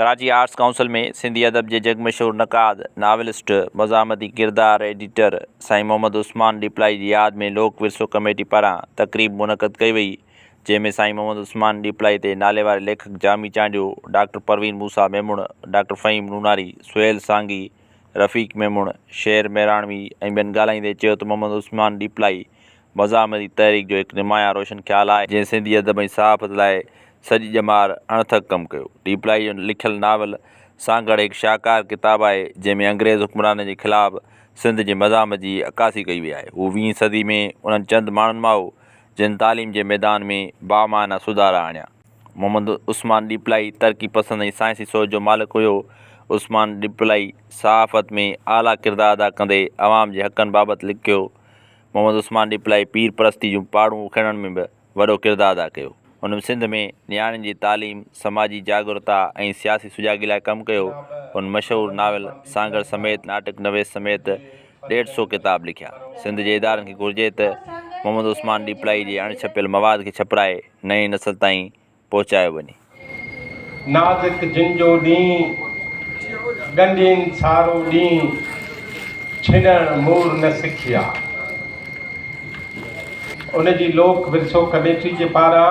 Karachi arts council में सिंधी अदब के जग मशहूर नक़ाद, नावलिस्ट, मज़ामती किरदार एडिटर साईं मोहम्मद उस्मान डिपलाई की याद में लोक विरसो कमेटी पारां तकरीब मुनक़द कई वई, जंहिंमें साईं मोहम्मद उस्मान डिपलाई ते नाले वारे लेखक जामी चांडियो, डॉक्टर परवीन मूसा मेमुण, डॉक्टर फ़हीम नूनारी, सुहेल सांगी, रफ़ीक मेमुण, शेर मेराणवी ऐं ॿियनि ॻाल्हाईंदे चयो त मोहम्मद उस्मान डिपलाई मज़ामती तहरीक जो हिकु निमाया रोशन ख़्यालु आहे जंहिं सिंधी अदब ऐं सहाफ़त लाइ सॼी ॼमार अणथक कमु कयो। डिपलाई जो लिखियलु नावल सांगड़ हिकु शाहकार किताबु आहे जंहिंमें अंग्रेज़ हुक्मरान जे ख़िलाफ़ु सिंध जे मज़ामत जी अकासी कई वई आहे। हू 20वीं सदी में उन्हनि चंद माण्हुनि मां हो जिन तालीम के मैदान में बामाना सुधार आणिया। मोहम्मद उस्मान डिपलाई तरक़ी पसंद ऐं साइंसी सोच जो मालिक हुयो। उस्मान डिपलाई सहाफ़त में आला किरदार अदा कंदे अवाम के हक़नि बाबति लिखियो। मोहम्मद उस्मान डिपलाई पीर परस्ती जूं पाड़ूं खणण में भी वॾो किरदार अदा कयो। उन्होंने सिंध में नियाणियुनि जी तालीम, समाजी जागरूकता ऐं सियासी सुजागी लाइ कमु कयो। उन मशहूर नावल सांगड़ समेत, नाटक नवेस समेत 150 किताब लिखिया। सिंध के इदारनि खे घुर्जे त मोहम्मद उस्मान डिपलाई के अणछपियल मवाद के छपराए नई नस्ल ताईं पहुचायो वञे। नाज़िक जिन जो ॾींहुं गंढीन सारो ॾींहुं छिनण मूर न सिखिया। उनजी लोक विरसो कमेटी के पारां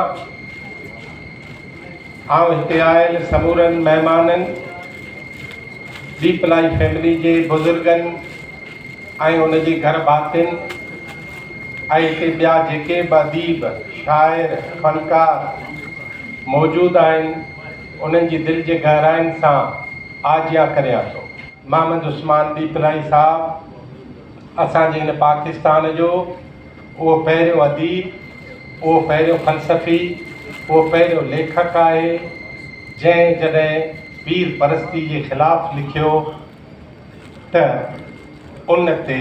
आउं हिते आयल समूरनि महिमाननि, डिपलाई फैमिली के बुज़ुर्गनि ऐं उनजी घर भातियुनि ऐं हिते ॿिया जेके बि अदीब, शाइर, फनकार मौजूद आहिनि, उन्हनि जी दिलि जे गहराइनि सां आजियां करियां थो। मोहम्मद उस्मान डिपलाई साहब असांजे हिन पाकिस्तान जो वो पहिरियों अदीब, वो पहिरियों फ़लसफ़ी, वो पहिरियों लेखक आहे जंहिं जॾहिं पीर परस्ती जे ख़िलाफ़ु लिखियो त उन ते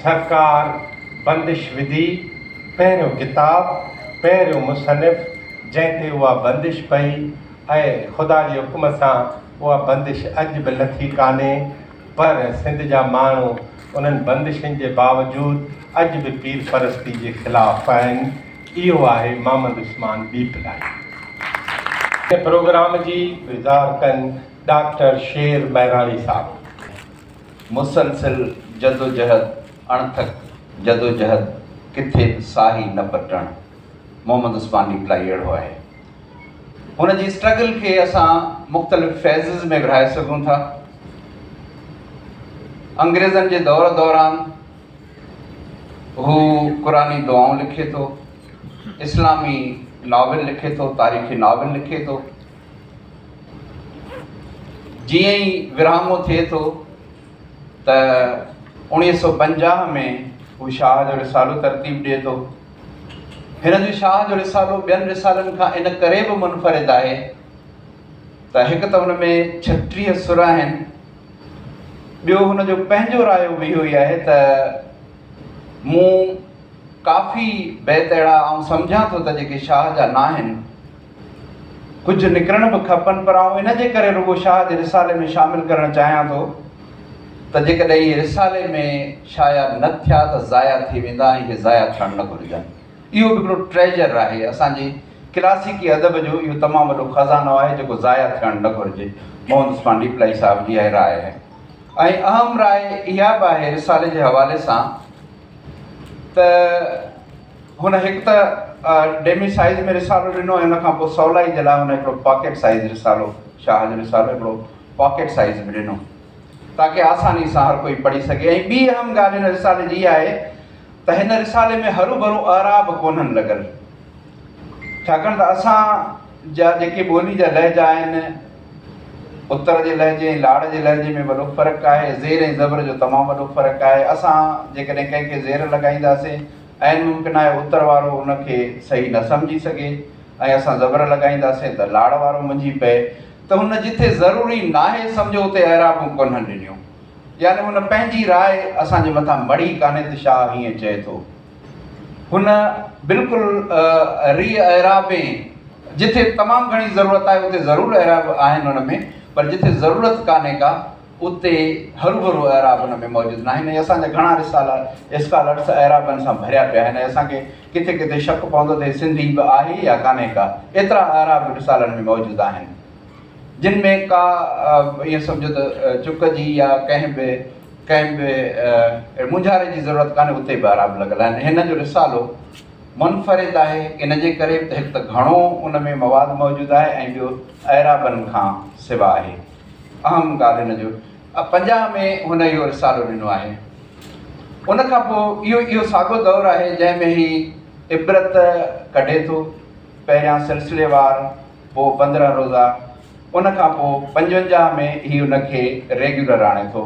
सरकार बंदिश विधी। पहिरियों किताब, पहिरियों मुसनिफ़ जंहिं ते उहा बंदिश पई ऐं ख़ुदा जे हुकुम सां उहा बंदिश अॼु बि लथी कान्हे, पर सिंध जा माण्हू उन्हनि बंदिशुनि जे बावजूद अॼु बि पीर परस्ती जे ख़िलाफ़ु आहिनि। इहो आहे मोहम्मद उस्मान डिपलाई। प्रोग्राम जी वज़ारतन डॉक्टर शेर मेराणी साहब। मुसलसिल जदोजहद, अणथक जदोजहद, किथे साही न पटण, मोहम्मद उस्मान डिपलाई अहिड़ो आहे। हुन जी स्ट्रगल के असां मुख़्तलिफ़ फेज़िस में विरहाए सघूं था। अंग्रेज़नि जे दौर दौरान हू कुरानी दुआऊं लिखे थो, इस्लामी नावल लिखे थो, तारीख़ी नावल लिखे थो। जीअं ही विरहाङो थिए थो त 1950 में हू शाह जो रिसालो तरतीब ॾिए थो। हिन जो शाह जो रिसालो ॿियनि रिसालनि खां इन करे बि मुनफ़रिद आहे त हिकु त हुन में 36 सुर आहिनि, ॿियो हुन जो पंहिंजो रायो बि इहो ई आहे त मूं काफ़ी बैत अहिड़ा आउं सम्झां थो त जेके शाह जा न आहिनि, कुझु निकिरण बि खपनि, पर आउं इन जे करे रुॻो शाह जे रिसाले में शामिलु करणु चाहियां थो त जेकॾहिं इहे रिसाले में शाया न थिया त ज़ाया थी वेंदा ऐं इहे ज़ाया थियणु न घुरिजनि। इहो बि हिकिड़ो ट्रेजर आहे असांजे क्लासिकी अदब जो, इहो तमामु वॾो ख़ज़ानो आहे जेको ज़ाया थियणु न घुरिजे। मोहम्मद उस्मान डिपलाई साहिब जी इहा राय आहे। ऐं अहम राय इहा बि आहे रिसाले जे हवाले सां त हुन हिकु त डेमी साइज़ में रिसालो ॾिनो ऐं हुनखां पोइ सवलाई जे लाइ हुन हिकिड़ो पॉकेट साइज़ रिसालो, शाह जो रिसालो हिकिड़ो पॉकेट साइज़ में ॾिनो ताकी आसानी सां हर कोई पढ़ी सघे। ऐं ॿी अहम ॻाल्हि हिन रिसाले जी आहे त हिन रिसाले में हरू भरू अराब कोन्हनि लॻल, छाकाणि त असां जा जेके ॿोली जा लहजा आहिनि, उत्तर जे लहजे ऐं लाड़ जे लहजे में वॾो फ़र्क़ु आहे, ज़ेर ऐं ज़बर जो तमामु वॾो फ़र्क़ु आहे। असां जेकॾहिं कंहिंखे ज़ेर लॻाईंदासीं ऐं मुमकिन आहे उत्तर वारो उनखे सही न सम्झी सघे, ऐं असां ज़बर लॻाईंदासीं त लाड़ वारो मुंझी पए, त हुन जिथे ज़रूरी न आहे सम्झो उते एराबूं कोन्हनि ॾिनियूं। यानी हुन पंहिंजी राय असांजे मथां मड़ी कान्हे त शाह हीअं चए थो। हुन बिल्कुलु री एराबें, जिथे तमामु घणी ज़रूरत आहे उते ज़रूरु एराब आहिनि हुन में, पर जिथे ज़रूरत कान्हे का उते हरू भरू एराब हुन में मौजूदु न आहिनि। असांजा घणा रिसाला स्कॉलर्स एराबनि सां भरिया पिया आहिनि। असांखे किथे किथे शक पवंदो त सिंधी बि आहे या कान्हे का, एतिरा एराब रिसालनि में मौजूदु आहिनि। जिन में का ईअं सम्झो त चुक जी या कंहिं बि मुंझारे जी ज़रूरत कान्हे, उते बि आराम लॻल आहिनि। हिन जो रिसालो मुनफ़रिद आहे, इन जे करे त हिकु त घणो उन में मवाद मौजूदु आहे ऐं ॿियो एराबनि खां सिवा आहे। अहम ॻाल्हि हिन जो 50 में हुन इहो रिसालो ॾिनो आहे। उन खां पोइ इहो साॻियो दौरु आहे जंहिंमें ही इबरत कढे थो, पहिरियां सिलसिलेवार, पोइ 15 रोज़ा, उन खां पोइ 55 में ही उनखे रेगुलर आणे थो,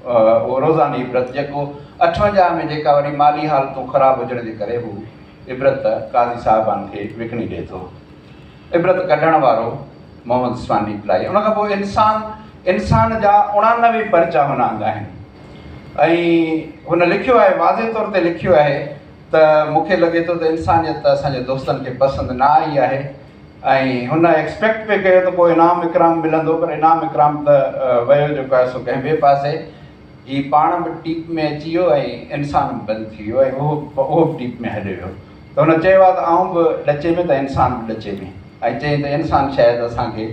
उहो रोज़ानी इबरत, जेको 58 में जेका वरी माली हालतूं ख़राबु हुजण जे करे हू इबरत काज़ी साहिबान खे विकिणी ॾिए थो। इबरत कढण वारो मोहम्मद उस्मान डिपलाई। उन खां पोइ इंसान जा 89 पर्चा हुन आंदा आहिनि ऐं हुन लिखियो आहे, वाज़े तौर ते लिखियो आहे त मूंखे लॻे थो त इंसानियत असांजे दोस्तनि खे पसंदि न आई आहे ऐं हुन एक्सपेक्ट पे कयो त को इनाम इकराम मिलंदो, पर इनाम इकराम त वियो जेको आहे सो कंहिं ॿिए पासे। ही पाण बि टीप में अची वियो ऐं इंसान बि बंदि थी वियो ऐं उहो बि टीप में हलियो वियो। त हुन चयो आहे त आउं बि ॾचे में त इंसान बि ॾचे में, ऐं चई त इंसान शायदि असांखे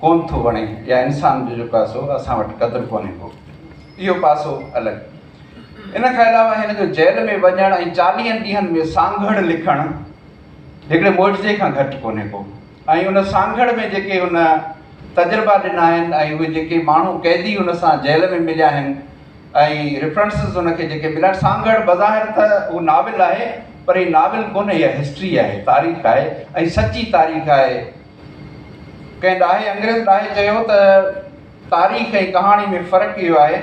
कोन थो वणे या इंसान जो जेको आहे सो असां वटि क़दुरु कोन्हे को। इहो पासो अलॻि। इन खां अलावा हिन जो जेल में वञणु ऐं 40 ॾींहंनि में सांघड़ लिखणु हिकिड़े मुआवज़े खां घटि कोन्हे को। ऐं उन सांघड़ में जेके हुन तजुर्बा ॾिना आहिनि ऐं उहे जेके माण्हू कैदी हुन सां जेल में मिलिया आहिनि ऐं रेफरेंसिस हुनखे जेके मिलिया, सांघड़ बज़ाहिर त उहो नाविल आहे, पर ही नाविल कोन्हे, इहा हिस्ट्री आहे, तारीख़ आहे ऐं सची तारीख़ आहे। कंहिं ॾाहे अंग्रेज़ ॾाहे चयो त तारीख़ ऐं कहाणी में फ़र्क़ु इहो आहे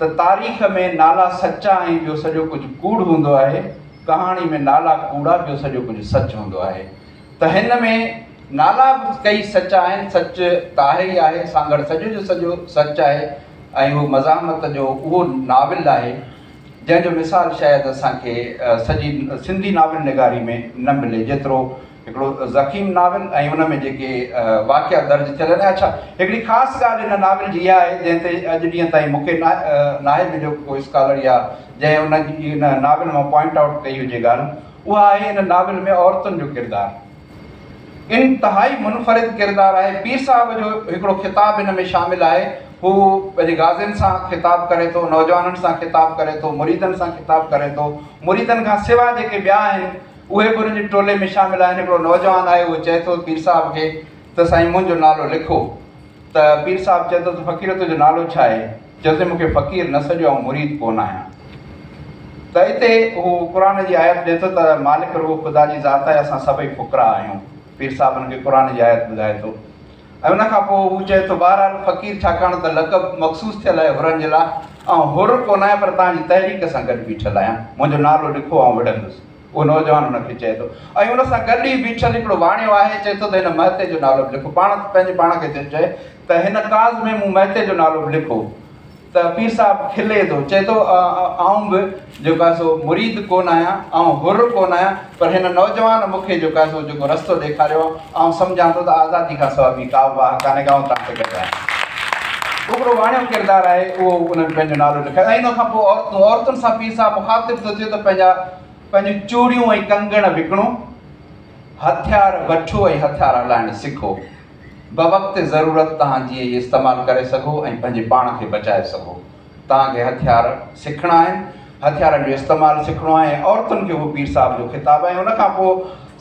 त तारीख़ में नाला सचा ऐं ॿियो सॼो कुझु कूड़ हूंदो आहे, कहाणी में नाला कूड़ा, ॿियो सॼो कुझु सच हूंदो आहे। त हिन में नाला बि कई सचा आहिनि, सच त आहे ई आहे, सांघड़ सॼो जो सॼो सच आहे ऐं उहो मज़ामत जो उहो नाविल आहे जंहिंजो मिसाल शायदि असांखे सॼी सिंधी नाविल निगारी में न मिले, जेतिरो हिकिड़ो ज़ख़ीम नाविल ऐं उन में जेके वाक़िया दर्ज थियल आहिनि। अच्छा, हिकिड़ी ख़ासि ॻाल्हि हिन नाविल जी इहा आहे जंहिं ते अॼु ॾींहं ताईं मूंखे नाहे मिलियो को स्कॉलर या जंहिं उन जी हिन नाविल मां पॉइंट आउट कई हुजे ॻाल्हि, उहा आहे हिन नाविल में औरतुनि जो किरदारु। इंतिहाई मुनफ़रिद किरदारु आहे। पीर साहिब जो हिकिड़ो ख़िताबु हिन में शामिलु आहे, हू पंहिंजे गाज़ियुनि सां ख़िताबु करे थो, नौजवाननि सां ख़िताबु करे थो, मुरीदनि सां ख़िताबु करे थो। मुरीदनि खां सवाइ जेके ॿिया आहिनि उहे बि उन्हनि जे टोले में शामिलु आहिनि। हिकिड़ो नौजवान आहे, उहो चए थो पीर साहिब खे त साईं मुंहिंजो नालो लिखो, त पीर साहिब चए थो त फ़क़ीर तुंहिंजो नालो छा आहे? चयोसि मूंखे फ़क़ीर न सॼो, ऐं मुरीद कोन आहियां। त हिते हू क़ुर जी आयत ॾिए थो त मालिक रुगो ख़ुदा जी ज़ात आहे, असां सभई फ़ुक़रा आहियूं। पीर साहिबनि खे क़ुर जी आयत ॿुधाए थो ऐं उन खां पोइ हू चए थो बहरहाल फ़क़ीर छाकाणि त लक़ब मख़सूसु थियल आहे हुरनि जे लाइ, ऐं हुर कोन आहे पर तव्हांजी तहरीक सां गॾु बीठल आहियां, मुंहिंजो नालो लिखो ऐं विढ़ंदुसि। उहो नौजवान हुनखे चए थो ऐं उन सां गॾु ई बीठल हिकिड़ो वाणियो आहे, चए थो त हिन महते जो नालो बि लिखो। पाण पंहिंजे पाण खे चए त हिन काज़ में मूं महते जो नालो बि लिखो। त पीर साहिबु खिले थो, चए थो आऊं बि जेको आहे सो मुरीद कोन आहियां ऐं हुर कोन आहियां, पर हिन नौजवान मूंखे जेको आहे सो जेको रस्तो ॾेखारियो ऐं सम्झां थो त आज़ादी खां सवाइ ॿी का वाह कान्हे का तव्हांखे गॾु आहे। हिकिड़ो वाणियो किरदारु आहे, उहो उन्हनि पंहिंजो नालो लिखायो। ऐं इन खां पोइ औरतुनि सां पीर साहिबु मुखातिब थो थिए त पंहिंजी चूड़ियूं ऐं कंगण विकिणो, हथियार वठो ऐं हथियार हलाइणु सिखो, बवक़्ति ज़रूरत तव्हां जीअं इहे इस्तेमालु करे सघो ऐं पंहिंजे पाण खे बचाए सघो। तव्हांखे हथियार सिखणा आहिनि, हथियारनि जो इस्तेमालु सिखणो आहे। ऐं औरतुनि खे उहो पीर साहिब जो ख़िताबु आहे। उन खां पोइ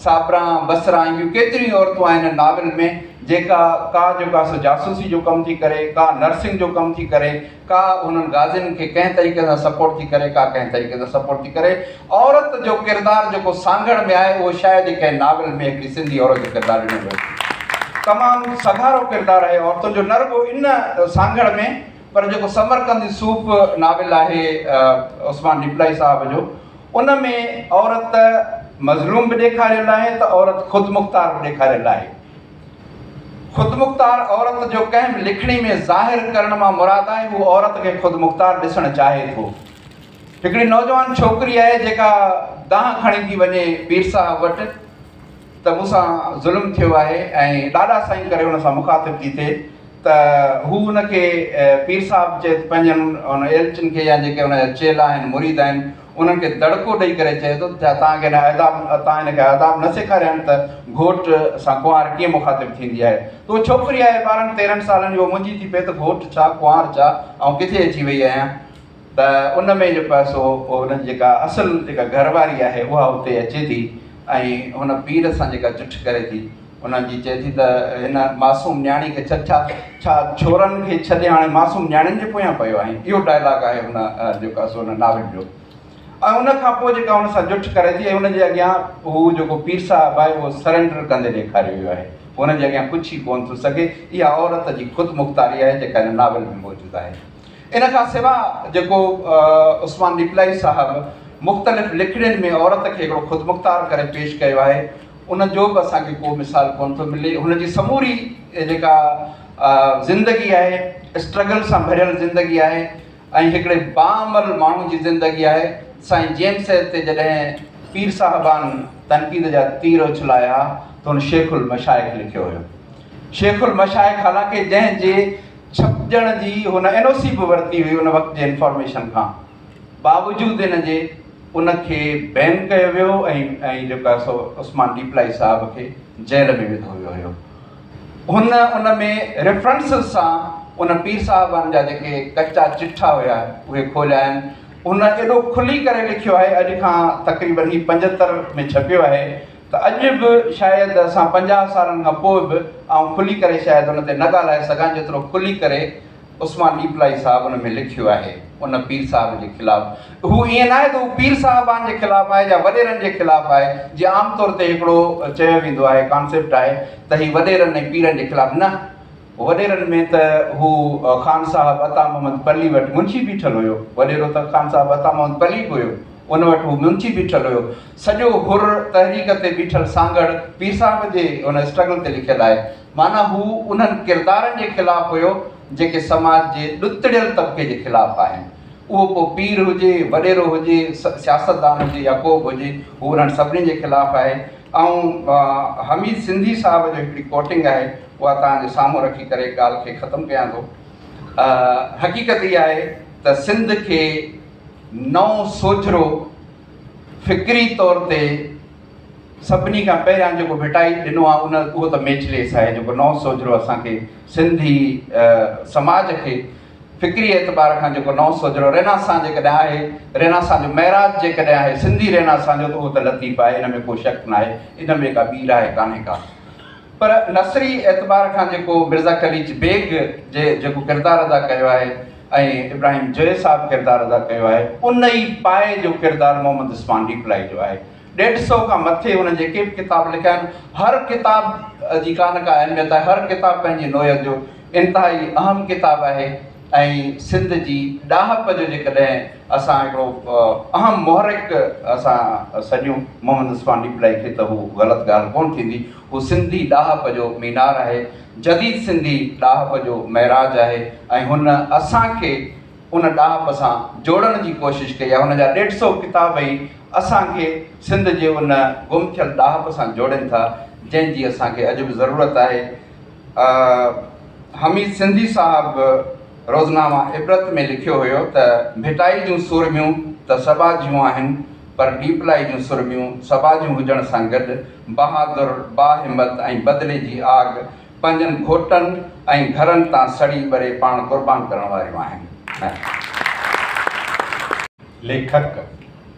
साबरा, बसरा ऐं ॿियूं केतिरियूं औरतूं आहिनि नाविल में जेका का जेको आहे सो जासूसी जो कमु थी करे, का नर्सिंग जो कमु थी करे, का हुननि गाज़ियुनि खे कंहिं तरीक़े सां सपोर्ट थी करे, का कंहिं तरीक़े सां सपोर्ट थी करे। औरत जो किरदारु जेको सांघड़ में आहे उहो शायदि कंहिं नाविल में हिकिड़ी सिंधी औरत जो किरदारु ॾिनो वियो। तमामु सधारो किरदारु आहे औरतुनि जो, न रुॻो इन सांघड़ में, पर जेको समरकंद सूफ़ नाविल आहे उस्मान डिपलाई साहिब जो, उन में औरत मज़लूम बि ॾेखारियल आहे त औरत ख़ुदि मुख़्तार बि ॾेखारियल आहे। ख़ुदि मुख़्तार औरत जो कंहिं बि लिखणी में ज़ाहिर करण मां मुराद आहे उहो औरत खे ख़ुदि मुख़्तार ॾिसणु चाहे थो। हिकिड़ी नौजवान छोकिरी आहे जेका दाह खणी थी वञे पीर साहिब वटि त मूंसां ज़ुल्म थियो आहे ऐं ॾाढा साईं करे हुन सां मुखातिब थी थिए, त हू हुनखे पीर साहिब चए पंहिंजनि हुन एलचिन खे या जेके हुनजा चेला आहिनि, मुरीद आहिनि, उन्हनि खे दड़को ॾेई करे चए थो छा तव्हांखे हिन आदाब तव्हां हिनखे आदाब न सेखारिया त घोट सां कुंवार कीअं मुखातिब थींदी आहे। त उहा छोकिरी आहे 12-13 सालनि जी, मुंहिंजी थी पए त घोट छा कुंवार छा ऐं किथे अची वई आहियां। त उन में जेको आहे सो हुननि जेका असुलु जेका घरवारी आहे उहा उते अचे थी ऐं हुन पीर सां जेका चिठ करे थी, उन्हनि जी चए थी त हिन मासूम न्याणी खे छा छोरनि खे छॾे हाणे मासूम न्याणियुनि जे पोयां पियो आहे। इहो डायलॉग आहे हुन जेको आहे सो हुन नाविल जो। ऐं उन खां पोइ जेका हुन सां जुठ करे थी ऐं हुनजे अॻियां हू जेको पीर साहिबु आहे उहो सरेंडर कंदे ॾेखारियो वियो आहे, हुनजे अॻियां कुझु ई कोन थो सघे। इहा औरत जी ख़ुदि मुख़्तारी आहे जेका हिन नाविल में मौजूदु आहे। इन खां सवाइ जेको उस्मान डिपलाई साहिबु मुख़्तलिफ़ लिखड़ियुनि में औरत खे हिकिड़ो ख़ुदि मुख़्तार करे पेश कयो आहे, उन जो बि असांखे को मिसाल कोन थो मिले। हुनजी समूरी जेका ज़िंदगी आहे स्ट्रगल सां भरियल ज़िंदगी आहे ऐं हिकिड़े बाअमल माण्हू जी ज़िंदगी आहे। साईं जेम्स ते जॾहिं पीर साहिबान तनक़ीद जा तीर उछलाया त हुन शेखुल मशाइख लिखियो हुयो। शेखुल मशाइख हालांकि जंहिंजे छपजण जी हुन NOC बि वरिती हुई उन वक़्त जे इंफॉर्मेशन खां, बावजूदि हिन जे उनखे बैन कयो वियो ऐं जेको आहे सो उस्मान डिपलाई साहिब खे जेल में विधो वियो हुयो। उन में रेफरेंसिस सां उन पीर साहिबान जा जेके कचा चिठा हुया उहे खोलिया आहिनि। उन एॾो खुली करे लिखियो आहे, अॼु खां तक़रीबन ही 75 में छपियो आहे, त अॼु बि शायदि असां 50 सालनि खां पोइ बि ऐं खुली करे शायदि हुन ते न ॻाल्हाए सघां जेतिरो खुली करे उस्मान डिपलाई साहिबु उन में लिखियो आहे उन पीर साहिब जे ख़िलाफ़ु। हू ईअं न आहे त हू पीर साहिबान जे ख़िलाफ़ु आहे या वॾेरनि जे ख़िलाफ़ु आहे, जीअं आमतौर ते हिकिड़ो चयो वेंदो आहे कॉन्सेप्ट आहे त ही वॾेरनि ऐं पीरनि जे ख़िलाफ़ु। न, वॾेरनि में त हू ख़ान साहिबु अता मोहम्मद पली वटि मुंशी बीठल हुयो, वॾेरो त ख़ान साहिबु अता मोहम्मद पली हुयो, उन वटि हू मुंशी बीठल हुयो। सॼो हुर तहरीक ते बीठल सांगड़ पीर साहिब जे हुन स्ट्रगल ते लिखियलु आहे। माना हू उन्हनि किरदारनि जे ख़िलाफ़ु हुयो जेके समाज जे ॾुतड़ियल तबिके जे ख़िलाफ़ु आहिनि। उहो पोइ पीर हुजे, वॾेरो हुजे, सियासतदान हुजे या को बि हुजे, हू उन्हनि सभिनी जे ख़िलाफ़ु आहे। ऐं हमीद सिंधी साहिब जो हिकिड़ी कोटिंग आहे, उहा तव्हांजे साम्हूं रखी करे ॻाल्हि खे ख़तमु कयां थो। हक़ीक़त इहा आहे त सिंध खे नओं सोझरो फ़िक्री तौर ते सभिनी खां पहिरियां जेको भिटाई ॾिनो आहे उहो त मेचलेस आहे, जेको नओं सोझरो असांखे सिंधी समाज खे फ़िक्री एतबार खां जेको नओं सोझरो रेनासां जेकॾहिं आहे, रेनासां जो महराज जेकॾहिं आहे सिंधी रेनासां जो, त उहो त लतीफ़ आहे, इन में को शक न आहे, इन में का ॿी राय कान्हे का। पर नसरी एतबार खां जेको मिर्ज़ा खलीज बेग जेको किरदारु अदा कयो आहे ऐं इब्राहिम जोए साहिबु किरदारु अदा कयो आहे, उन ई पाए जो किरदारु मोहम्मद उस्मान डिपलाई जो आहे। 150 खां मथे हुन जेके बि किताब लिखिया आहिनि, हर किताब जी कान का अहमियत आहे, हर किताब पंहिंजी नोयत जो इंतिहाई अहम किताब आहे। ऐं सिंध जी ॾाहप जो जेकॾहिं असां हिकिड़ो अहम मुहरिक असां सॼियूं मोहम्मद उस्मान डिपलाई खे, त हू ग़लति ॻाल्हि कोन थींदी। हू सिंधी ॾाहप जो मीनार आहे, जदीद सिंधी ॾाहप जो महराज आहे ऐं हुन असांखे उन ॾाहप सां जोड़ण जी कोशिशि कई आहे। हुनजा 150 किताब ई असांखे सिंध जे उन गुम थियल ॾाहप सां जोड़नि था, जंहिंजी असांखे अॼु बि ज़रूरत आहे। हमीद सिंधी साहिबु रोज़नामा इबरत में लिखियो हुयो त भिटाई जूं सुरमियूं त सबा जूं आहिनि, पर डिपलाई जूं सुरमियूं सबा जूं हुजण सां गॾु बहादुर, बाहिमत ऐं बदिले जी आग पंहिंजनि घोटनि ऐं घरनि तां सड़ी भरे पाण क़ुर्बान करण वारियूं आहिनि। लेखक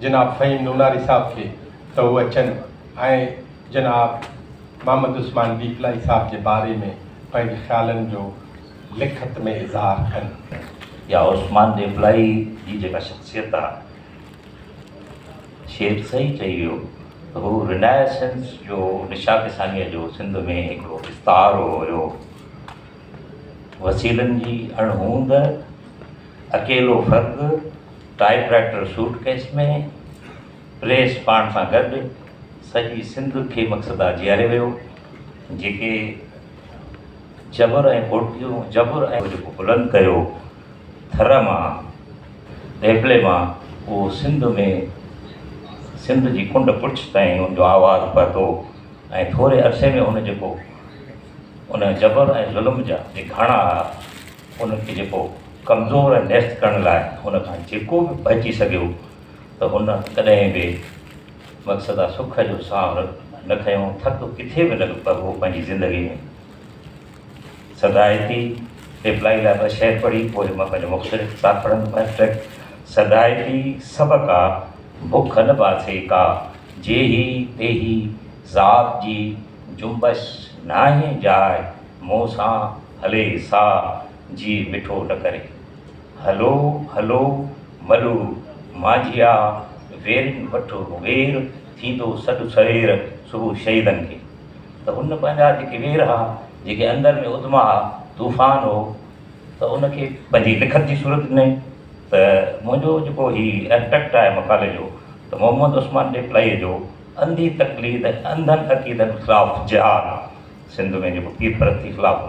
जनाब फ़हीम नूनारी साहब खे त उहे अचनि ऐं जनाब मोहम्मद उस्मान डिपलाई साहब जे बारे में पंहिंजे ख़्यालनि जो लिखत में इज़हार कनि। या उस्मान डिपलाई जी जेका शख़्सियत आहे, शेर सही चई वियो त हू रिनायसेंस जो निशाकिसानीअ जो सिंध में हिकिड़ो इस्तारो हुयो। वसीलनि जी अणहूंद, अकेलो फ़र्द, टाइपराइटर सूटकेस में, प्रेस पाण सां गॾु सॼी सिंध खे मक़सदा जीआरे वियो। जेके जबर ऐं कोटियूं जबर ऐं जेको बुलंद कयो थर मां, देबले मां, उहो सिंध में सिंध जी कुंड पुछ ताईं उनजो आवाज़ु पहुतो ऐं थोरे अरसे में उन जेको उन जबर ऐं ज़ुल्म जा जे घाणा उनखे जेको कमज़ोर ऐं नेस्त करण लाइ उन खां जेको बि बची सघियो त त हुन कॾहिं बि मक़सदा सुख जो साह न खयूं, थक किथे बि न पॻो पंहिंजी ज़िंदगी में। सदायती रिप्लाई लाइ ॿ शेर पढ़ी पोइ मां पंहिंजो मुख़्तलिफ़ साथ पढ़ंदुमि। सदायती सब का बुख न बासे का, जेही तेही ज़ात जी जुम्बश नाहे जाए, मूं सां हले सा जी मिठो न करे। हलो हलो मलू माझिया वेरनि वठो वेर, थींदो सॾु सवेर सुबुह शहीदनि खे। त हुन पंहिंजा जेके वेर हुआ, जेके अंदरि में उदमा तूफ़ान हो, त उनखे पंहिंजी लिखत जी सूरत में त मुंहिंजो जेको हीउ एस्पेक्ट आहे मक़ाले जो, त मोहम्मद उस्मान डिपलाई जो अंधी तकलीद अंधनि अक़ीदनि ख़िलाफ़ु जिहाद, सिंध में जेको पीर परस्ती ख़िलाफ़ु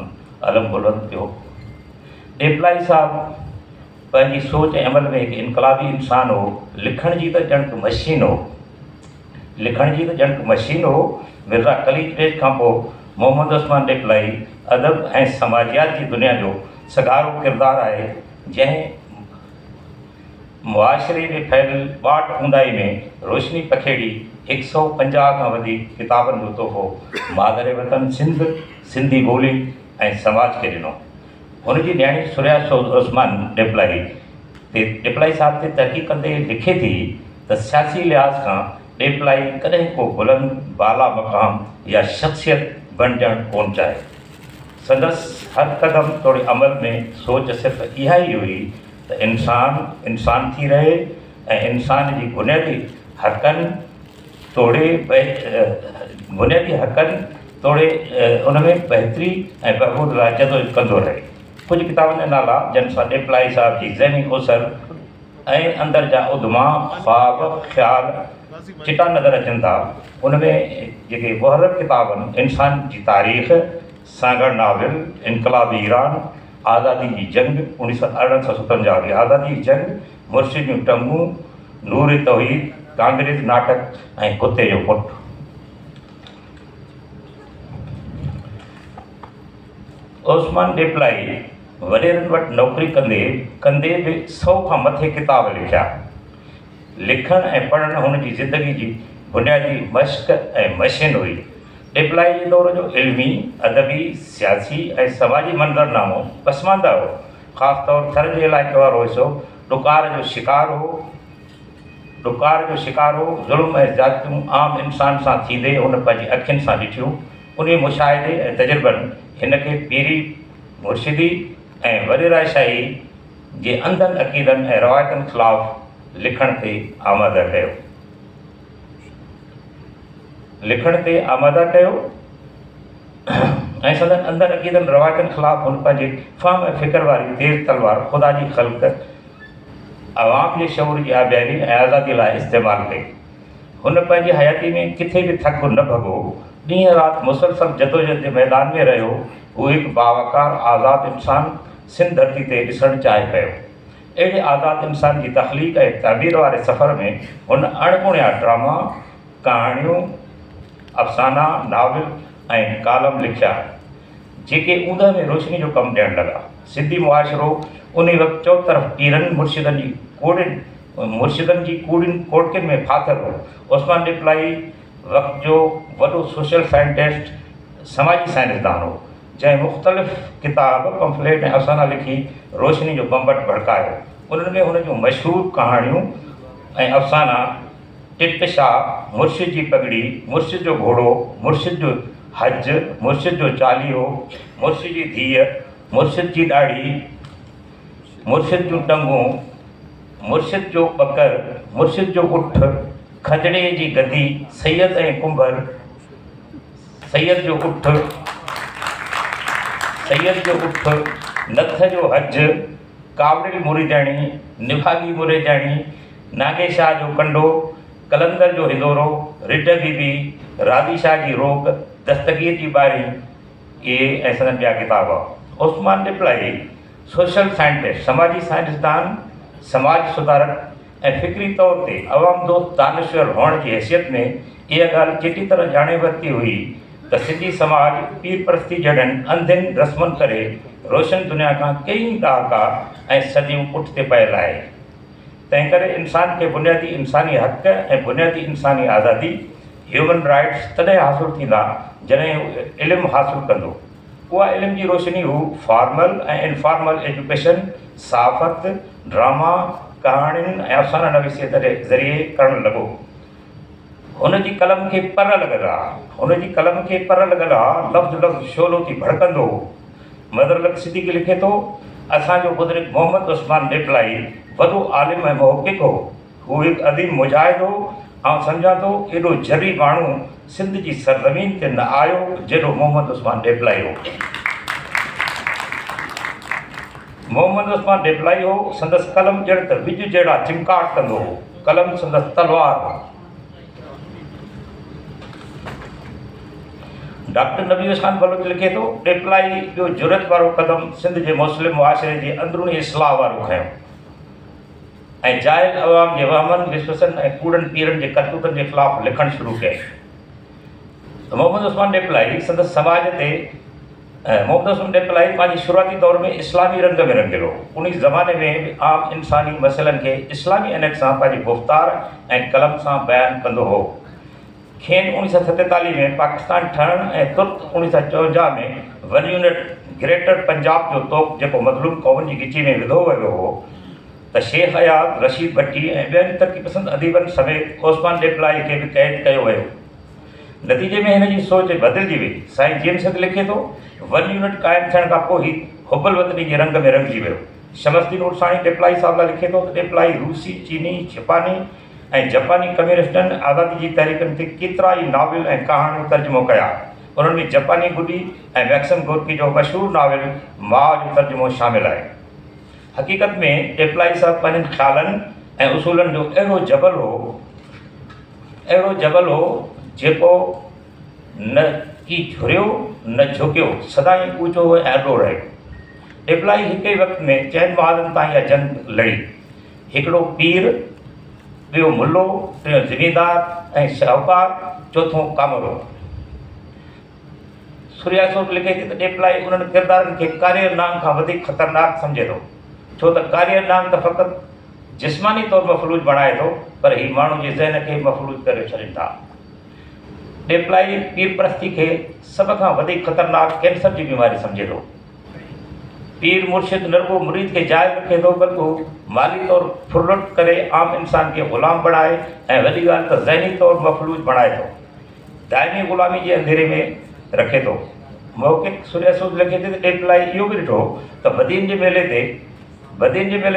अलम बुलंद थियो। डिपलाई साहब पंहिंजी सोच ऐं अमल में हिकु इनकलाबी इंसान हो। लिखण जी त ॼणु मशीन हो, लिखण जी त ॼणु मशीन हो। मिर्ज़ा कलीज बेग खां पोइ मोहम्मद उस्मान डिपलाई अदब ऐं समाजियात जी दुनिया जो सगारो किरदारु आहे, जंहिं मुआशिरे में फैलियल ॿाट ऊंदाई में रोशनी पखेड़ी 150 खां वधीक किताबनि जो तोहफ़ो मादरे वतन सिंध, सिंधी ॿोली ऐं समाज खे ॾिनो। हुनजी न्याणी सुरिया उस्मान डिपलाई साहब ते तहक़ीक़ कंदे लिखे थी त सियासी लिहाज़ खां डिपलाई कॾहिं को बुलंद बाला मक़ाम या शख़्सियत बणिजणु कोन चाहे। संदसि हर क़दम तोड़े अमल में सोच सिर्फ़ु इहा ई हुई त इंसान थी रहे ऐं इंसान जी बुनियादी हक़नि तोड़े उन में बहितरी ऐं बहबूद लाइ जदोजहद कंदो रहे। कुझु किताबनि जा नाला जन सां डिपलाई साहब जी ज़हनी उसर ऐं अंदरि जा उदमा ख़्वाब ख़्याल चिटा नज़र अचनि था। उन में जेके मुहर्रक किताबनि इंसान जी तारीख़, सागर नाविल, इनकलाबी ईरान, आज़ादी जी जंग 1857 आज़ादी जी जंग, मुर्शिद जूं टंगूं, नूर तौहीद, कांग्रेस नाटक ऐं कुते जो पुटु। उस्मान डिपलाई वॾेरनि वटि नौकरी कंदे बि 100 खां मथे किताब लिखिया। लिखणु ऐं पढ़णु हुनजी ज़िंदगी जी बुनियादी मश्क ऐं मशीन हुई। डिपलाई जे दौर जो इल्मी, अदबी, सियासी ऐं समाजी मंज़रनामो पसमानदा हो। ख़ासि तौर थर जे इलाइक़े वारो हिसो ॾुकार जो शिकार हो। ज़ुल्म ऐं ज़्यादतियूं आम इंसान सां थींदे हुन पंहिंजी अखियुनि सां ॾिठियूं। उन मुशाहिदे ऐं तजुर्बनि हिन खे पीरी मुर्शिदी ऐं वॾेराशाही जे अंधनि अक़ीदनि ऐं रवायतनि ख़िलाफ़ु लिखण ते आमादा कयो ऐं संदनि अंदरि अक़ीदनि रवायतनि ख़िलाफ़ु हुन पंहिंजे फ़हम ऐं फ़िक्र वारी तेज़ तलवार ख़ुदा जी ख़ल्क़ अवाम जे शऊर जी आबियारी ऐं आज़ादी लाइ इस्तेमालु कई। हुन पंहिंजी हयाती में किथे बि थक न भॻो, ॾींहं राति मुसलसल जदोजहद जे मैदान में रहियो। उहो हिकु बावकार आज़ादु इंसान सिंध धरती ते ॾिसणु चाहे पियो। अहिड़े आज़ादु इंसान जी तख़लीक़ ऐं ताबीर वारे सफ़र में हुन अणगुणिया ड्रामा, कहाणियूं, अफ़साना, नाविल ऐं कालम लिखिया, जेके ऊंदहि में रोशनी जो कमु ॾियणु लॻा। सिंधी मुआशिरो उन वक़्तु चौतरफ़ पीरनि मुर्शिदनि जी कूड़ियुनि कोड़कियुनि में फाथल हो। उस्मान डिपलाई वक़्त जो वॾो सोशल साइंटिस्ट, समाजी साइंसदान हो, जंहिं मुख़्तलिफ़ किताब, पंफलेट ऐं अफ़साना लिखी रोशनी जो बम्बट भड़कायो। उन्हनि में हुन जूं मशहूरु कहाणियूं ऐं अफ़साना टिप शाह, मुर्शिद जी पगड़ी, मुर्शिद जो घोड़ो, मुर्शिद जो हज, मुर्शिद जो चालीहो, मुर्शिद जी धीअ, मुर्शिद जी ॾाढ़ी, मुर्शिद जूं टंगूं, मुर्शिद जो ॿकर, मुर्शिद जो उठ, खजड़े जी गदी, सैयद ऐं कुंभर, सैयद जो उठ, नथ जो हज, कावड़िल मुरीदाणी, निभागी मुरीदाणी, नागेशाह जो कंडो, कलंदर जो हिंदोरो, रिड बीबी, राधी शाह जी रोक, दस्तगीर जी बारी, इहे ऐं संदनि ॿिया किताब। उस्मान डिपलाई सोशल साइंटिस्ट, समाजी साइंसदान, समाज सुधारक ऐं फ़िक्री तौर ते अवाम दोस्त दानिश्वर हुअण जी हैसियत में इहा ॻाल्हि चङी तरह ॼाणे वरिती हुई त सिंधी समाज पीर परस्ती जहिड़नि अंधनि रस्मनि करे रोशन दुनिया खां कई ॾहाका ऐं सदियूं पुठिते पयल आहे। तंहिं करे इंसान खे बुनियादी इंसानी हक़ ऐं बुनियादी इंसानी आज़ादी ह्यूमन राइट्स तॾहिं हासिलु थींदा जॾहिं हू इल्मु हासिलु कंदो। उहा इल्म जी रोशनी हू फॉर्मल ऐं इनफॉर्मल एजुकेशन, सहाफ़त, ड्रामा, कहाणियुनि ऐं अफ़साना नवीसीअ जे ज़रिए करणु लॻो। हुन जी कलम खे पर लॻल आहे, लफ़्ज़ लफ़्ज़ शोलो थी भड़कंदो हो। मदरलक सिद्दीक़ी लिखे थो, असांजो बुज़ुर्ग मोहम्मद उस्मान डिपलाई वॾो आलिम ऐं मुहक़िक़ हो। हू हिकु अदीम मुजाहिद हो। आउं सम्झां थो एॾो जरी माण्हू सिंध जी सरज़मीन ते न आयो जेॾो मोहम्मद उस्मान डिपलाई हो। मोहम्मद उस्मान डिपलाई हो, संदसि कलम ॼण त विज जहिड़ा चिमकाट कंदो हो। कलम संदसि तलवार हो। डॉक्टर नबी ख़ान बलोच लिखे थो, डिपलाई जो जुरत वारो क़दम सिंध जे मुस्लिम मुआशिरे जे अंदरूनी इस्लाह वारो खयों ऐं जाहिल अवाम जे वहमनि, विसवसनि ऐं कूड़नि पीरनि जे करतूतनि जे ख़िलाफ़ु लिखणु शुरू कयईं। मोहम्मद उस्मान डिपलाई संदसि समाज ते मोहम्मद उस्मान डिपलाई पंहिंजी शुरूआती दौर में इस्लामी रंग में रंगियलु हो। उन ज़माने में आम इंसानी मसइलनि खे इस्लामी अनक सां पंहिंजी गुफ़्तार ऐं कलम सां बयानु कंदो हो। खेनि 1947 में पाकिस्तान ठहण ऐं तुर्त 1954 में वन यूनिट ग्रेटर पंजाब जो तोप जेको मज़लूम क़ौमुनि जी गिची में विधो वियो हो, त शेख हयात, रशीद भट्टी ऐं ॿियनि तरक़ी पसंद अदीबनि समेत उस्मान डिपलाई खे बि क़ैद कयो वियो। नतीजे में हिन जी सोच बदिलजी वई। साईं जेम्स लिखे थो, वन यूनिट क़ाइमु थियण खां पोइ ई हुबल वतनी जे रंग में रंगिजी वियो। शमसदीन उर्साणी डिपलाई साहिब लाइ लिखे थो त डिपलाई रूसी, चीनी, जापानी ऐं जापानी कम्युनिस्टनि आज़ादी जी तहरीकनि ते केतिरा ई नाविल ऐं कहाणियूं तर्जुमो कया। उन्हनि में जापानी गुडी ऐं मैक्सम गोर्की जो मशहूरु नाविल माउ जो तर्जुमो शामिल आहे। हक़ीक़त में डिपलाई साहिब पंहिंजनि ख़्यालनि ऐं उसूलनि जो अहिड़ो जबल हो जेको न की झुरियो न झुकियो, सदाईं ऊचो ऐं अॾो रहियो। डिपलाई हिक ई वक़्त में 4 महालनि ताईं इहा जंग लड़ी। हिकिड़ो पीर, ॿियो मुल्लो, टियों ज़मींदार ऐं शाहूकार, चोथों कामरो। सूर्यासोट लिखे थी त डिपलाई उन्हनि किरदारनि खे कारियर नाम खां वधीक ख़तरनाक सम्झे थो, छो त कारियर नाम त फ़क़ति जिस्मानी तौरु मफ़लूज बणाए थो, पर ही माण्हू जे ज़हन खे मफ़लूज करे छॾनि था। डिपलाई पीर परस्ती खे सभ खां वधीक ख़तरनाक कैंसर जी बीमारी सम्झे थो। पीर मुर्शिद नरगो मुरीद खे जाइज़ रखे थो, बल्कि माली तौरु फुरलुट करे आम इंसान खे ग़ुलाम बणाए ऐं वॾी ॻाल्हि त ज़हनी तौरु मफ़लूज बणाए थो, दाइमी ग़ुलामी जे अंधेरे में रखे थो। मुहक़िक़ सूर्यासूद लिखे थी त डिपलाई इहो बि ॾिठो त बदीन जे मेले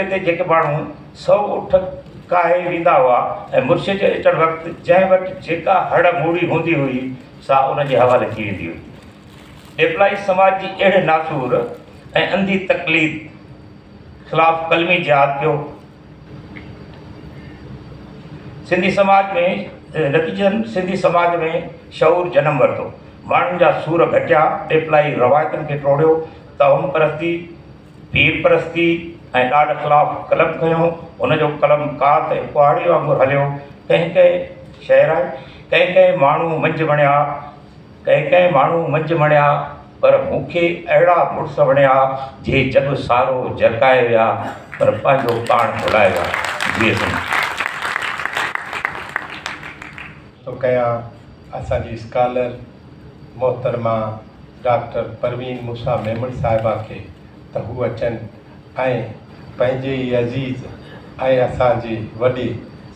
ते जेके माण्हू 100 उठ काहे वेंदा हुआ ऐं मुर्शिद जे अचणु वक़्तु जंहिं वटि जेका हड़ मूड़ी हूंदी हुई सा उन जे हवाले थी वेंदी हुई। डिपलाई समाज जी अहिड़े नासूर ऐं अंधी तकलीद ख़िलाफ़ कलमी जिहाद कयो। सिंधी समाज में शऊर जनम वरितो। माण्हुनि जा सूर घटिया। डिपलाई रवायतुनि खे टोड़ियो, तहम परस्ती, पीर परस्ती ऐं ॾाढ ख़िलाफ़ु कलम खयों। हुनजो कलम कात ऐं कुहाड़ी वांगुरु हलियो। कंहिं शहर आहे, कंहिं माण्हू मंझि मणिया, पर मूंखे अहिड़ा मुड़ुस वणिया जे जग सारो जरकाए विया, पर पंहिंजो पाण भुलाए विया। जीअं तो कयां असांजी स्कॉलर मोहतरमा डॉक्टर परवीन मूसा मेमण साहिबा खे त हू अचनि ऐं पंहिंजे ई अज़ीज़ ऐं असांजे वॾे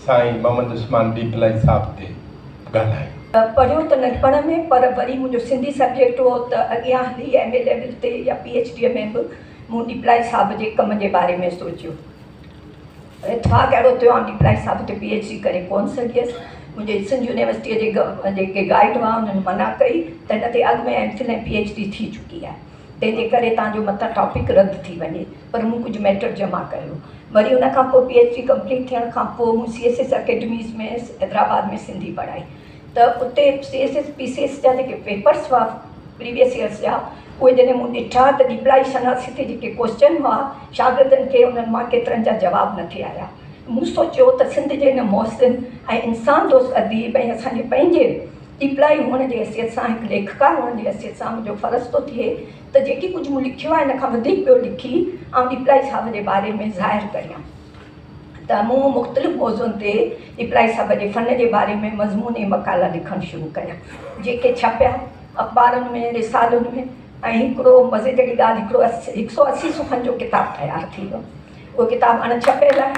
साईं मोहम्मद उस्मान डिपलाई साहिब ते ॻाल्हायूं। पढ़ियो त नंढपण में, पर वरी मुंहिंजो सिंधी सब्जेक्ट हो त अॻियां हली MA लेवल ते या PhD में बि मूं डिपलाई साहिब जे कम जे बारे में सोचियो। इत्तेफ़ाक़ अहिड़ो थियो आहे डिपलाई साहिब ते PhD करे कोन सघियसि। मुंहिंजे सिंध यूनिवर्सिटीअ जे जेके गाइड हुआ उन्हनि मना कई त हिन ते अॻु में MPhil ऐं PhD थी चुकी आहे, तंहिंजे करे तव्हांजो मथां टॉपिक रद्द थी वञे। पर मूं कुझु मैटर जमा कयो। वरी उन खां पोइ PhD कंप्लीट थियण खां पोइ मूं CSS अकेडमीज़ में हैदराबाद में सिंधी पढ़ाई। त उते CSS PCS जा जेके पेपर्स हुआ प्रीवियस ईयर्स जा, उहे जॾहिं मूं ॾिठा त डिपलाई शनासी ते जेके क्वेश्चन हुआ शागिर्दनि खे, उन्हनि मां केतिरनि जा जवाब न थिया आया। मूं सोचियो त सिंध जे हिन मोहसिन ऐं इंसान दोस्त अदीब ऐं असांजे पंहिंजे डिपलाई हुअण जी हैसियत सां, हिकु लेखकार हुअण जी हैसियत सां मुंहिंजो फ़र्ज़ु थो थिए त जेकी कुझु मूं लिखियो आहे हिन खां वधीक ॿियो लिखी ऐं डिपलाई साहिब जे बारे में ज़ाहिर करियां। त मूं मुख़्तलिफ़ मौज़ुअनि ते रिप्लाई साहब जे फ़न जे बारे में मज़मूनी मक़ाला लिखणु शुरू कया, जेके छपिया अख़बारुनि में, रिसालुनि में। ऐं हिकिड़ो मज़े जहिड़ी ॻाल्हि, 180 सुफ़्हनि जो किताबु तयारु थी वियो। उहो किताबु अणछपियल आहे।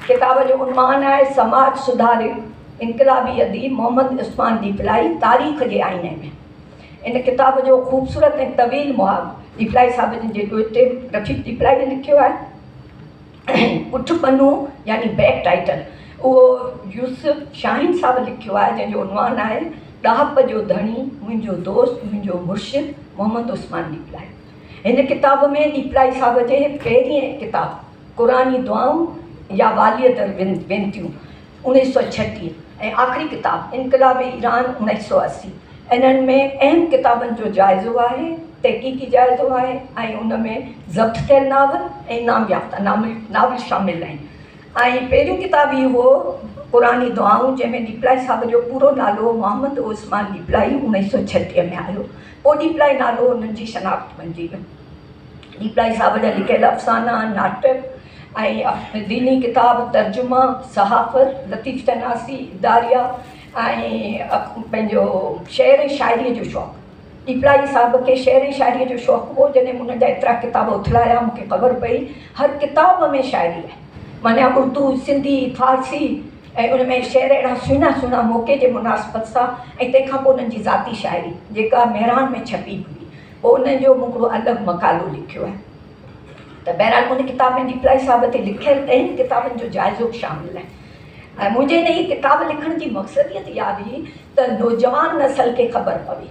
किताब जो उनवान आहे समाज सुधारे इनक़लाबी अदीब मोहम्मद उस्मान डिपलाई तारीख़ जे आईने में। इन किताब जो ख़ूबसूरत ऐं तवील मुहाब डिपलाई साहिब जे ॾोहिटे रफ़ीक डिपलाई लिखियो आहे। पुठ पन्नू यानी बैक टाइटल उहो यूसुफ शाहीन साहिबु लिखियो आहे, जंहिंजो उनवान आहे ॾाहप जो धणी मुंहिंजो दोस्त मुंहिंजो मुर्शिद मोहम्मद उस्मान डिपलाई। हिन किताब में डिपलाई साहिब जे पहिरीं किताबु क़ुरानी दुआऊं या वालीअ दर वेनतियूं 1936 ऐं आख़िरी किताबु इनक़लाबी ईरान 1980, इन्हनि में अहम किताबनि जो जाइज़ो आहे, तहक़ीक़ी जाइज़ो आहे ऐं उन में ज़ब्त थियल नावल ऐं इनाम याफ़्ता नावल शामिलु आहिनि। ऐं पहिरियों किताबु इहो क़ुरानी दुआऊं, जंहिंमें डिपलाई साहिब जो पूरो नालो मोहम्मद उस्मान डिपलाई 1936 में आयो। पोइ डिपलाई नालो उन्हनि जी शनाख़्त बणिजी वियो। डिपलाई साहिब जा लिखियल अफ़साना, नाटक ऐं दीनी किताब, तर्जुमा, सहाफ़त, लतीफ़ तनासी, दारिया ऐं पंहिंजो शेर ऐं शाइरीअ जो शौक़ु। डिपलाई साहिब खे शेर ऐं शाइरीअ जो शौक़ु हो, जॾहिं हुन जा एतिरा किताब उथलाया मूंखे ख़बर पई हर किताब में शाइरी आहे, माना उर्दू, सिंधी, फारसी, ऐं उन में शेर अहिड़ा सुहिणा सुहिणा मौक़े जे मुनासिबत सां, ऐं तंहिंखां पोइ उन्हनि जी ज़ाती शाइरी जेका मेहरान में छपी हुई। पोइ उन जो मूं हिकिड़ो अलॻि मक़ालो लिखियो आहे। त बहरहाल उन किताब में डिपलाई साहिब ते लिखियल 10 किताबनि जो जाइज़ो शामिलु आहे। ऐं मुंहिंजे इन ही किताब लिखण जी मक़सदियत इहा हुई त नौजवान नसल खे ख़बर पवे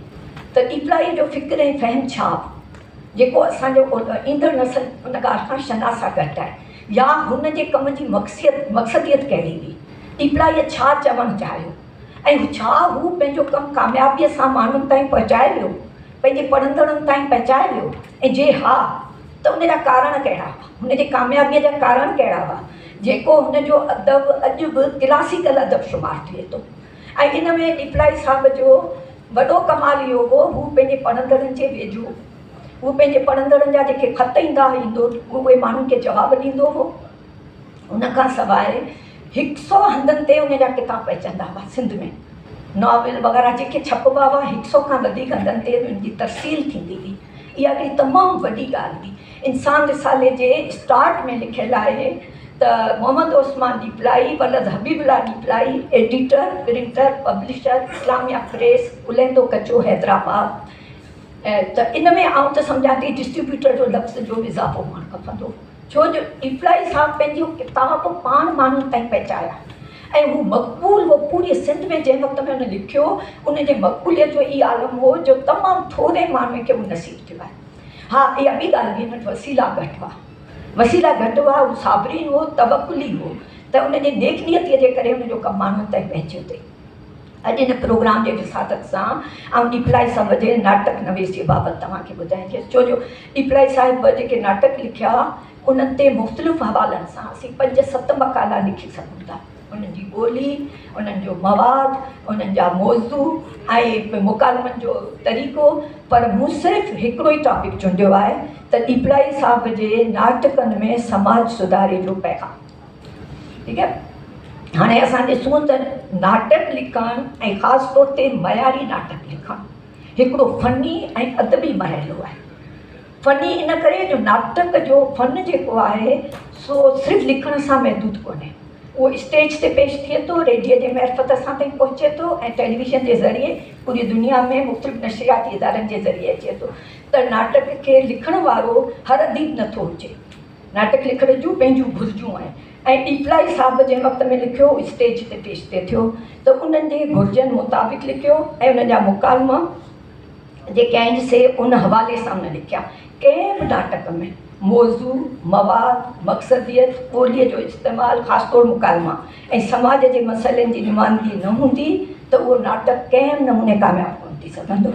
त डिपलाई जो फ़िक्र ऐं फ़हम छा हो, जेको असांजो ईंदड़ नसल उन ॻाल्हि खां शनासा घटि आहे, या हुन जे कम जी मक़सदियत कहिड़ी हुई, डिपलाईअ छा चवणु चाहियो, ऐं छा हू पंहिंजो कमु कामयाबीअ सां माण्हुनि ताईं पहुचाए वियो, पंहिंजे पढ़ंदड़नि ताईं पहुचाए वियो, ऐं जे हा त उन जा कारण कहिड़ा हुआ, हुन जे कामयाबीअ जा कारण कहिड़ा हुआ, जेको हुन जो अदब अॼु बि क्लासिकल अदब शुमारु थिए थो। ऐं इन में डिपलाई साहिब जो वॾो कमाल इहो हो, हू पंहिंजे पढ़ंदड़नि जे वेझो, हू पंहिंजे पढ़ंदड़नि जा जेके ख़त ईंदा ईंदो उहे माण्हुनि खे जवाबु ॾींदो हो। उनखां सवाइ 100 हंधनि ते उन जा किताब अचंदा हुआ, सिंध में नॉवल वग़ैरह जेके छपबा हुआ 100 खां वधीक हंधनि ते उनजी तरसील थींदी हुई। इहा हिकिड़ी तमामु वॾी ॻाल्हि हुई। इंसान रिसाले जे स्टार्ट में लिखियलु आहे त मोहम्मद उस्मान डिपलाई वलद Habibullah Diplai, editor, printer, publisher, Islamia press, Ulhando Kacho, Hyderabad. त इन में आउं त सम्झां थी डिस्ट्रीब्यूटर जो लफ़्ज़ जो इज़ाफ़ो हुअणु खपंदो, छो जो डिपलाई साहिबु पंहिंजो किताब पाण माण्हुनि ताईं पहुचाया ऐं हू मक़बूल हो पूरी सिंध में। जंहिं वक़्त में हुन लिखियो उन जे मक़बूलियत जो ई आलम हो जो तमामु थोरे माण्हुनि खे उहो नसीबु थियो आहे। हा, इहा ॿी ॻाल्हि बि हिन वसीला घटि हुआ, वसीला घटि हुआ, हू साबरीन हो, तवकुली हो, त उन जे नेकनियतीअ जे करे हुनजो कमु माण्हुनि ताईं पहुचियो अथई। अॼु हिन प्रोग्राम जे विसादत सां ऐं डिपलाई साहिब जे नाटक नवीस जे बाबति तव्हांखे ॿुधाइजे, छो जो डिपलाई साहिब जेके नाटक लिखिया उन्हनि ते मुख़्तलिफ़ हवालनि सां असीं 5-7 मक़ाला लिखी सघूं था। उन्हनि जी ॿोली, उन्हनि जो मवाद, उन्हनि जा मौज़ू ऐं मुकालमनि जो तरीक़ो, पर मूं सिर्फ़ु हिकिड़ो ई टॉपिक चूंडियो आहे त डिपलाई साहिब जे नाटकनि में समाज सुधारे जो पैगाम। ठीकु आहे, हाणे असां ॾिसूं त नाटक लिखणु ऐं ख़ासि तौर ते मयारी नाटक लिखणु हिकिड़ो फ़नी ऐं अदबी मरहलो आहे। फ़नी इन करे जो नाटक जो फ़न जेको आहे सो सिर्फ़ु लिखण सां महदूद कोन्हे, उहो स्टेज ते पेश थिए थो, रेडियो जे महफ़त असां ताईं पहुचे थो ऐं टेलीविज़न जे ज़रिए पूरी दुनिया में मुख़्तलिफ़ नशरियाती इदारनि जे ज़रिए अचे थो। त नाटक खे लिखण वारो हर अदीब नथो हुजे, नाटक लिखण जूं पंहिंजूं घुरिजूं आहिनि। ऐं डिपलाई साहिब जंहिं वक़्त में लिखियो स्टेज ते पेश ते थियो त उन्हनि जे घुरिजनि मुताबिक़ लिखियो ऐं उन जा मुकालमा जेके आहिनि से उन हवाले सां उन लिखिया। कंहिं बि नाटक में मौज़ू, मवाद, मक़सदियत, ॿोलीअ जो इस्तेमालु, ख़ासि तौरु मुकालमा ऐं समाज जे मसइलनि जी नुमाइंदगी न हूंदी त उहो नाटक कंहिं नमूने कामयाबु कोन थी सघंदो।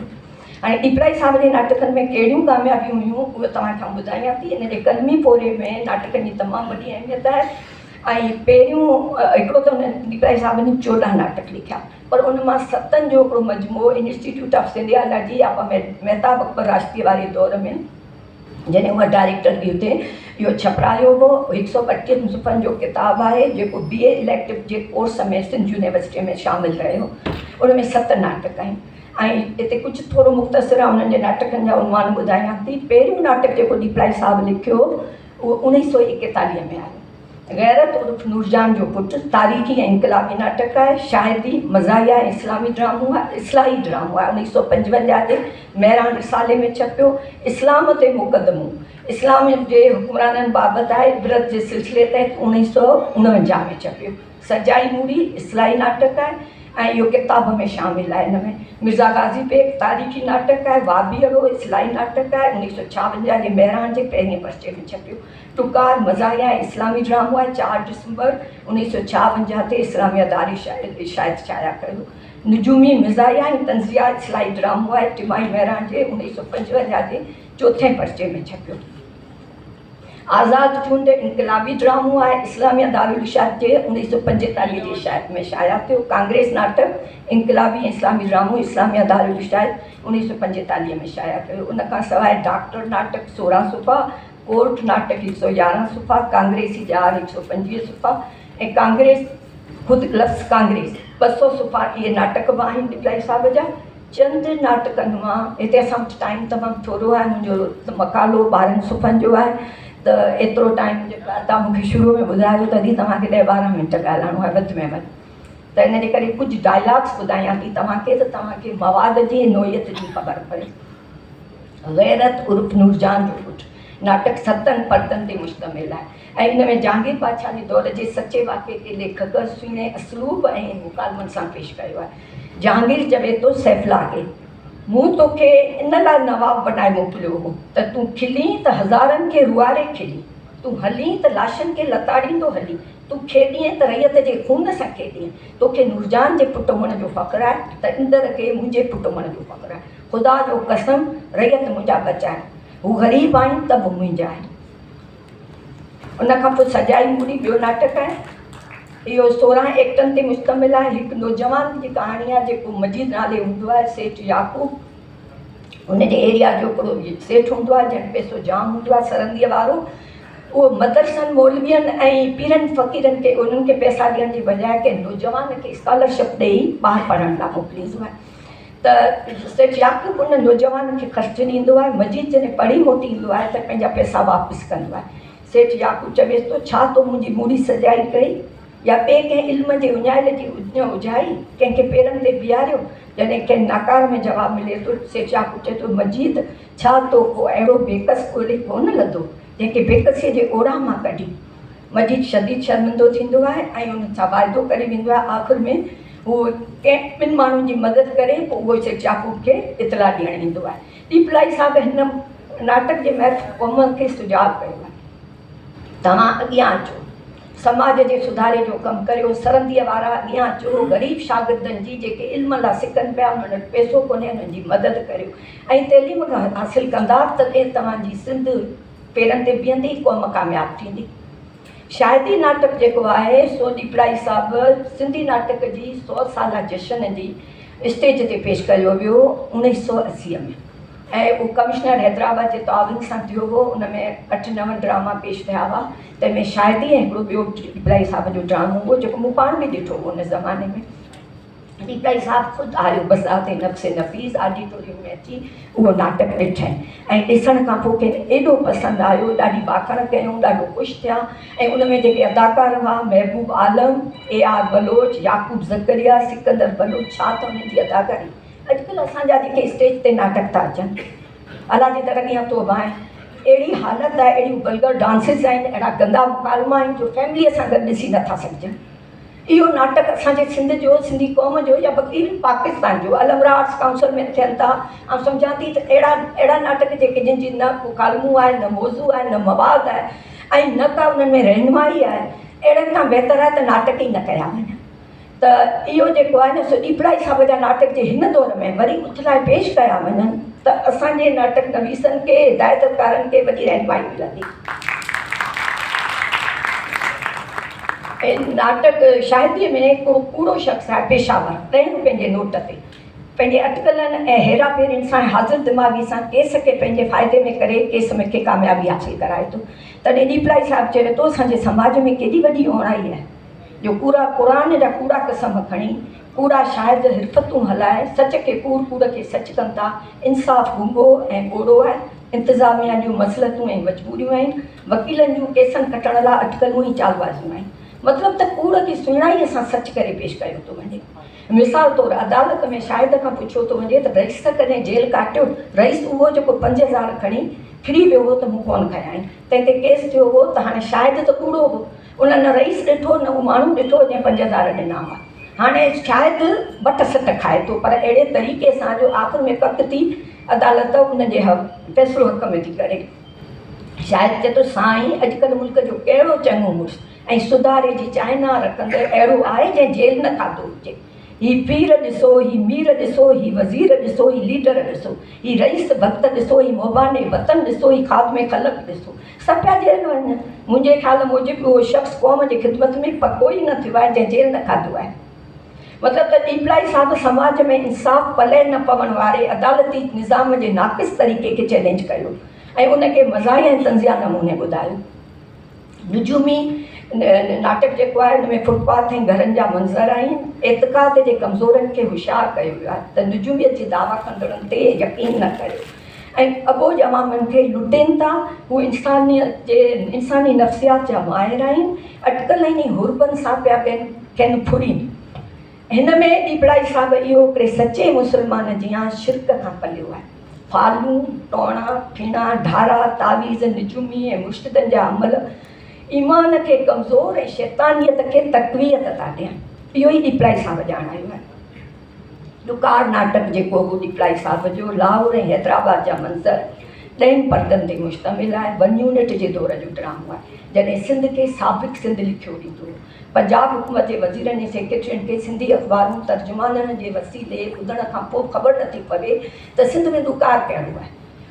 हाणे डिपलाई साहिब जे नाटकनि में कहिड़ियूं कामयाबियूं हुयूं उहे तव्हांखे ॿुधायां थी। इन जे कलमी पोरे में नाटकनि जी तमामु वॾी अहमियत आहे। ऐं पहिरियों हिकिड़ो त हुन डिपलाई साहिब ने 14 नाटक लिखिया, पर उन मां 7 जो हिकिड़ो मजमूओ इंस्टीट्यूट ऑफ सिंधियोलॉजी या मेहताब अकबर राष्ट्रीय वारे दौर में जॾहिं उहा डायरेक्टर बि हुते इहो छपरायो हो। 125 सुफ़्हनि जो किताबु आहे जेको BA इलेक्टिव जे कोर्स में सिंध यूनिवर्सिटी में शामिलु रहियो। उन में 7 नाटक आहिनि ऐं हिते कुझु थोरो मुख़्तसिर आहे उन्हनि जे नाटकनि जा उनवान ॿुधायां थी। पहिरियों नाटक जेको डीपलाई साहिबु लिखियो उहो 1941 में आयो। गैरत उर्फ़ नूरजान जो पुटु तारीख़ी ऐं इनकलाबी नाटक आहे। शाहिदी मज़ाहिया ऐं इस्लामी ड्रामो आहे, इस्लाही ड्रामो आहे। 1955 जे महिराण रिसाले में छपियो। इस्लाम ते मुक़दमो इस्लाम जे हुक्मराननि बाबति आहे। इबरत जे सिलसिले तहत 1949 में छपियो। सजाई मूड़ी इस्लाही नाटक आहे ऐं इहो किताब में शामिलु आहे। हिन में मिर्ज़ा गाज़ी बेग तारीख़ी नाटक आहे। वाबियरो इस्लाही नाटक आहे। 1956 जे महिराण जे पहिरें पर्चे में छपियो। टुकार मज़ाहिया ऐं इस्लामी ड्रामो आहे। 4 दिसंबर 1956 ते इस्लामिया दारी शायदि शाया कयो। निजूमी मिज़ाहिया ऐं तंज़िया इस्लाही ड्रामो आहे। टिमाही महिराण जे 1955 जे चौथे पर्चे में छपियो। आज़ाद चूंड इनकलाबी ड्रामो आहे। इस्लामिया दारुल इरशाद जे 1945 जे शायदि में शाया थियो। कांग्रेस नाटक इनकलाबी ऐं इस्लामी ड्रामो इस्लामिया दारुल इरशाद 1945 में शाया कयो। उन खां सवाइ डॉक्टर नाटक 16 सुफ़ा, कोर्ट नाटक 111 सुफ़ा, कांग्रेसी जार 125 सुफ़ा ऐं कांग्रेस ख़ुदि लफ़्ज़ कांग्रेस 200 सुफ़ा इहे नाटक बि आहिनि डीपलाई साहिब जा। चंद नाटकनि मां हिते असां वटि टाइम तमामु थोरो आहे। मुंहिंजो मकालो 12 सुफ़्हनि जो आहे त एतिरो टाइम जेको आहे तव्हां मूंखे शुरू में ॿुधायो तॾहिं तव्हांखे 10-12 मिंट ॻाल्हाइणो आहे वधि में वधि। त इन जे करे कुझु डायलॉग्स ॿुधायां थी तव्हांखे त तव्हांखे मवाद जी नोयत जी ख़बर पए। गैरत उर्फ़ नूरजान जो पुटु नाटक 7 पर्दनि ते मुश्तमिल आहे ऐं इन में जहांगीर बादशाह जे दौर जे सचे वाक़े खे लेखक सुहिणे असलूब ऐं मुकालमनि सां पेश कयो आहे। जहांगीर चवे थो सैफला खे, मूं तोखे इन लाइ नवाब बनाए मोकिलियो हो त तूं खिली त हज़ारनि खे रुआरे खिली, तूं हली त लाशनि खे लताड़ींदो हली, तूं खेॾीअं त रैयत जे खून सां खेॾीअं। तोखे नूरजान जे पुटु हुअण जो फ़ख़्रु आहे त इंदर खे मुंहिंजे पुटु हुअण जो फ़ख़्रु आहे। ख़ुदा जो कसम रैयत मुंहिंजा बचाए, हू ग़रीब आहिनि त बि मुंहिंजा आहिनि। उन खां पोइ सजाई मूड़ी ॿियो नाटक आहे। इहो 16 एक्टनि ते मुश्तमिल आहे। हिकु नौजवान जी कहाणी आहे जेको मजीद नाले हूंदो आहे। सेठ याकूब हुनजे एरिया जो हिकिड़ो सेठ हूंदो आहे जंहिं पैसो जाम हूंदो आहे सरंदीअ वारो। उहो मदरसनि मौलवियनि ऐं पीरनि फ़क़ीरनि खे उन्हनि खे पैसा ॾियण जी बजाए के नौजवान खे स्कॉलरशिप ॾेई ॿाहिरि पढ़ण लाइ मोकिलींदो आहे। त सेठ याकूब उन नौजवान खे ख़र्चु ॾींदो आहे। मजीद जॾहिं पढ़ी मोटी ईंदो आहे त पंहिंजा पैसा वापसि कंदो आहे। सेठ याकूब चवेसि थो, छा तो मुंहिंजी मूड़ी सजाई कई या ॿिए कंहिं इल्म जे उञाइल जी उजाई, कंहिंखे पेरनि ते बीहारियो? जॾहिं कंहिं नाकार में जवाबु मिले थो सेठ याकूब चए थो, मजीद छा तो को अहिड़ो बेकस ॻोल्हे कोन लधो जंहिंखे बेकसीअ जे ओड़ा मां कढी? मजीद शदीद शर्मिंदो थींदो आहे ऐं उन सां वाइदो करे वेंदो आहे। आख़िर में उहो कंहिं ॿिनि माण्हुनि जी मदद करे पोइ उहो सेठ याकूब खे इतला ॾियणु ईंदो आहे। डीपलाई साहिबु हिन नाटक जे महफ़ क़ौम खे सुझाव कयो आहे, तव्हां अॻियां अचो, समाज जे सुधारे जो कमु करियो। सरंदीअ वारा अॻियां अचो, ग़रीब शागिर्दनि जी जेके इल्म लाइ सिकनि पिया उन्हनि वटि पैसो कोन्हे उन्हनि जी मदद करियो ऐं तइलीम हासिलु कंदा तॾहिं तव्हांजी सिंध पेरनि ते बीहंदी, क़ौम कामयाबु थींदी। शाहिदी नाटक जेको आहे सो डीपलाई साहिबु सिंधी नाटक जी 100 साला जशन जी स्टेज ते पेश कयो वियो 1980 में ऐं उहो कमिश्नर हैदराबाद जे ताबिन सां थियो हो। उन में 8-9 ड्रामा पेश थिया हुआ। तंहिंमें शाहिदी ऐं हिकिड़ो ॿियो डीपलाई साहिब जो ड्रामो हो जेको मूं पाण बि ॾिठो हो उन ज़माने में। डीपलाई साहिबु ख़ुदि आयो बज़ाते नफ़्से नफ़ीस ऑडिटोरियम में अची उहो नाटक ॾिठईं ऐं ॾिसण खां पोइ खेनि एॾो पसंदि आयो, ॾाढी बाखण कयूं, ॾाढो ख़ुशि थिया ऐं उन में जेके अदाकार हुआ महबूब आलम, AR बलोच, याकूब ज़करिया, सिकंदर बलोच, छा त उन्हनि जी अदाकारी। अॼुकल्ह असांजा जेके स्टेज ते नाटक था अचनि अला जी तरक़ीअ तौबा आहे, अहिड़ी हालति आहे, अहिड़ियूं वल्गर डांसिस आहिनि, अहिड़ा गंदा मुकालमा आहिनि जो फैमिलीअ सां गॾु ॾिसी नथा सघजनि। इहो नाटक असांजे सिंध जो, सिंधी क़ौम जो या इवन पाकिस्तान जो अलमरा आर्ट्स काउंसिल में थियनि था। ऐं सम्झां थी त अहिड़ा नाटक जेके जंहिंजी न मुकालमो आहे, न मौज़ू आहे, न मवाद आहे ऐं न का उन्हनि में रहनुमाई आहे, अहिड़नि खां बहितर आहे त नाटक ई न कया वञनि। त इहो जेको आहे न सो डीपलाई साहिब जा नाटक जे हिन दौर में वरी उथलाए पेश कया वञनि त असांजे नाटक नवीसनि खे, हिदायतकारनि खे वॾी रहनुमाई मिलंदी। ऐं नाटक शाहिदीअ में हिकिड़ो कूड़ो शख़्स आहे पेशावर, 3 रुपए जे नोट ते पंहिंजे अटकलनि ऐं हेराफेरियुनि सां हाज़िर दिमाग़ी सां केस खे पंहिंजे फ़ाइदे में करे केस में खे कामयाबी हासिलु कराए थो। तॾहिं नीपलाई साहिबु चए थो असांजे समाज में केॾी वॾी ओणाई आहे जो कूड़ा क़ुर जा कूड़ा क़सम खणी कूड़ा शायदि हिरफतूं हलाए सच खे कूड़ कूड़ खे सच कनि था। इंसाफ़ गुंगो ऐं ॻोड़ो आहे। इंतिज़ामिया जूं मसलतूं ऐं मजबूरियूं आहिनि। वकीलनि जूं केसनि कटण लाइ अटकलूं ई चालबाज़ियूं आहिनि। मतिलबु त कूड़ खे सुहिणाईअ सां सच करे पेश कयो थो वञे। मिसाल तौरु अदालत में शाहिद खां पुछियो थो वञे त रईस कॾहिं जेल काटियो? रईस उहो जेको 5000 खणी फिरी वियो हो त मूं कोन खया आहिनि। तंहिंते केस थियो हो त हाणे शाहिद त कूड़ो हो, उन न रईस ॾिठो न उहो माण्हू ॾिठो जंहिं 5000 ॾिना हुआ। हाणे शायदि बट सट खाए थो, पर अहिड़े तरीक़े सां जो आख़िर में कक थी अदालत उनजे फ़ैसिलो हक़ में थी करे। शायदि चए थो साईं अॼुकल्ह मुल्क जो कहिड़ो चङो मुड़ुसु ऐं सुधारे जी चाइना रखंदड़ अहिड़ो आहे जंहिं जेल न खाधो हुजे। ही पीर ॾिसो, ही मीर ॾिसो, ही वज़ीर ॾिसो, ही लीडर ॾिसो, ही रईस भक्त ॾिसो, ही मोबाने वतन ॾिसो, ही ख़ात्मे ख़लक़ ॾिसो, सभु पिया जेल वञनि। मुंहिंजे ख़्याल मूजिबि उहो शख़्स क़ौम जी ख़िदमत में पको ई न थियो आहे जंहिं जेल न खाधो आहे। मतिलबु त नीपलाई साहिबु समाज में इंसाफ़ पले न पवण वारे अदालती निज़ाम जे नाक़िस तरीक़े खे चैलेंज कयो ऐं उनखे मज़ाही ऐं तंज़िया नमूने ॿुधायो। नुजूमी नाटक जेको आहे हुन में फुटपाथ ऐं घरनि जा मंज़र आहिनि। एतिक़ाद जे कमज़ोरनि खे होशियारु कयो वियो आहे त नुजूमियत जे दावा कंदड़नि ते यकीन न करियो ऐं अबोज अवामनि खे लुटनि था। हू इंसानी नफ़्सियात जा माहिर आहिनि। अटकल ऐं हुरबनि सां पिया कनि फुड़ीनि। हिन में नीपलाई साहिबु इहो हिकिड़े सचे मुस्लमान जी शिरक खां पलियो आहे। फालूं टोणा फीणा ढारा तावीज़ निजूमी ऐं मुश्तदनि जा अमल ईमान खे कमज़ोर ऐं शैतानियत खे तक़वियत था ॾियनि। इहो ई नीपलाई साहिबु ॼाणायो आहे। ॾुकार नाटक जेको हो नीपलाई साहिब जो लाहौर ऐं हैदराबाद जा मंज़र 10 पर्दनि ते मुश्तमिल आहे। 1 यूनिट जे दौर जो ड्रामो आहे। जॾहिं सिंध खे साबिक़ सिंध लिखियो वेंदो हो, पंजाब हुकूमत जे वज़ीरनि ऐं सेक्रेटरियुनि खे सिंधी अख़बारूं तर्जुमाननि जे वसीले ॿुधण खां पोइ ख़बर नथी पवे त सिंध में ॾुकार कहिड़ो आहे।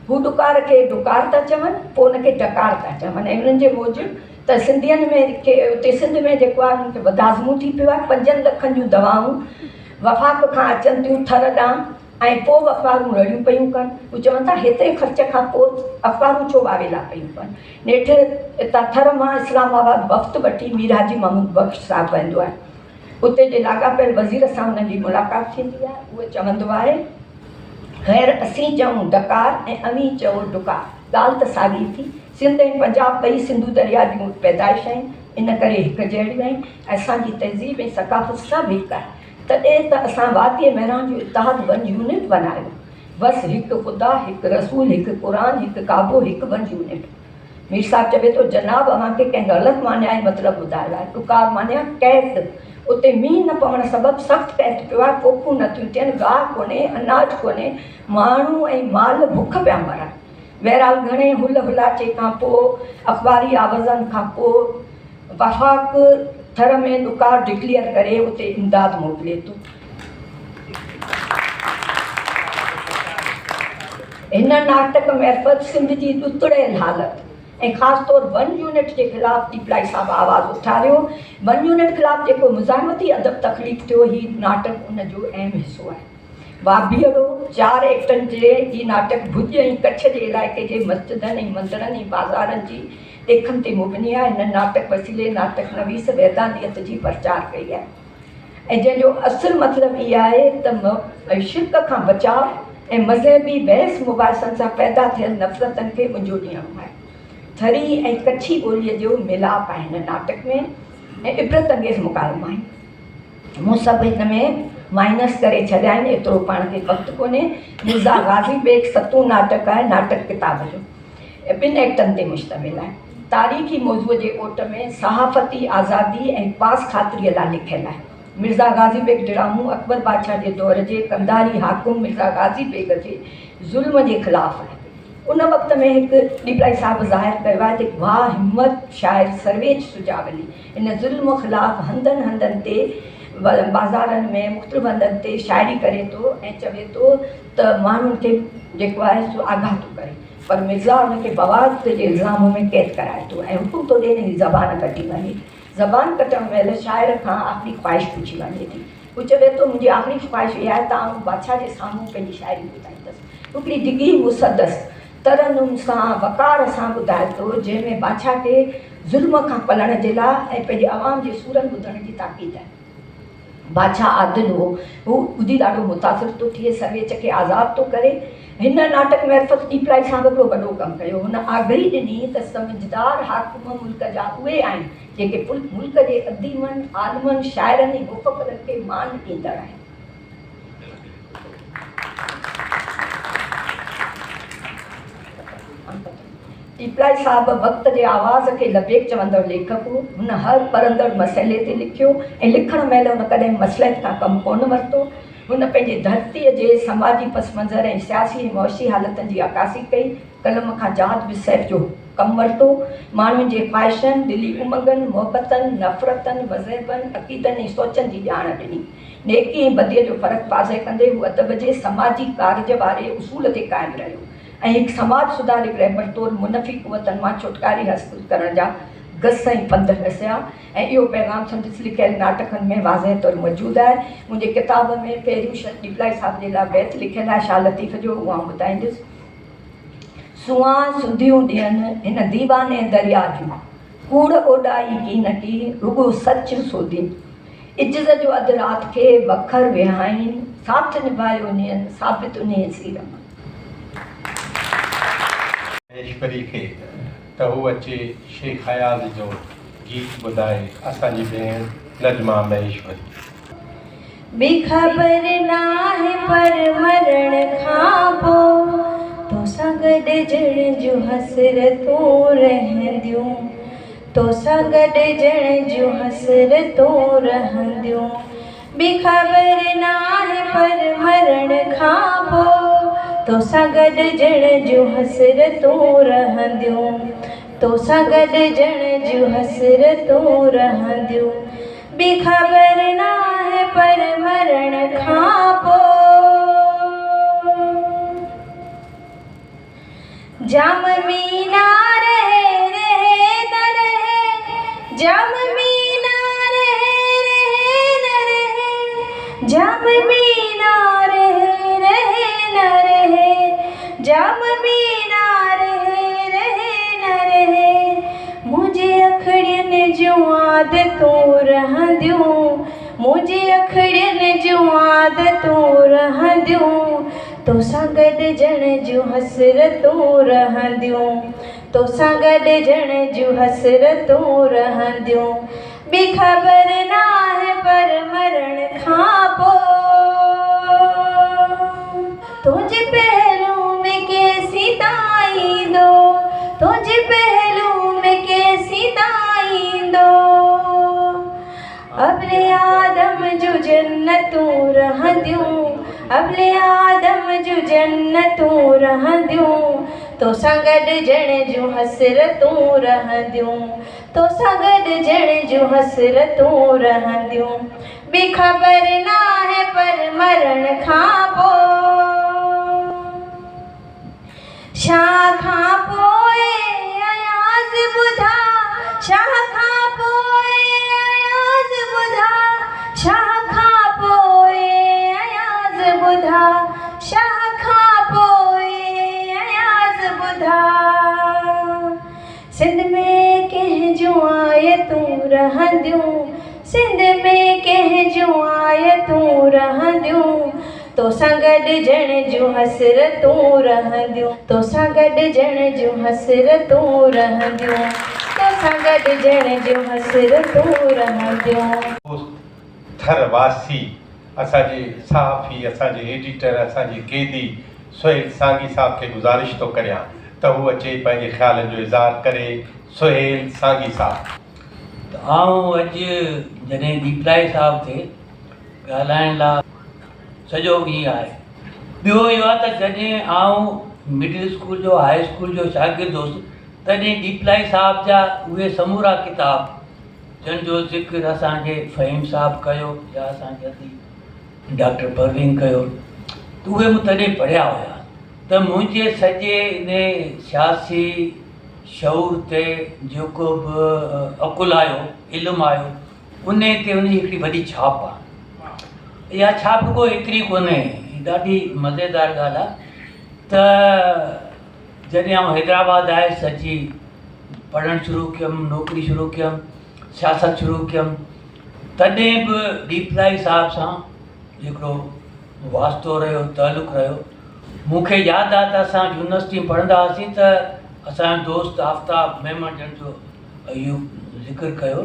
हू ॾुकार खे ॾुकार था चवनि, पोइ उनखे डकार था चवनि ऐं उन्हनि जे मूजिबि त सिंधियुनि में उते सिंध में जेको आहे उन्हनि खे वधाज़मू थी पियो आहे। 5 लखनि जूं दवाऊं वफ़ाक़ खां अचनि थियूं थर ॾांहुं ऐं पोइ अख़बारूं रड़ियूं पियूं कनि। हू चवनि था हेतिरे ख़र्च खां पोइ अख़बारूं छो वावेला पियूं कनि। नेठि हितां थर मां इस्लामाबाद वफ़्तु वठी मीर हाजी महमूद बख़्श साहिबु वेंदो आहे। उते जे लाॻापियल वज़ीर सां हुननि जी मुलाक़ात थींदी आहे। उहो चवंदो आहे ख़ैर असीं चऊं डकार ऐं अवीं चऊं डुकार, ॻाल्हि त साॻी थी। सिंध ऐं पंजाब ॿई सिंधू दरिया जूं पैदाइश आहिनि, इन करे हिकु जहिड़ियूं आहिनि। असांजी तहज़ीब ऐं सक़ाफ़त सभु हिकु आहे। तॾहिं त असां वादीअ महिरान जो इतिहाद 1 यूनिट बनायो। बसि हिकु ख़ुदा, हिकु रसूल, हिकु क़ुर, हिकु काबो, हिकु 1 यूनिट। मीर साहिबु चवे थो जनाब अव्हांखे कंहिं ग़लति मानिया जो मतिलबु ॿुधायो आहे। ॾुकार मानिया कैद। उते मींहुं न पवण सबबु सख़्तु कैद पियो आहे। पोखूं नथियूं थियनि, गाह कोन्हे, अनाज कोन्हे, माण्हू ऐं माल बुख पिया मरनि। बहरहाल घणे हुल हुलाचे खां पोइ अख़बारी आवाज़नि खां पोइ वफ़ाक़ थर में ॾुकार डिक्लेयर करे उते इमदाद मोकिले थो। हिन नाटक में अर्फ़त सिंध जी ॾुतड़ियल हालत ऐं ख़ासि तौरु 1 यूनिट जे ख़िलाफ़ु नीपलाई साहिबु आवाज़ु उथारियो। 1 यूनिट ख़िलाफ़ु जेको मुज़ाहिमती अदब तख़लीक़ थियो, ही नाटक उनजो अहम हिसो आहे। वाबीअड़ो 4 एक्टनि जे ही नाटक भुज ऐं कच्छ जे इलाइक़े जे मस्जिदनि ऐं मंदरनि ऐं बाज़ारनि जी ॾेखनि ते मुबनी आहे। हिन नाटक वसीले नाटक नवीस वैदानियत जी प्रचार कई आहे ऐं जंहिंजो असुलु मतिलबु इहा आहे त शिरक खां बचाव ऐं मज़हबी बहस मुबाहिसनि सां पैदा थियल नफ़रतनि खे मुंझो ॾियणो आहे। थरी ऐं कच्छी ॿोलीअ जो मिलाप आहे हिन नाटक में ऐं इबरत अंगेज़ मुकालमा आहिनि। मूं सभु हिन में माइनस करे छॾिया आहिनि, एतिरो पाण खे वक़्तु कोन्हे। मिर्ज़ा गाज़ी बेग सतूं नाटक आहे। नाटक किताब जो 2 एक्टनि ते मुश्तमिल आहे। तारीख़ी मौज़ूअ जे ओट में सहाफ़ती आज़ादी ऐं पास ख़ातिरीअ लाइ लिखियलु आहे। मिर्ज़ा गाज़ी बेग ड्रामो अकबर बादशाह जे दौर जे कंधारी हाकुम मिर्ज़ा गाज़ी बेग जे ज़ुल्म जे ख़िलाफ़ु आहे। उन वक़्त में हिकु नीपलाई साहिबु ज़ाहिर कयो आहे त वाह हिम्मत शाइर सर्वेज सुजावली इन ज़ुल्म ख़िलाफ़ु हंधनि हंधनि ते बाज़ारनि में मुख़्तलिफ़ हंधनि ते शाइरी करे थो ऐं चवे थो त माण्हुनि खे जेको आहे सो आगाह थो करे। पर मिर्ज़ा हुनखे बवाद जे इल्ज़ाम में क़ैद कराए थो ऐं हुकुम थो ॾिए ज़बान कटी वञे। ज़बान कटण महिल शाइर खां आख़िरी ख़्वाहिश पुछी वञे थी हू चवे थो मुंहिंजी आख़िरी ख़्वाहिश इहा आहे त आउं बादशाह जे साम्हूं पंहिंजी शाइरी ॿुधाईंदसि। हिकिड़ी डिघी मुसदस तरनुम सां वकार सां ॿुधाए थो, जंहिंमें बादशाह खे ज़ुल्म खां पलण जे लाइ ऐं पंहिंजे आवाम जे सूरनि ॿुधण जी ताक़ीद आहे। बादशाह आदिल हो, हू ॿुधी ॾाढो मुतासिर थो थिए, सर्वेच खे आज़ादु थो करे। हिन नाटक में अरफत टीपलाई सां हिकिड़ो वॾो कमु कयो। हुन आगही ॾिनी त समझदार हाकिम मुल्क जा उहे आहिनि जेके मुल्क जे अदीमनि, आलमनि, शाइरनि ऐं मुफ़क़रनि खे मान ॾींदड़ आहिनि। टीपलाई साहब वक़्त जे आवाज़ खे लबेक चवंदड़ लेखक हो। हुन हर परंदड़ मसइले ते लिखियो ऐं लिखण महिल हुन कॾहिं मसइलत खां कमु कोन वरितो। हुन पंहिंजे धरतीअ जे समाजी पस मंज़र ऐं सियासी ऐं मुआशी हालतुनि जी अकासी कई। कलम खां जहाज बिसैफ जो कमु वरितो। माण्हुनि जे ख़्वाहिशनि, दिली उमंगनि, मुहबतनि, नफ़रतनि, मज़हबनि, अक़ीदनि ऐं सोचनि जी ॼाण ॾिनी। नेकी ऐं बदीअ जो फ़र्क़ु वाज़े कंदे हू अदब जे समाजी कार्ज वारे उसूल ते क़ाइमु रहियो ऐं हिकु समाज सुधारक रहबर तौरु मुनफ़ी क़ुवतनि मां छुटकारी हासिल करण जा गस ऐं पंध रसिया। ऐं इहो पैगाम संदसि लिखियल नाटकनि में वाज़ह तौरु मौजूदु आहे। मुंहिंजे किताब में पहिरियों शर्त टीपलाई साहिब जे लाइ बैत लिखियलु आहे शाह लतीफ़ जो, उहा ॿुधाईंदुसि। सुवां सुधियूं ॾियनि हिन दीवाने दरिया जूं, कूड़ ओॾाई की न की रुॻो सच सोधी। इज़त जो अधु राति खे बखर विहाईं, साथ निभायो नियनि साबित उन सीर मां। महेश्वरी खे त हू अचे शेख हयाज़ जो गीत ॿुधाए असांजी भेण नज़मा महेश्वरी। बेख़बर नाहे पर मरण खां पोइ तोसां गॾिजण जूं हसरतूं रहंदियूं, तोसां गॾिजण जूं हसरतूं रहंदियूं। बेख़बर नाहे पर मरण खां पोइ तोसां गॾिजण जूं हसरतूं रहंदियूं, तोसां गॾिजण जूं हसरतूं रहंदियूं। बेख़बर नाहे पर मरण खां पोइ जाम मीना रहे न रहे, जाम मीना रहे न रहे, जाम मीना रहे न रहे, जाम मीना रहे न रहे। मुंहिंजे अखड़ियुनि जूं आदतूं रहंदियूं, मुंहिंजे अखड़ियुनि जूं आदतूं रहंदियूं, तोसां गॾिजण जूं हसरतूं रहंदियूं, तोसां गॾिजण जूं हसरतूं रहंदियूं। बेख़बर नाहे पर मरण खां पोइ तुंहिंजे पहलू में कैसी ताईंदो, तुंहिंजे पहलू में कैसी ताईंदो। अबले आदम जूं जन्नतूं रहंदियूं, अबले आदम जूं जन्नतूं रहंदियूं, तोसां गॾिजण जूं हसरतूं रहंदियूं, तोसां गॾिजण जूं हसरतूं रहंदियूं। बेख़बर नाहे पर मरण खां पोइ शाह खां पोइ अयाज़ ॿुधा, शाह खां पोइ अयाज़ ॿुधा, शाह खां पोइ अयाज़ ॿुधा, शाह खां पोइ अयाज़ ॿुधा। सिंध में कंहिं जूं आयतूं रहंदियूं, सिंध में कंहिं जूं आयतूं रहंदियूं, तोसां गॾिजण जूं हसरतूं रहंदियूं, तोसां गॾिजण जूं हसरतूं रहंदियूं, तोसां गॾिजण जूं हसरतूं रहंदियूं। थरवासी असांजे सहाफ़ी, असांजे एडिटर, असांजे क़ैदी सुहेल सांगी साहब खे गुज़ारिश थो करियां त हू अचे पंहिंजे ख़्यालनि जो इज़हार करे। सुहेल सांगी साहब। आऊं अॼु जॾहिं टीपलाई साहब थे ॻाल्हाइण लाइ सॼो ॾींहुं आहे। ॿियो इहो आहे त जॾहिं आऊं मिडिल स्कूल जो, हाई स्कूल जो शागिर्दु हुउसि तॾहिं टीपलाई साहब जा उहे समूरा किताब जंहिंजो ज़िक्र असांजे फ़हीम साहब कयो या असांजे अदी डॉक्टर परवीन कयो, त उहे मूं तॾहिं पढ़िया हुया। त मुंहिंजे सॼे इन सियासी शऊर ते जेको बि अकुल आयो, इल्मु आयो, उन ते उनजी हिकिड़ी वॾी छाप आहे। इहा छा रुॻो एतिरी कोन्हे, ॾाढी मज़ेदार ॻाल्हि आहे त जॾहिं आउं हैदराबाद आयुसि, अची पढ़णु शुरू कयुमि, नौकिरी शुरू कयुमि, सियासत शुरू कयुमि, तॾहिं बि डीपलाई साहिब सां हिकिड़ो वास्तो रहियो, तालुक़ु रहियो। मूंखे यादि आहे त असां यूनिवर्सिटी में पढ़ंदा हुआसीं त असांजो दोस्त आफ्ताब मेमन जन जो इहो ज़िक्र कयो।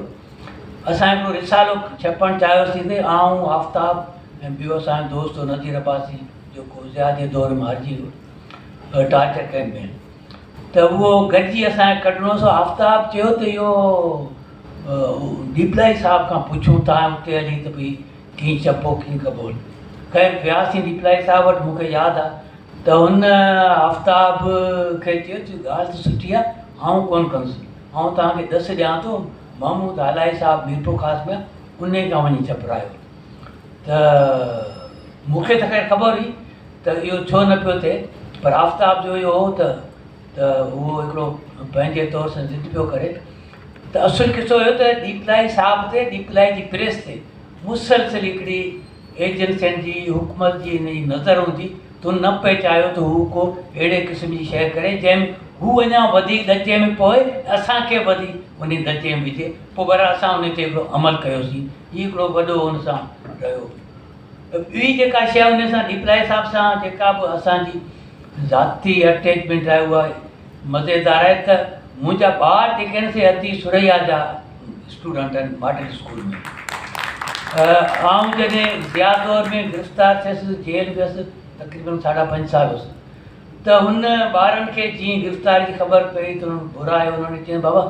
असां हिकिड़ो रिसालो छपणु चाहियोसीं त आउं आफ्ताब ऐं ॿियो असांजो दोस्त नज़ीर अब्बासी जेको ज़िया जे दौर में हारिजी वियो टार्चर कैम्प में, त उहो गॾिजी असांखे कढणो हो। आफ्ताब चयो त इहो डीपलाई साहिब खां पुछूं था हुते हली त भई कीअं छपो कीअं कबो। ख़ैर वियासीं डीपलाई साहिब वटि। मूंखे यादि आहे त हुन आफ्ताब खे चयो त ॻाल्हि त सुठी आहे, आउं कोन्ह कंदुसि, आउं तव्हांखे ॾस ॾियां थो, महमूद आलाई साहिब मीरपुर ख़ास में उन खां वञी छपरायो। त मूंखे त ख़ैर ख़बर हुई त इहो छो न पियो थिए, पर आफ्ताब जो इहो हो त उहो हिकिड़ो पंहिंजे तौर सां ज़िद पियो करे। त असुलु किसो हुयो त डीपलाई साहिब ते, डीपलाई जी प्रेस ते मुसलसिल हिकिड़ी एजेंसियुनि जी, हुकूमत जी इन जी नज़र हूंदी त न पिए चाहियो त हू को अहिड़े क़िस्म जी शइ करे जंहिं हू अञा वधीक दर्जे में पए, असांखे वधी उन दर्जे में विझे। पोइ पर असां उन ते हिकिड़ो अमल कयोसीं। हीउ हिकिड़ो वॾो हुन सां रहियो। ॿी जेका शइ हुन सां डीपलाई साहिब सां जेका बि असांजी ज़ाती अटैचमेंट आहे उहा मज़ेदार आहे त मुंहिंजा ॿार जेके आहिनि से अती सुरैया जा स्टूडेंट आहिनि मॉडल स्कूल में। आउं जॾहिं ज़िया दौर में गिरफ़्तार थियसि, जेल वियसि, तक़रीबन 5.5 साल हुउसि, त हुन ॿारनि खे जीअं गिरफ़्तारी जी ख़बर पई त उन्हनि घुरायो। उन्हनि चयो बाबा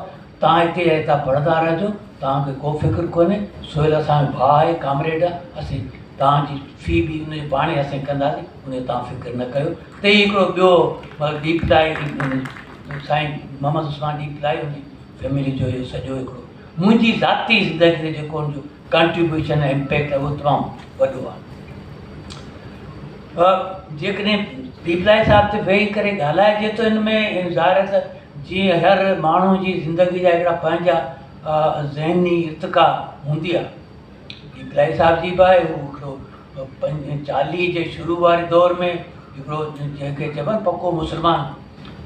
तव्हां हिते पढ़ंदा रहिजो, तव्हांखे को फ़िक्रु कोन्हे, सोहेल असांजो भाउ आहे, कामरेड आहे, असीं तव्हांजी फ़ी बि उनजे पाणे असीं कंदासीं, उन तव्हां फ़िक्रु न कयो। त हीउ हिकिड़ो ॿियो डीपलाई साईं मोहम्मद उस्मान डीपलाई उनजी फैमिली जो इहो सॼो हिकिड़ो मुंहिंजी ज़ाती ज़िंदगी ते जेको हुनजो कंट्रीब्यूशन ऐं इम्पैक्ट आहे उहो तमामु वॾो आहे। जेकॾहिं डीपलाई साहिब ते वेही करे ॻाल्हाइजे त हिन में ज़ाहिर त जीअं हर माण्हू जी ज़िंदगी जा हिकिड़ा पंहिंजा ज़हनी इर्तिका हूंदी आहे। डीपलाई साहिब जी बि आहे, हू हिकिड़ो 40 जे शुरू वारे दौर में हिकिड़ो जंहिंखे चइबो आहे पको मुस्लमान,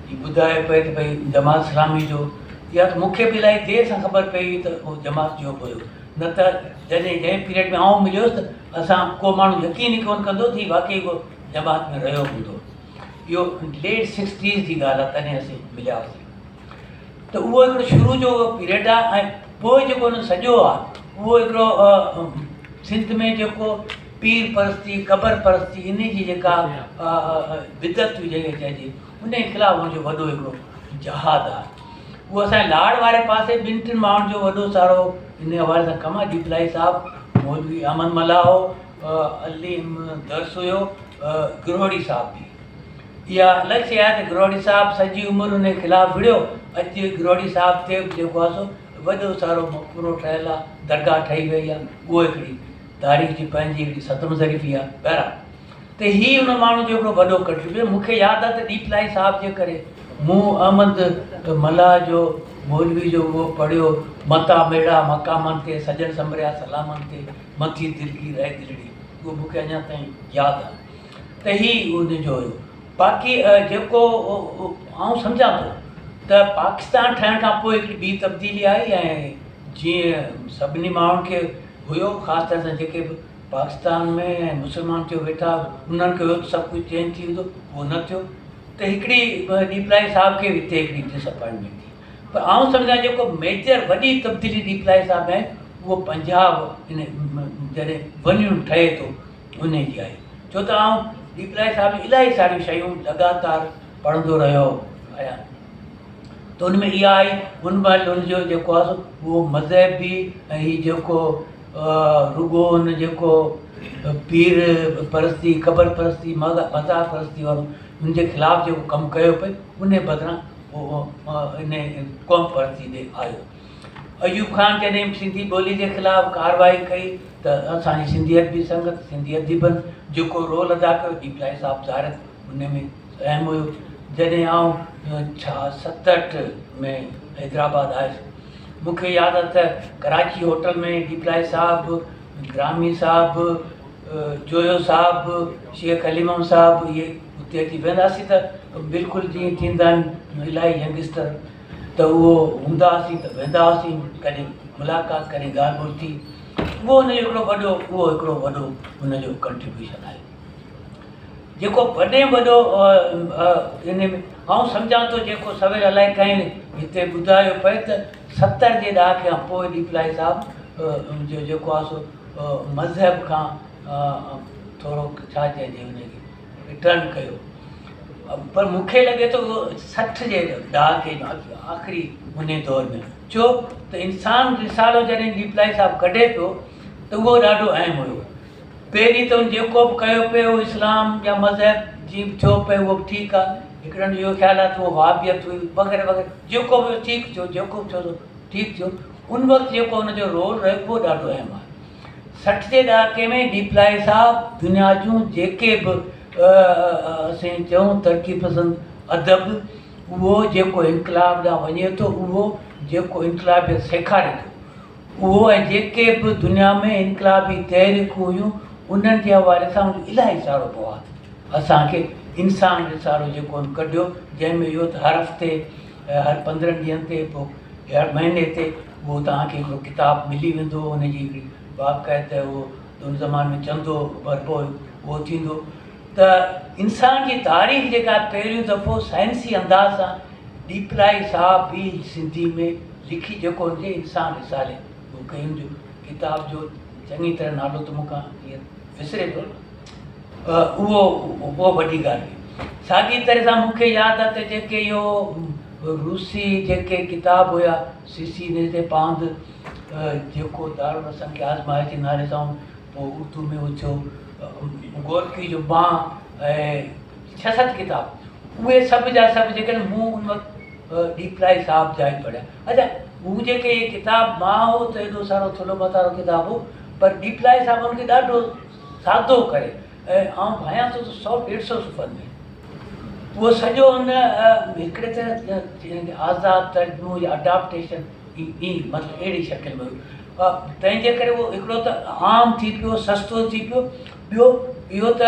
हीउ ॿुधाए पए त भई जमात इस्लामी जो, या त मूंखे बि इलाही देरि सां ख़बर पई त उहो जमात जो बि हुयो। न त जंहिं पीरियड में आउं मिलियोसि त असां को माण्हू यकीन ई कोन्ह कंदो थी वाक़ई उहो जमात में रहियो हूंदो। इहो लेट 60s जी ॻाल्हि आहे, तॾहिं असीं मिलिया हुआसीं। त उहो हिकिड़ो शुरू जो पीरियड आहे। ऐं पोइ जेको हुन सॼो आहे उहो हिकिड़ो सिंध में जेको पीर परस्ती, क़बर परस्ती, इन जी जेका बिदत हुई जंहिंखे चइजे, उन जे ख़िलाफ़ु हुनजो वॾो हिकिड़ो जहाद आहे। उहो असांजे लाड़ वारे पासे 2-3 माण्हुनि जो वॾो सारो इन हवाले सां कमु आहे। डीपलाई साहिबु, मौलवी अहमद मल्ला हो, अलीम दर्स हुयो, गिरोड़ी साहिब बि। इहा अलॻि शइ आहे त गिरोड़ी साहिबु सॼी उमिरि उन जे ख़िलाफ़ु विड़ियो। अॼु गिरोड़ी साहिब ते जेको आहे सो वॾो सारो मक़बरो ठहियलु आहे, दरगाह ठही वई आहे। उहो हिकिड़ी तारीख़ जी पंहिंजी हिकिड़ी सतम ज़रीफ़ी आहे। ॿाहिरां त हीउ हुन माण्हू जो हिकिड़ो वॾो कंट्रीब्यूशन। मूंखे यादि आहे त डीपलाई साहिब जे करे मूं अहमद मल्ला जो, मौलवी जो उहो पढ़ियो, मता मेड़ा मक़ामनि ते सजन संभरिया सलामनि ते मथी दिलगी रहे दिलड़ी, उहो मूंखे अञा ताईं यादि आहे। त हीउ उनजो हुयो। बाक़ी जेको आउं सम्झां थो त पाकिस्तान ठहिण खां पोइ हिकिड़ी ॿी तब्दीली आई। ऐं जीअं सभिनी माण्हुनि खे हुयो, ख़ासि तरह सां जेके बि पाकिस्तान में मुस्लमान थियो वेठा, उन्हनि खे हुयो त सभु कुझु चेंज थी वेंदो, उहो न थियो। त हिकिड़ी डीपलाई साहिब खे हिते हिकिड़ी डिसअपॉइंटमेंट थी। पर आउं सम्झां जेको मेजर वॾी तब्दीली डीपलाई साहिब आहे उहो पंजाब इन जॾहिं वञणु ठहे थो उन जी आहे। छो त आउं डीपलाई साहिब जी इलाही सारियूं शयूं लगातार पढ़ंदो रहियो आहियां। त उन में इहा आई, उन महिल उनजो जेको आहे उहो मज़हबी ऐं हीउ जेको रुगो हुन जेको पीर परस्ती, क़बर परस्ती, मज़ार परस्ती वारो उनजे ख़िलाफ़ु जेको कमु कयो पए, उन बदिरां उहो इन क़ौम परस्ती ॾे आयो। अयूब ख़ान जॾहिं सिंधी ॿोली जे ख़िलाफ़ु कार्रवाई कई त असांजी सिंधियत बि संगत, सिंधी अदीबनि जेको रोल अदा कयो, डीपलाई साहिबु ज़ाहिर उन में अहम हुयो। जॾहिं आउं 67 में हैदराबाद आयुसि, मूंखे यादि आहे त कराची होटल में डीपलाई साहिबु, ग्रामी साहिबु, जोयो साहब, शेख अलीमम साहब, इहे उते अची वेंदासीं त बिल्कुलु जीअं थींदा आहिनि इलाही यंगस्टर, त उहो हूंदा हुआसीं त वेंदा हुआसीं, कॾहिं मुलाक़ात, कॾहिं ॻाल्हि ॿोल थी। उहो हिकिड़ो वॾो हुनजो कंट्रीब्यूशन आहे जेको वॾे में वॾो इन में आउं सम्झां थो। जेको सवेल अलाए कंहिं हिते ॿुधायो पए त 70 जे ॾहाके खां पोइ डीपलाई साहब जो जेको आहे सो मज़हब खां थोरो छा चइजे हुनखे रिटर्न कयो। पर मूंखे लॻे थो उहो 60 जे ॾहाके आख़िरी उन दौर में, छो त इंसान रिसालो जॾहिं डीपलाई साहब कढे पियो त उहो ॾाढो अहम हुयो। पहिरीं त जेको बि कयो पियो इस्लाम या मज़हब जी थियो पियो उहो बि ठीकु आहे, हिकिड़नि जो इहो ख़्यालु आहे त उहो वाबियत हुई वग़ैरह वग़ैरह, जेको बि ठीकु थियो, जेको बि थियो ठीकु थियो। उन वक़्तु जेको हुनजो रोल रहियो उहो ॾाढो अहम आहे। 60 जे ॾहाके में डीपलाई साहब दुनिया जूं जेके बि असीं चऊं तरक़ी पसंदि अदब, उहो जेको इनकलाब ॾांहुं वञे थो, उहो जेको इनकलाबियत सेखारे थो, उहो ऐं जेके बि दुनिया में इनकलाबी तहरीकूं हुयूं उन्हनि जे हवाले सां इलाही सारो मवाद असांखे इंसान रिसालो जेको कढियो, जंहिंमें इहो त हर हफ़्ते हर 15 ॾींहंनि ते पोइ हर महीने ते उहो तव्हांखे हिकिड़ो किताबु मिली वेंदो, हुनजी हिकिड़ी बाक़ाइदा उहो उन ज़माने में चंदो भरिबो उहो थींदो। त इंसान जी तारीख़ जेका पहिरियों दफ़ो साइंसी अंदाज़ सां डीपलाई साहब बि सिंधी में लिखी, जेको हुनजे इंसान रिसाले उहो कई जो किताब जो चङी तरह नालो त मूंखां ईअं विसरे थो, उहो वॾी ॻाल्हि हुई। साॻी तरह सां मूंखे यादि आहे त जेके इहो रूसी जेके किताब हुया सीसी ने पांद जेको दारुल हसन खे आज़माए जे नाले सां पोइ उर्दू में उहो थियो, गोरकी जो बां ऐं 6-7 किताब, उहे सभु जा सभु जेके मूं उन वक़्तु डीपलाई साहब जा ई पढ़िया। अच्छा, हू जेके इहे किताब मां हो त एॾो सारो थुलो मथारो किताब हो, पर डीपलाई साहब हुनखे ॾाढो सादो करे ऐं आउं भायां थो त 100-150 सुफ़नि में उहो सॼो हुन हिकिड़े तरह आज़ादु तर्जुमो या अडाप्टेशन ई मतिलबु अहिड़ी शकिल में हुयो। तंहिंजे करे उहो हिकिड़ो त आम थी पियो, सस्तो थी पियो। ॿियो इहो त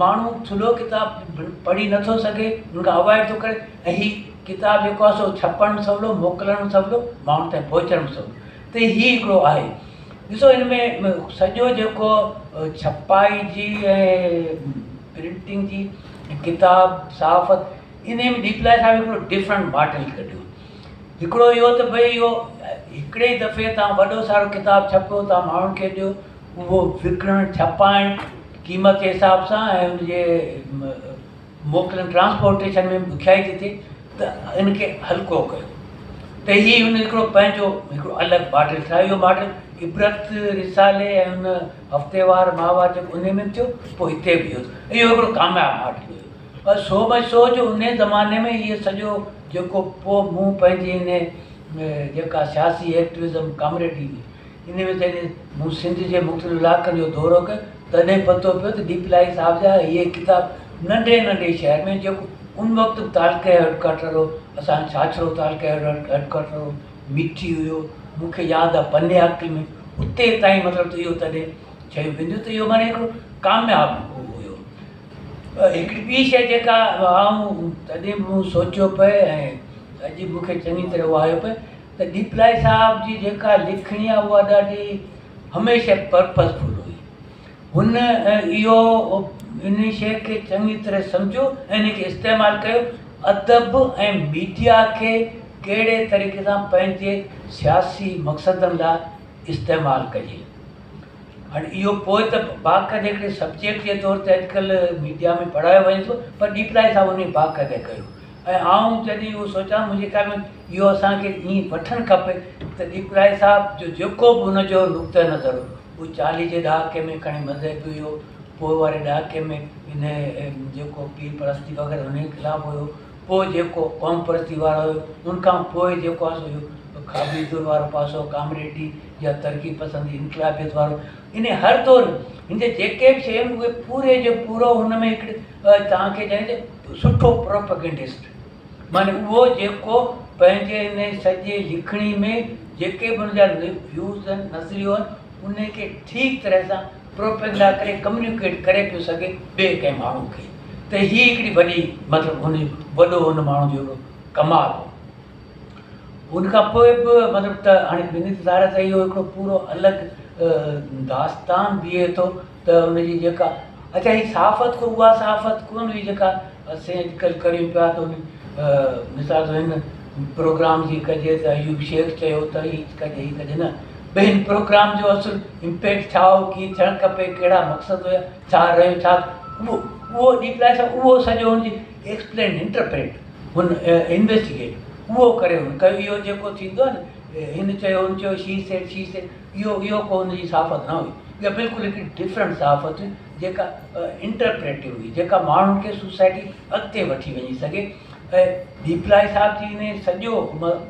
माण्हू थुलो किताबु पढ़ी नथो सघे, हुनखां अवॉइड थो करे, ऐं हीअ किताबु जेको आहे सो छपणु सवलो, मोकिलणु सवलो, माण्हू ताईं पहुचणु सवलो। त हीअ हिकिड़ो आहे। ॾिसो हिन में सॼो जेको छपाई जी ऐं प्रिंटिंग जी किताब सहाफ़त, इन में डीपलाई साहब हिकिड़ो डिफरेंट मॉडल कढियो। हिकिड़ो इहो त भई इहो हिकिड़े ई दफ़े तव्हां वॾो सारो किताबु छपियो, तव्हां माण्हुनि खे ॾियो, उहो विकिणणु छपाइणु क़ीमत जे हिसाब सां ऐं हुनजे मोकिलणु ट्रांसपोर्टेशन में ॾुखियाई थी थिए, त इनखे हल्को कयो। त हीअ हुन हिकिड़ो पंहिंजो हिकिड़ो अलॻि मॉडल ठाहियो। इहो मॉडल इबरत रिसाले ऐं हुन हफ़्तेवार माहवार जेको उन में थियो, पोइ हिते बि इहो हिकिड़ो कामयाबु मॉडल हुयो। पर सो में सोच उन ज़माने में इहे सॼो जेको पोइ मूं पंहिंजी इन जेका सियासी एक्टिविज़म कॉमरेडी इन में जॾहिं मूं सिंध जे मुख़्तलिफ़ इलाइक़नि जो दौरो कयो, तॾहिं पतो पियो त डीपलाई साहब जा इहे किताब नंढे नंढे शहर में जेको उन वक़्तु तालके हेडक्वार्टर हो, असां छाछरो तालके हेडक्वार्टर हो, मिठी हुयो, मूंखे यादि आहे पने हक़ में उते ताईं मतिलबु त इहो तॾहिं शयूं वेंदियूं। त इहो माना हिकिड़ो कामयाबु हुयो। हिकिड़ी ॿी शइ जेका आऊं तॾहिं मूं सोचियो पए ऐं अॼु मूंखे चङी तरह उहो आयो पए त डीपलाई साहब जी जेका लिखणी आहे उहा ॾाढी हमेशह पर्पसफुल हुई। हुन इहो इन शइ खे चङी तरह सम्झो ऐं इनखे इस्तेमालु कयो, अदब ऐं मीडिया खे कहिड़े तरीक़े सां पंहिंजे सियासी मक़सदनि लाइ इस्तेमालु कजे। हाणे इहो पोइ त बाक़ाइदा हिकिड़े सब्जेक्ट जे तौर ते अॼुकल्ह मीडिया में पढ़ायो वञे थो, पर डीपलाई साहब उन बाक़ाइदा कयो। ऐं आऊं जॾहिं उहो सोचां, मुंहिंजे ख़्याल में इहो असांखे ईअं वठणु खपे त डीपलाई साहब जो जेको बि हुनजो नुक़्ते नज़र हो, उहो 40 जे ॾहाके में खणी मज़हब हुयो, पोइ वारे ॾहाके में इन जेको पीर परस्ती वग़ैरह हुन ख़िलाफ़ु हुयो, पोइ जेको क़ौम परस्ती वारो हुयो, उनखां पोइ जेको आहे सो खाबीदुर वारो पासो, कामरेडी या तरक़ी पसंदी इनकलाबियत वारो, इन हर दौर हिन जेके बि शयूं उहे पूरे जो पूरो हुन में हिकिड़े तव्हांखे चइजे सुठो प्रोपेगेंडिस्ट, माने उहो जेको पंहिंजे इन सॼे लिखणी में जेके बि हुनजा व्यूज़ आहिनि, नज़रियो आहिनि, उनखे ठीकु तरह सां प्रोपेगेंडा करे कम्युनिकेट करे पियो सघे ॿिए कंहिं माण्हू खे। त हीअ हिकिड़ी वॾी मतिलबु हुन वॾो हुन माण्हू जो कमाल हो। उनखां पोइ बि मतिलबु त हाणे विनीत ज़ाहिर त इहो हिकिड़ो पूरो अलॻि दास्तान बीहे थो त हुनजी जेका अच्छा हीअ सहाफ़त को उहा सहाफ़त कोन हुई जेका असीं अॼुकल्ह करियूं पिया त हुन मिसाल तो हिन प्रोग्राम जी कजे त अयूब शेख चयो त हीअ कजे हीअ कजे न ॿियनि प्रोग्राम जो असुलु इम्पैक्ट छा हो कीअं थियणु खपे कहिड़ा मक़सदु हुया छा रहियो छा उहो डीप्लाई सां उहो सॼो हुनजी एक्सप्लेन इंटरप्रेट हुन इन्वेस्टिगेट उहो करे हुन कयो। इहो जेको थींदो आहे न हिन चयो हुन चयो शी सेड इहो को हुनजी सहाफ़त न हुई। इहा बिल्कुलु हिकिड़ी डिफरेंट सहाफ़त हुई जेका इंटरप्रेटिव हुई जेका माण्हुनि खे सोसाइटी अॻिते वठी वञी सघे। ऐं डीप्लाई साहिब जी ने सॼो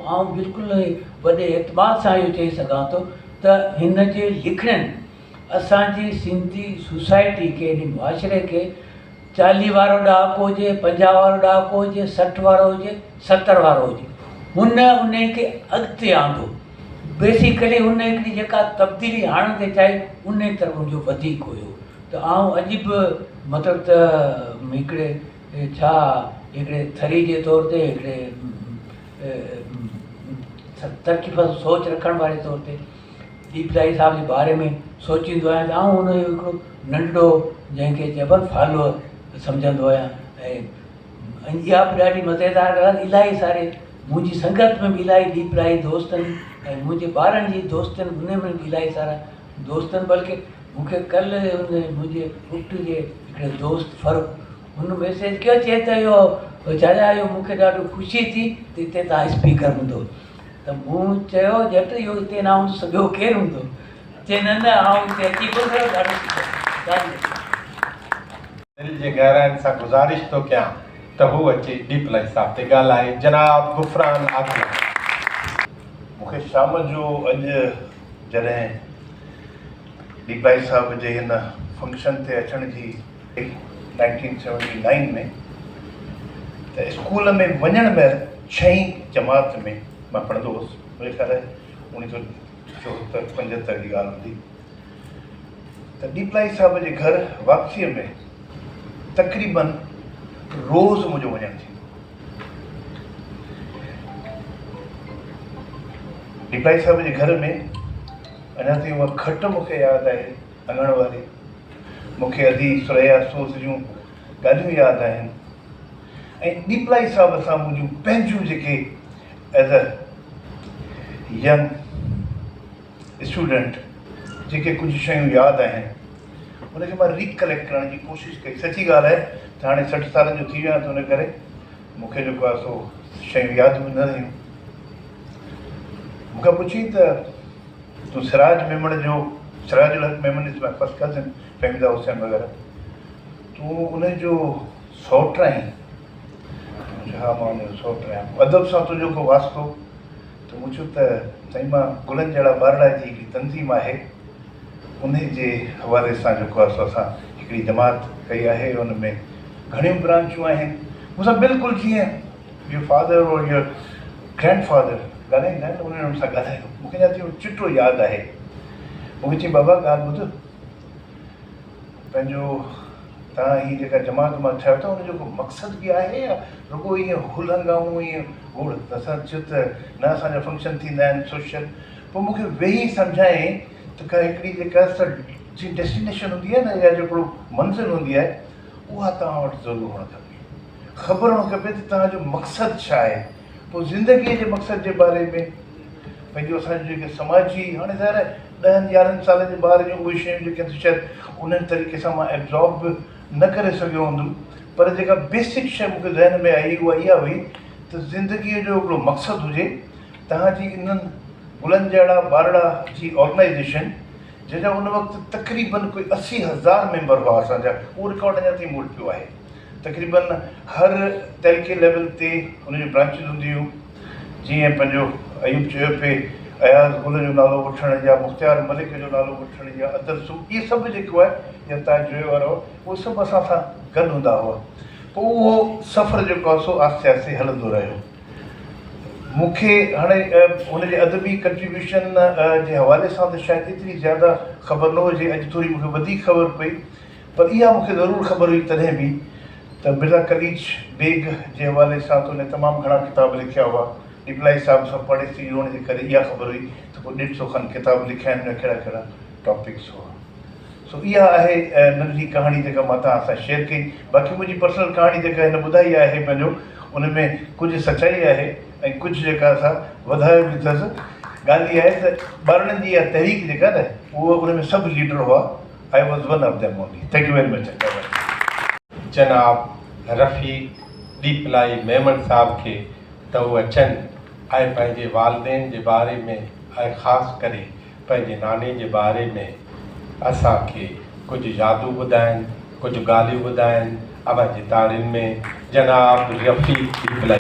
आउं बिल्कुलु वॾे एतमाद सां इहो चई सघां थो त हिन जे लिखणनि असांजी सिंधी सोसाइटी खे हिन मुआशिरे खे 40 वारो ॾहाको हुजे 50 वारो ॾहाको हुजे 60 वारो हुजे 70 वारो हुजे हुन उन खे अॻिते आंदो। बेसिकली हुन हिकिड़ी जेका तब्दीली आणण ते चाही उन तरफ़ मुंहिंजो वधीक हुयो। त आउं अॼु बि मतिलबु त हिकिड़े छा हिकिड़े थरी जे तौर ते हिकिड़े तरक़ीफ़ सोच रखण वारे तौर ते डीप्लाई साहिब जे बारे में सोचींदो आहियां त आउं हुनजो हिकिड़ो नंढिड़ो जंहिंखे चइबो फॉलोअर सम्झंदो आहियां। ऐं इहा बि ॾाढी मज़ेदार ॻाल्हि इलाही सारे मुंहिंजी संगत में बि इलाही डीप्लाई दोस्तनि ऐं मुंहिंजे ॿारनि जी दोस्तनि उन में बि इलाही सारा दोस्तनि बल्कि मूंखे कल्ह मुंहिंजे पुट जे हिकिड़े दोस्त फ़र्क़ु हुन मैसेज कयो चए त इहो चाचा इहो मूंखे ॾाढो ख़ुशी थी त हिते तव्हां स्पीकर हूंदो। त मूं चयो जट इहो हिते न हूंदो ॿियो केरु हूंदो चए न आउं हिते अची ॿुधो ॾाढो दिल जे गहराइनि सां गुज़ारिश थो कयां त हू अची डीप्लाई साहिब ते ॻाल्हाए। जनाब गुफ़रान आदिल। मूंखे शाम जो अॼु जॾहिं डीप्लाई साहिब जे हिन फंक्शन ते अचण जी 1979 में त स्कूल में वञण में 6वीं जमात में मां पढ़ंदो हुउसि। मुंहिंजे ख़्याल 1974-75 जी ॻाल्हि हूंदी। त डीप्लाई साहिब जे घर वापसीअ में तक़रीबन रोज़ मुंहिंजो वञणु थींदो। डीप्लाई साहिब जे घर में अञा ताईं उहा खट मूंखे यादि आहे अङण वारी। मूंखे अधी सुरैया सोस जूं ॻाल्हियूं यादि आहिनि। ऐं डीप्लाई साहिब सां मुंहिंजूं पंहिंजूं जेके एज़ अ यंग स्टूडेंट जेके कुझु शयूं यादि आहिनि उनखे मां रिकलेक्ट करण जी कोशिशि कई। सची ॻाल्हि आहे त हाणे 60 सालनि जो थी वियो आहे त हुन करे मूंखे जेको आहे सो शयूं यादि बि न रहियूं। मूंखां पुछी त तूं सिराज मेमण जो सिराजुल हक़ Memon is my first cousin Fahmida Hussain वग़ैरह तूं उनजो सौट आहीं? हा मां उनजो सौट आहियां। अदब सां तुंहिंजो को वास्तो? त मूं चयो त साईं मां गुलनि जहिड़ा ॿारड़ा जी हिकिड़ी तंज़ीम आहे उन जे हवाले सां जेको आहे सो असां हिकिड़ी जमात कई आहे। उन में घणियूं ब्रांचूं आहिनि। मूंसां बिल्कुलु जीअं योर फादर और योर ग्रैंड फादर ॻाल्हाईंदा आहिनि उन्हनि मूंसां ॻाल्हायो। मूंखे अञा ताईं चिटो यादि आहे। मूंखे चई बाबा ॻाल्हि ॿुध पंहिंजो तव्हां हीअ जेका जमात मां ठाहियो अथव हुनजो को मक़सदु बि आहे या रुॻो ईअं हुलंगाऊं ईअं गोड़? त असां चयो त न असांजा फंक्शन थींदा आहिनि सोशल। पोइ मूंखे वेही सम्झायईं त का हिकिड़ी जेका जी डेस्टिनेशन हूंदी आहे न या जो हिकिड़ो मंज़िल हूंदी आहे उहा तव्हां वटि ज़रूरु हुअणु खपे। ख़बर हुअणु खपे त तव्हांजो मक़सदु छा आहे। पोइ ज़िंदगीअ जे मक़सद जे बारे में पंहिंजो असांजो जेके समाजी हाणे ज़ाहिर आहे 10-11 साल जे ॿार जूं उहे शयूं जेके आहिनि शायदि उन्हनि तरीक़े सां मां एब्ज़ॉर्ब बि न करे सघियो हूंदुमि। पर जेका बेसिक शइ मूंखे ज़हन में आई उहा इहा हुई त ज़िंदगीअ जो हिकिड़ो मक़सदु हुजे। तव्हांजी इन्हनि गुलनि जहिड़ा ॿारड़ा जी ऑर्गेनाइज़ेशन जंहिंजा उन वक़्तु तक़रीबन कोई 80,000 मेंबर हुआ असांजा। उहो रिकॉर्ड अञा ताईं मूं वटि पियो आहे। तक़रीबन हर तरीक़े लेवल ते उनजूं ब्रांचिस हूंदियूं हुयूं। जीअं पंहिंजो अयूब चयो पिए अयाज़ गुल जो नालो वठण या मुख़्तियार मलिक जो नालो वठण या अदर सूब इहे सभु जेको आहे या तव्हां चयो वारो उहो सभु असां सां गॾु हूंदा हुआ। पोइ उहो सफ़र जेको आहे सो आहिस्ते आहिस्ते हलंदो रहियो। मूंखे हाणे हुनजे अदबी कंट्रीब्यूशन जे हवाले सां त शायदि एतिरी ज़्यादा ख़बर न हुजे, अॼु थोरी मूंखे वधीक ख़बर पई, पर इहा मूंखे ज़रूरु ख़बर हुई तॾहिं बि त मिर्ज़ा कलीच बेग जे हवाले सां त हुन तमामु घणा किताब लिखिया हुआ। डिप्लाई साहिब सां पढ़े थी हुन जे करे इहा ख़बर हुई त पोइ 150 खनि किताब लिखिया आहिनि, कहिड़ा कहिड़ा टॉपिक्स हुआ। सो इहा आहे नंढी कहाणी जेका मां तव्हां सां शेयर कई। बाक़ी मुंहिंजी पर्सनल कहाणी जेका हिन ॿुधाई आहे पंहिंजो, उन में कुझु सचाई आहे ऐं कुझु जेका असां वधायो बि अथसि। ॻाल्हि इहा आहे त ॿारनि जी इहा तहरीक जेका न उहो उन में सभु लीडर हुआ। I was one of them only. Thank U very much. जनाब रफ़ीक डीपलाई मेमन साहब खे त उहे अचनि ऐं पंहिंजे वालदेन जे बारे में ऐं ख़ासि करे पंहिंजे नाने जे बारे में असांखे कुझु यादूं ॿुधाइनि, कुझु ॻाल्हियूं ॿुधाइनि। अवां जी ताड़ियुनि में जनाब रफ़ीक डीपलाई।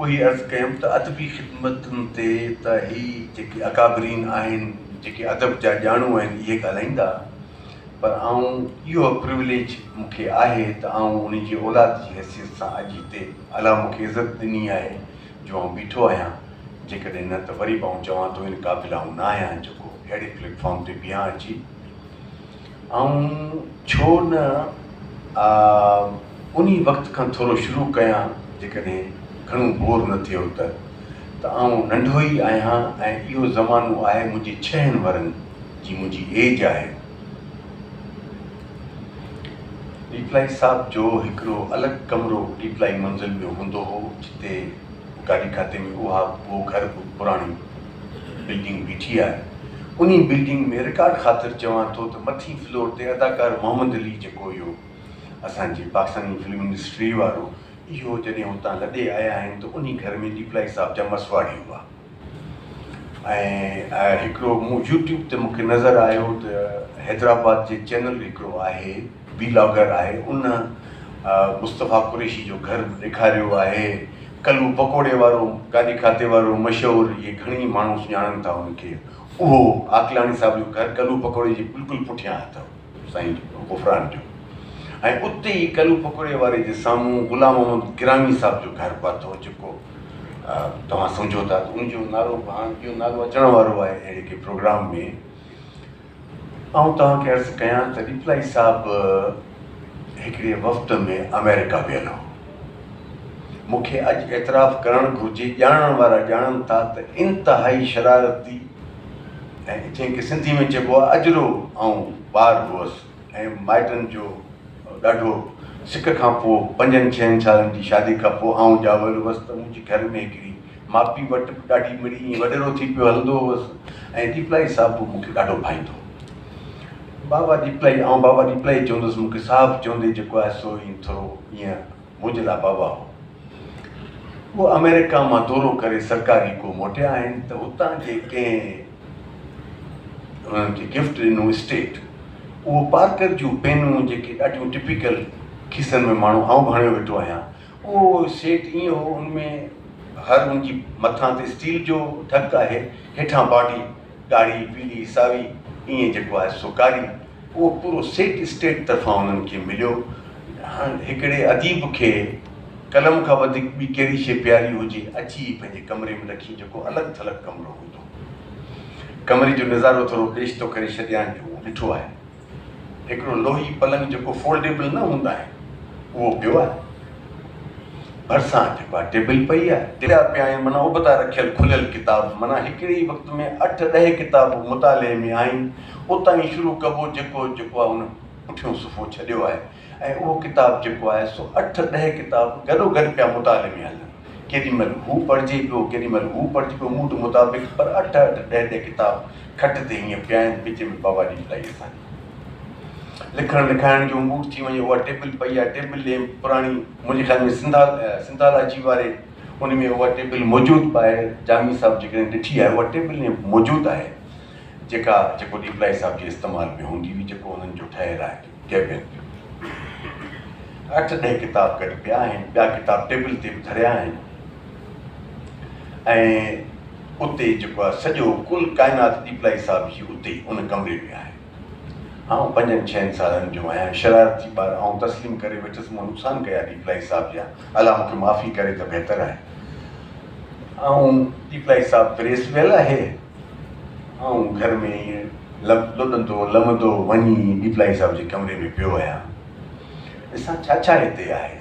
उही अर्ज़ु कयमि त अदबी ख़िदमतुनि ते त ही जेके अकाबरीन आहिनि, जेके अदब जा ॼाणू आहिनि, इहे ॻाल्हाईंदा, पर इहो प्रिविलेज मूंखे आहे त उन जी औलाद जी हैसियत सां अॼु हिते अला मूंखे इज़त ॾिनी आहे जो बीठो आहियां। जेकॾहिं न त वरी बि चवां थो इन क़ाबिल न आहियां जेको अहिड़े प्लेटफॉर्म ते बीहां अची। छो न उन वक़्त खां थोरो शुरू कयां, जेकॾहिं घणो बोर न थियो त नंढो ई आहियां ऐं इहो ज़मानो आहे मुंहिंजे 6 वरनि जी मुंहिंजी एज आहे। डीपलाई साहब जो हिकिड़ो अलॻि कमिरो डीपलाई मंज़िल में हूंदो हो, जिते गाॾी खाते में उहो घर पुराणी बिल्डिंग बीठी आहे। उन बिल्डिंग में रिकॉर्ड ख़ातिर चवां थो त मथी फ्लोर ते अदाकार मोहम्मद अली जेको इहो असांजे पाकिस्तानी फिल्म इंडस्ट्री वारो, इहो जॾहिं हुतां लॾे आया आहिनि त उन घर में डीपलाई साहब जा मसवाड़ी हुआ। ऐं हिकिड़ो मूं यूट्यूब ते मूंखे नज़र आयो त हैदराबाद जे चैनल हिकिड़ो आहे, वीलॉगर आहे, उन मुस्तफ़ा कुरैशी जो घर ॾेखारियो आहे। कलू पकोड़े वारो गाॾी खाते वारो मशहूरु, इहे घणेई माण्हू सुञाणनि था उनखे। उहो आकलाणी साहिब जो घर कलू पकोड़े जे बिल्कुलु पुठियां अथव साईं गुफ़रान जो। ऐं उते ई कलू पकोड़े वारे जे साम्हूं गुलाम मोहम्मद गिरामी साहिब जो घर पातो, जेको तव्हां सम्झो था त उनजो नालो इहो नालो अचण वारो आहे अहिड़े के प्रोग्राम में। तव्हांखे अर्ज़ु कयां त डीपलाई साहिबु हिकिड़े वफ़्त में अमेरिका वियल हो। मूंखे अॼु एतिराफ़ु करणु घुरिजे, ॼाणण वारा ॼाणनि था त इंतिहाई शरारती ऐं जंहिंखे सिंधी में चइबो आहे अजरो ॿार हुअसि। ऐं माइटनि जो ॾाढो सिक खां पोइ 5-6 सालनि जी शादी खां पोइ ॼावल हुअसि त मुंहिंजे घर में हिकिड़ी माउ पीउ वटि ॾाढी मिड़ी ईअं वॾेरो थी पियो हलंदो हुअसि। ऐं डीपलाई साहिबु मूंखे ॾाढो भाईंदो। बाबा डीपलाई बाबा डीपलाई चवंदुसि मूंखे, साहिबु चवंदे जेको आहे सो ईअं थोरो ईअं मुंहिंजे लाइ बाबा हो। उहो अमेरिका मां दौरो करे सरकारी को मोटिया आहिनि त उतां जे कंहिं उन्हनि खे गिफ्ट ॾिनो स्टेट, उहो पार्कर जूं पेनूं जेके ॾाढियूं टिपिकल खीसनि में माण्हू बि हणियो वेठो आहियां, उहो सेट ईअं हो, उनमें हर उनजी मथां ते स्टील जो ढक आहे, हेठां बॉडी ॻाढ़ी पीली सावी ईअं जेको आहे सो कारी, उहो पूरो सेट स्टेट तरफ़ां उन्हनि खे मिलियो। हाणे हिकिड़े अदीब खे कलम खां वधीक ॿी कहिड़ी शइ प्यारी हुजे अची पंहिंजे कमरे में रखी, जेको अलॻि थलॻि कमिरो हूंदो। कमरे जो नज़ारो थोरो पेश थो करे छॾियां जो ॾिठो आहे। हिकिड़ो लोही पलंग जेको फोल्डेबल न हूंदा आहिनि उहो पियो आहे, भरिसां जेको आहे टेबल पई आहे, टिया पिया आहिनि, माना उबता रखियल खुलियल किताब, माना हिकिड़े ई वक़्त में 8-10 किताब मुताले में आहिनि। उतां ई शुरू कबो जेको आहे उन पुठियों सुफ़ो छॾियो आहे। ऐं उहो किताब जेको आहे सो 8-10 किताब गॾो गॾु पिया मुताले में हलनि। केॾी महिल हू पढ़िजे पियो, केॾी महिल हू पढ़िजे पियो, मूड मुताबिक़, पर 8-10 किताब खट ते हीअं पिया आहिनि। विच में बाबा डीपलाई असांजी लिखण लिखाइण जो मूड थी वञे, उहा टेबल पई आहे। टेबल में पुराणी मुंहिंजे ख़्याल में सिंधालाजी वारे उन में उहा टेबल मौजूदु आहे। जामी साहिबु जेकॾहिं ॾिठी आहे उहा टेबल में मौजूदु आहे, जेको डीपलाई साहिब जे इस्तेमाल में हूंदी हुई, जेको हुननि जो ठहियलु आहे कैबिन। 8-10 किताब गॾु पिया आहिनि, ॿिया किताब टेबल ते बि धरिया आहिनि। ऐं उते जेको आहे सॼो कुल काइनात डीपलाई साहिब जी उते उन कमरे में आहे। आउं 5-6 सालनि जो आहियां, शरारती ॿार आउं तस्लीम करे वेठुसि, मूं नुक़सान कया रिप्लाई साहब जा, अलाह मूंखे माफ़ी करे त बहितर आहे। ऐं रिप्लाई साहब प्रेस वियल आहे, ऐं घर में ईअं लुॾंदो लमंदो वञी रिप्लाई साहब जे कमरे में पियो आहियां। ॾिसां छा हिते आहे।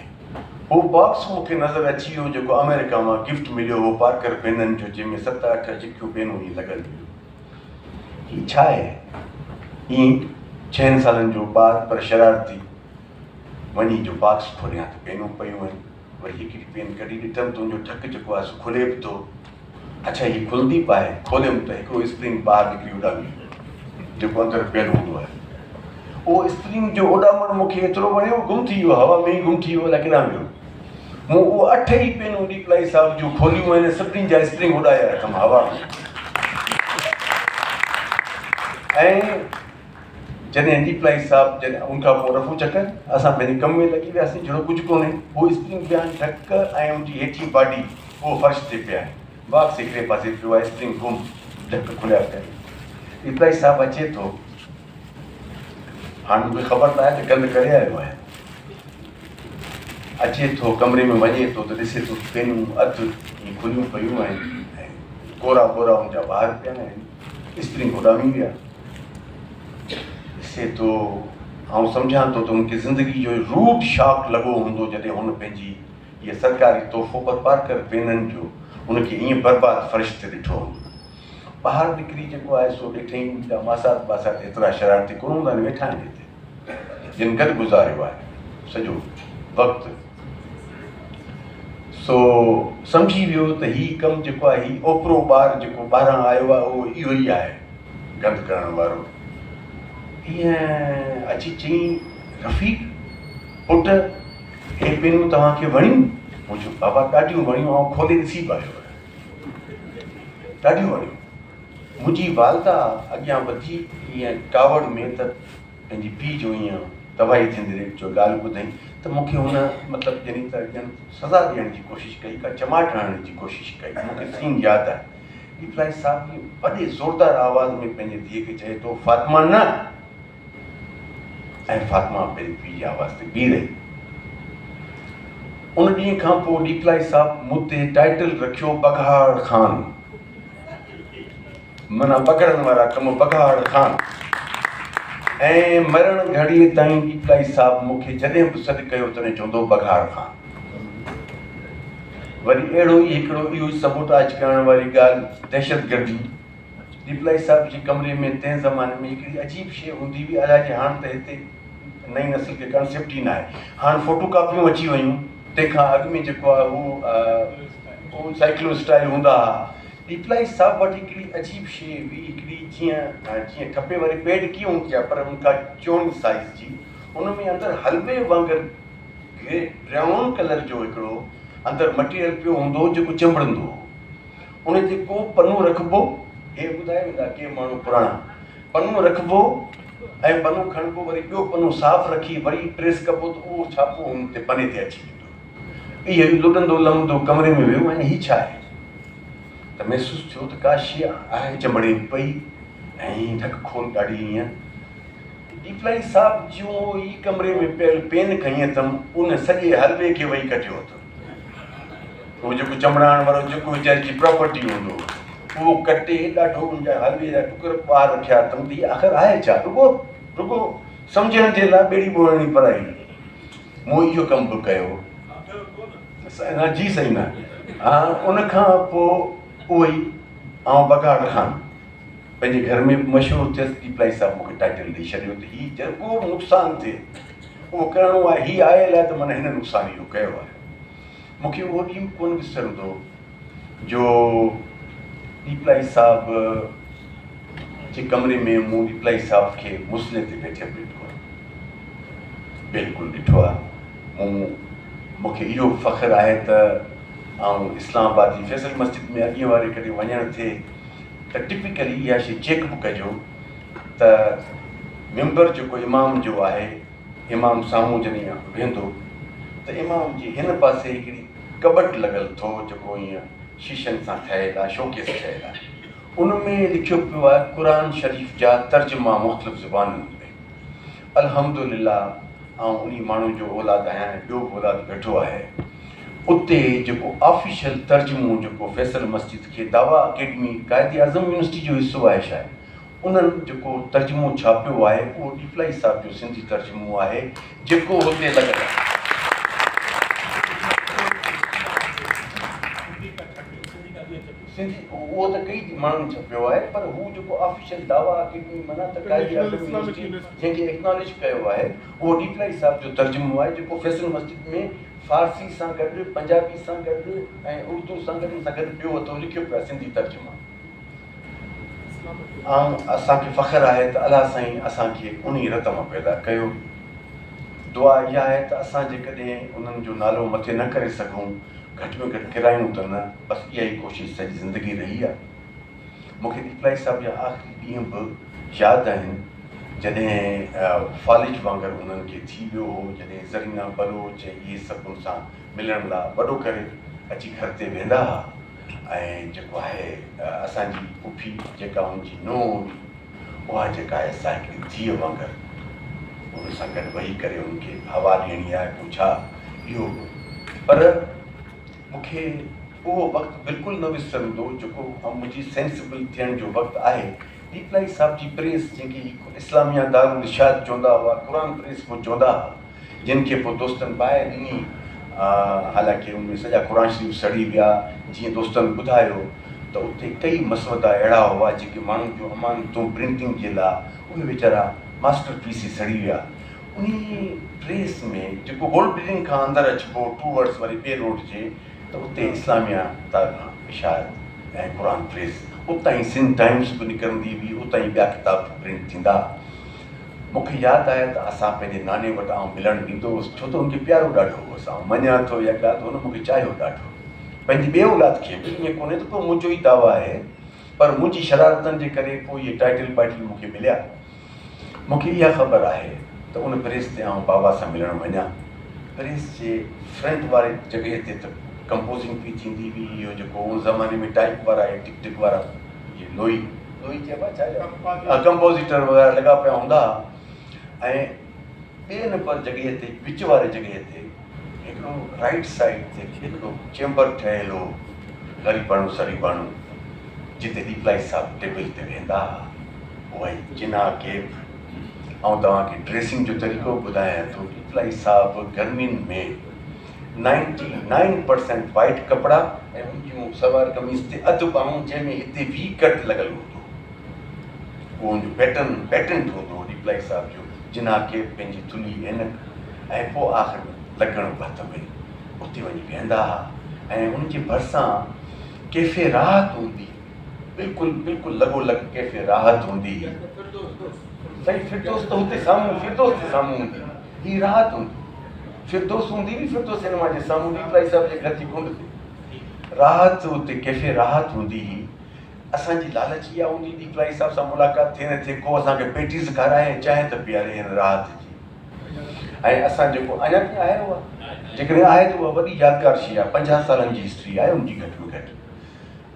उहो बॉक्स मूंखे नज़र अची वियो जेको अमेरिका मां गिफ्ट मिलियो हो पार्कर पेननि जो, जंहिंमें 7-8 चिकियूं पेनूं ईअं लॻल हुयूं। हीअ छा आहे? ईअं 6 सालनि जो ॿारु पर शरारती वञी जो बॉक्स खोलियां त पेनूं पयूं आहिनि। वरी हिकिड़ी पेन कढी ॾिठमि, तुंहिंजो ठक जेको आहे सो खुले बि थो। अच्छा हीअ खुलंदी बि आहे। खोलियमि त हिकिड़ो स्प्रिंग ॿाहिरि निकिरी उॾामी, जेको अंदरि पियल हूंदो आहे। उहो स्प्रिंग जो उॾामण मूंखे एतिरो वणियो, गुम थी वियो, हवा में ई गुम थी वियो, अलाए किथां वियो। मूं उहो 8 ई पेनूं रिप्लाई साहब जूं खोलियूं आहिनि, सभिनी जा स्प्रिंग उॾाया रखम हवा में। ऐं जॾहिं रिप्लाई साहब जॾहिं उनखां पोइ रफू चकर असां पंहिंजे कम में लॻी वियासीं, जहिड़ो कुझु कोन्हे। उहो स्प्रिंग पिया आहिनि, ढक ऐं उनजी हेठी बॉडी उहो फर्श ते पिया आहिनि। बॉक्स हिकिड़े पासे पियो आहे, स्प्रिंग गुम, ढक खुलिया पिया आहिनि। रिप्लाई साहब अचे थो, हाणे मूंखे ख़बर त आहे त गंद करे आयो आहे। अचे थो कमरे में वञे थो त ॾिसे थो पेनूं अधु ईअं खुलियूं पियूं आहिनि ऐं कोरा कोरा हुनजा ॿाहिरि पिया आहिनि, स्प्रिंग उॾामी विया। ॾिसे थो, ऐं सम्झां थो त मूंखे ज़िंदगी जो रूट शॉक लॻो हूंदो जॾहिं हुन पंहिंजी इहा सरकारी तोहफ़ो पर पार्कर पेननि जो हुनखे ईअं बर्बादु फर्श ते ॾिठो हूंदो। ॿाहिरि निकिरी जेको आहे सो ॾिठईं, मुंहिंजा मासात बासात एतिरा शरारती कोन हूंदा आहिनि, वेठा आहिनि हिते, जिन गॾु गुज़ारियो आहे सॼो वक़्तु। सो सम्झी वियो त हीउ कमु जेको आहे, हीउ ओपिरो ॿारु जेको ॿाहिरां आयो आहे उहो इहो ई आहे गंद करण वारो। ईअं अची चई, रफ़ीक पुट हे पेनूं तव्हांखे वणियूं? मूं चयो बाबा ॾाढियूं वणियूं, ऐं खोले ॾिसी पियो, ॾाढियूं वणियूं। मुंहिंजी वालदा अॻियां वधी ईअं कावड़ में त पंहिंजी पीउ जो ईअं तबाही थींदे जो ॻाल्हि ॿुधईं त मूंखे हुन मतिलबु जॾहिं त ॼण सज़ा ॾियण जी कोशिशि कई, का चमाट हणण जी कोशिशि कई। मूंखे सीन यादि आहे। रिप्लाई साहब ईअं वॾे ज़ोरदार आवाज़ में पंहिंजे धीअ खे चए थो, फातिमा न, ऐं फातिमा पंहिंजी पीउ जी आवाज़ ते बीह रही। उन ॾींहं खां पोइ रिप्लाई साहब मूं ते टाइटल रखियो बघाड़ ख़ान, माना पकड़ण वारा कम बघाड़ ख़ान। ऐं मरण घड़ीअ ताईं रिप्लाई साहब मूंखे जॾहिं बि सॾु कयो तॾहिं चवंदो बघाड़ ख़ान। वरी अहिड़ो ई हिकिड़ो इहो सबोटाज करण वारी ॻाल्हि, दहशतगर्दी। रिप्लाई साहब जे कमरे में तंहिं ज़माने में हिकिड़ी अजीब शइ हूंदी हुई, हालांकि हाणे त हिते नई नस्ल खे कंसेप्ट ई न आहे। हाणे फोटो कापियूं अची वयूं, तंहिंखां अॻु में जेको आहे उहो साइक्लो स्टाइल हूंदा हुआ। रिप्लाई साहब वटि हिकिड़ी अजीब शइ हुई, हिकिड़ी जीअं खपे वरी पेड कीअं हूंदी आहे पर उनखां चोन साइज़ जी, उन में अंदरि हलवे वांगुरु ब्राउन कलर जो हिकिड़ो अंदरि मटीरियल पियो हूंदो जेको चंबड़ंदो हो। उन ते को पन्नो रखिबो, हे ॿुधाए वेंदा के माण्हू पुराणा, पन्नो रखिबो ऐं पन्नो खणिबो, वरी ॿियो पन्नो साफ़ु रखी वरी प्रेस कबो त उहो छापो हुन ते पने ते अची वेंदो। इहो ई लुॾंदो लमंदो कमरे में वियो ऐं हीअ छा आहे त महसूसु थियो त का शइ आहे चंबड़े पई ऐं ढक खोल ॾाढी ईअं। रिप्लाई साहब जो ई कमरे में पियल पेन खई अथमि, उन सॼे हलवे खे वेही कटियो अथमि। उहो जेको चमड़ाइण वारो जेको वीचारे जी प्रॉपर्टी हूंदो उहो कटे ॾाढो उनजा हलवे जा टुकर ॿाहिरि रखिया अथमि त आख़िर आहे छा, रुगो सम्झण जे लाइ ॿेड़ी ॿोड़णी पढ़ाई। मूं इहो कमु बि कयो, जी सही न। हा, उनखां पोइ उहो ई आउं बघाड़ ख़ान पंहिंजे घर में मशहूरु थियसि। रिप्लाई साहब मूंखे टाइटल ॾेई छॾियो त हीउ जेको नुक़सानु थिए उहो करिणो आहे, हीअ आयल आहे त माना हिन नुक़सानु इहो कयो आहे। मूंखे उहो ॾींहुं कोन विसरंदो जो रिप्लाई साहब जे कमरे में मूं रिप्लाई साहब खे मुस्ले ते वेठे ॾिठो आहे, बिल्कुलु ॾिठो आहे। मूंखे इहो फ़ख़्रु आहे त ऐं इस्लामाबाद जी फैसल मस्जिद में अॻिए वारे कॾहिं वञणु थिए त टिपिकली इहा शइ चेक बि कजो त मेंबर जेको इमाम जो आहे, इमाम साम्हूं जॾहिं वेंदो त इमाम जी हिन पासे हिकिड़ी कबट लॻल थो जेको ईअं शीशनि सां ठहियलु आहे, शोकेस ठहियलु आहे। उन में लिखियो पियो आहे क़ुर शरीफ़ जा तर्जुमा मुख़्तलिफ़ ज़ुबानुनि में। अल्हम्दुलिल्लाह आउं उन माण्हू जो औलाद आहियां, ॿियो बि औलाद वेठो आहे। उते जेको ऑफिशियल तर्जुमो जेको फैसल मस्जिद खे दावा अकेडमी क़ाइद आज़म यूनिवर्सिटी जो हिसो आहे शायदि, उन्हनि जेको तर्जुमो छापियो आहे उहो डिप्लाई साहिब जो सिंधी तर्जुमो आहे जेको हुते लॻल आहे। सिंधी उहो त कई माण्हुनि छपियो आहे, पर हू जेको ऑफिशियल दावा अकेडमी माना त क़ाइद आज़म यूनिवर्सिटी जंहिंखे एक्नॉलेज कयो आहे उहो डिप्लाई साहिब जो तर्जुमो आहे जेको फैसल मस्जिद में फारसी सां गॾु, पंजाबी सां गॾु ऐं उर्दू सां गॾु ॿियो वतो लिखियो पियो आहे सिंधी तर्जुमा। ऐं असांखे फ़ख़्रु आहे त अलाह साईं असांखे उन रत मां पैदा कयो। दुआ इहा आहे त असां जेकॾहिं उन्हनि जो नालो मथे न करे सघूं, घटि में घटि किरायूं त न, बसि इहा ई कोशिशि सॼी ज़िंदगी रही आहे। मूंखे डिप्लाई साहिब जा आख़िरी ॾींहं बि यादि आहिनि जॾहिं फालिज वांगुरु उन्हनि खे थी वियो हो, जॾहिं ज़रीना बलोच इहे सभु उन सां मिलण लाइ वॾो करे अची घर ते वेंदा हुआ। ऐं जेको आहे असांजी पुफी जेका हुनजी नूंहुं हुई, उहा जेका आहे असां हिकिड़ी धीअ वांगुरु उन सां गॾु वेही करे उनखे हवा ॾियणी आहे, पोइ छा इहो। पर मूंखे उहो वक़्तु बिल्कुलु न विसरंदो जेको मुंहिंजी सेंसिबल थियण जो वक़्तु आहे। डिप्लाई साहिब जी प्रेस जेकी इस्लामिया दारुल इरशाद चवंदा हुआ, क़ुरान प्रेस को चवंदा हुआ, जिन खे पोइ दोस्तनि बाहि ॾिनी, हालांकि उनमें सॼा क़ुरान शरीफ़ सड़ी विया। जीअं दोस्तनि ॿुधायो त उते कई मसवदा अहिड़ा हुआ जेके माण्हुनि जो अमानतूं प्रिंटिंग जे लाइ उहे वीचारा मास्टर पीस ई सड़ी विया। उन प्रेस में जेको गोल्ड बिल्डिंग खां अंदरि अचिबो 2 वर्ड्स वारी पे रोड जे, त उते इस्लामिया दारुल इरशाद ऐं क़ुरान प्रेस, उतां ई सिंध टाइम्स बि निकिरंदी हुई, उतां ई ॿिया किताब प्रिंट थींदा। मूंखे यादि आहे त असां पंहिंजे नाने वटि आउं मिलणु ईंदो हुउसि, छो त हुनखे प्यारो ॾाढो हुउसि। ऐं मञा थो या ॻाल्हि हुन मूंखे चाहियो ॾाढो, पंहिंजी ॿिए औलाद खे बि ईअं कोन्हे त पोइ मुंहिंजो ई दावा आहे, पर मुंहिंजी शरारतनि जे करे पोइ इहे टाइटल वाइटल मूंखे मिलिया। मूंखे इहा ख़बर आहे त उन प्रेस ते आउं बाबा सां मिलणु वञा। प्रेस जे फ्रंट वारे जॻह ते त कंपोज़िंग बि थींदी हुई, इहो जेको उन ज़माने में टाइप वारा ऐं टिक टिक वारा इहे लोई चइबा छा कंपोज़िटर वग़ैरह लॻा पिया हूंदा। ऐं ॿिए नंबर जॻह ते, विच वारे जॻह ते हिकिड़ो राइट साइड ते हिकिड़ो चेंबर ठहियलु हो, ग़रीबाणू सरीबाणू, जिते डिप्लाई साहिब टेबल ते वेंदा हुआ। उहा ई चिना केप। ऐं तव्हांखे ड्रेसिंग जो तरीक़ो ॿुधायां थो, डिप्लाई साहिब गर्मियुनि में 99% वाइट कपिड़ा ऐं उनजूं सलवार कमीज़ ते अधु ॿाहूं, जंहिंमें हिते वी कट लॻल हूंदो, उहो उनजो पैटर्न हूंदो हो डिप्लाई साहिब जो। जिना के पंहिंजी थुली ऐनक ऐं पोइ आख़िर में लॻण भत में उते वञी वेहंदा हुआ। ऐं उनजे भरिसां कैफ़े राहत हूंदी, बिल्कुलु लॻोलॻ कैफ़े राहत हूंदी। सही, फिरदौस त हुते साम्हूं, फिरदौस जे साम्हूं हूंदी, हीअ राहत हूंदी। फिरदौस हूंदी हुई, फिरदौस सिनेमा जे साम्हूं डिप्लाई साहिब जे घर जी कुंड ते राहत, उते कैफ़े राहत हूंदी हुई। असांजी लालच इहा हूंदी डिप्लाई साहिब सां मुलाक़ात थिए न थिए, को असांखे पेटीज़ खाराए, चांहि त पीआरे हिन राहत जी। ऐं असां जेको अञा बि आहे उहा, जेकॾहिं आहे त उहा वॾी यादगार शइ आहे, 50 सालनि जी हिस्ट्री आहे उनजी घटि में घटि।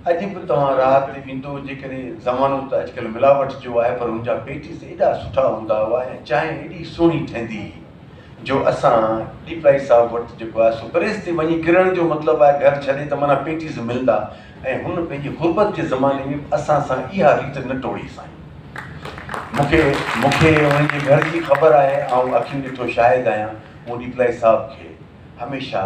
अॼु बि तव्हां राहत ते वेंदो, जेकॾहिं ज़मानो त अॼुकल्ह मिलावट जो आहे, पर हुनजा पेटीज़ एॾा सुठा हूंदा हुआ ऐं चांहि एॾी सुहिणी ठहंदी हुई जो असां डिप्लाई साहिब वटि जेको आहे सो प्रेस ते वञी किरण जो मतिलबु आहे घर छॾे त माना पेटीज़ मिलंदा। ऐं हुन पंहिंजी गुरबत जे ज़माने में असां सां इहा रीत न टोड़ी साईं। मूंखे हुनजे घर जी ख़बर आहे, ऐं अखियुनि ॾिठो शाहिद आहियां। मूं डिप्लाई साहिब खे हमेशह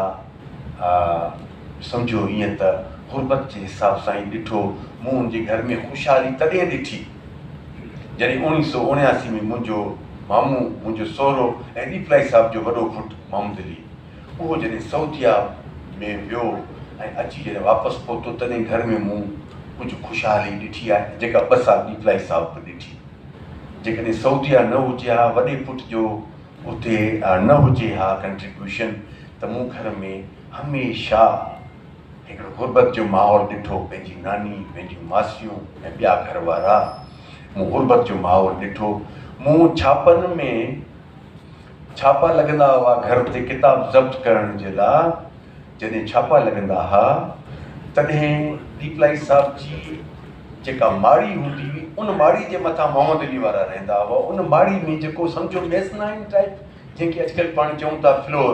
सम्झो ईअं त गुरबत जे हिसाब सां ई ॾिठो। मूं हुनजे घर में ख़ुशहाली तॾहिं ॾिठी जॾहिं 1979 में मुंहिंजो मामू, मुंहिंजो सहुरो ऐं डिप्लाई साहिब जो वॾो पुटु मोहम्मद अली, उहो जॾहिं सऊदिया में वियो ऐं अची जॾहिं वापसि पहुतो, तॾहिं घर में मूं कुझु ख़ुशहाली ॾिठी आहे, जेका 2 साल डिप्लाई साहिब बि ॾिठी। जेकॾहिं सऊदिया न हुजे हा, वॾे पुट जो उते न हुजे हा कंट्रीब्यूशन, त मूं घर में हमेशह हिकिड़ो गुरबत जो माहौल ॾिठो। पंहिंजी नानी, पंहिंजियूं मासियूं ऐं ॿिया घर वारा, मूं गुरबत जो माहौल ॾिठो। मूं छापनि में छापा लॻंदा हुआ घर ते किताब ज़ब्त करण जे लाइ, जॾहिं छापा लॻंदा हुआ तॾहिं डिप्लाई साहिब जी जेका माड़ी हूंदी हुई उन माड़ी जे मथां मोहम्मद अली वारा रहंदा हुआ। उन माड़ी में जेको सम्झो मेसनाइन टाइप जंहिंखे अॼुकल्ह पाण चऊं था फ्लोर,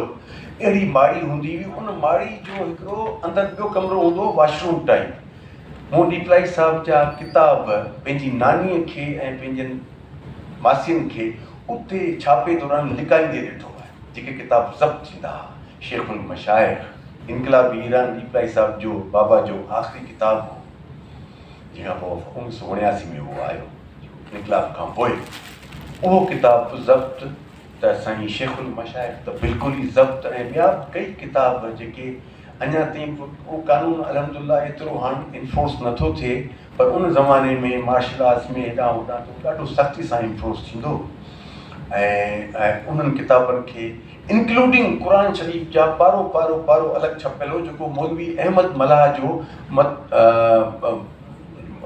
अहिड़ी माड़ी हूंदी हुई। उन माड़ी जो हिकिड़ो अंदरि ॿियो कमिरो हूंदो हो वाशरूम टाइप। मूं डीपलाई साहिब जा किताब पंहिंजी नानीअ खे ऐं पंहिंजनि मासियुनि खे उते छापे दौरान लिकाईंदे ॾिठो आहे, जेके किताब ज़ब्त थींदा हुआ। शेखुल मशाइख इनकलाबी ईरान डीपलाई साहिब जो बाबा जो आख़िरी किताब हो, जंहिंखां पोइ 1979 में उहो आयो इनकलाब खां पोइ। उहो किताब ज़ब्त त साईं शेखुल मशाइख त बिल्कुलु ई ज़ब्त, ऐं ॿिया कई किताब जेके अञा ताईं उहो कानून अलहमदुलिल्लाह एतिरो हाणे इन्फोर्स नथो थिए, पर उन ज़माने में मार्शल आर्ट्स में हेॾां होॾां तो ॾाढो सख़्ती सां इन्फोर्स थींदो। ऐं उन्हनि किताबनि खे इंक्लूडिंग क़ुरान शरीफ़ जा पारो पारो पारो अलॻि छपियल हो, जेको मौलवी अहमद मलाह जो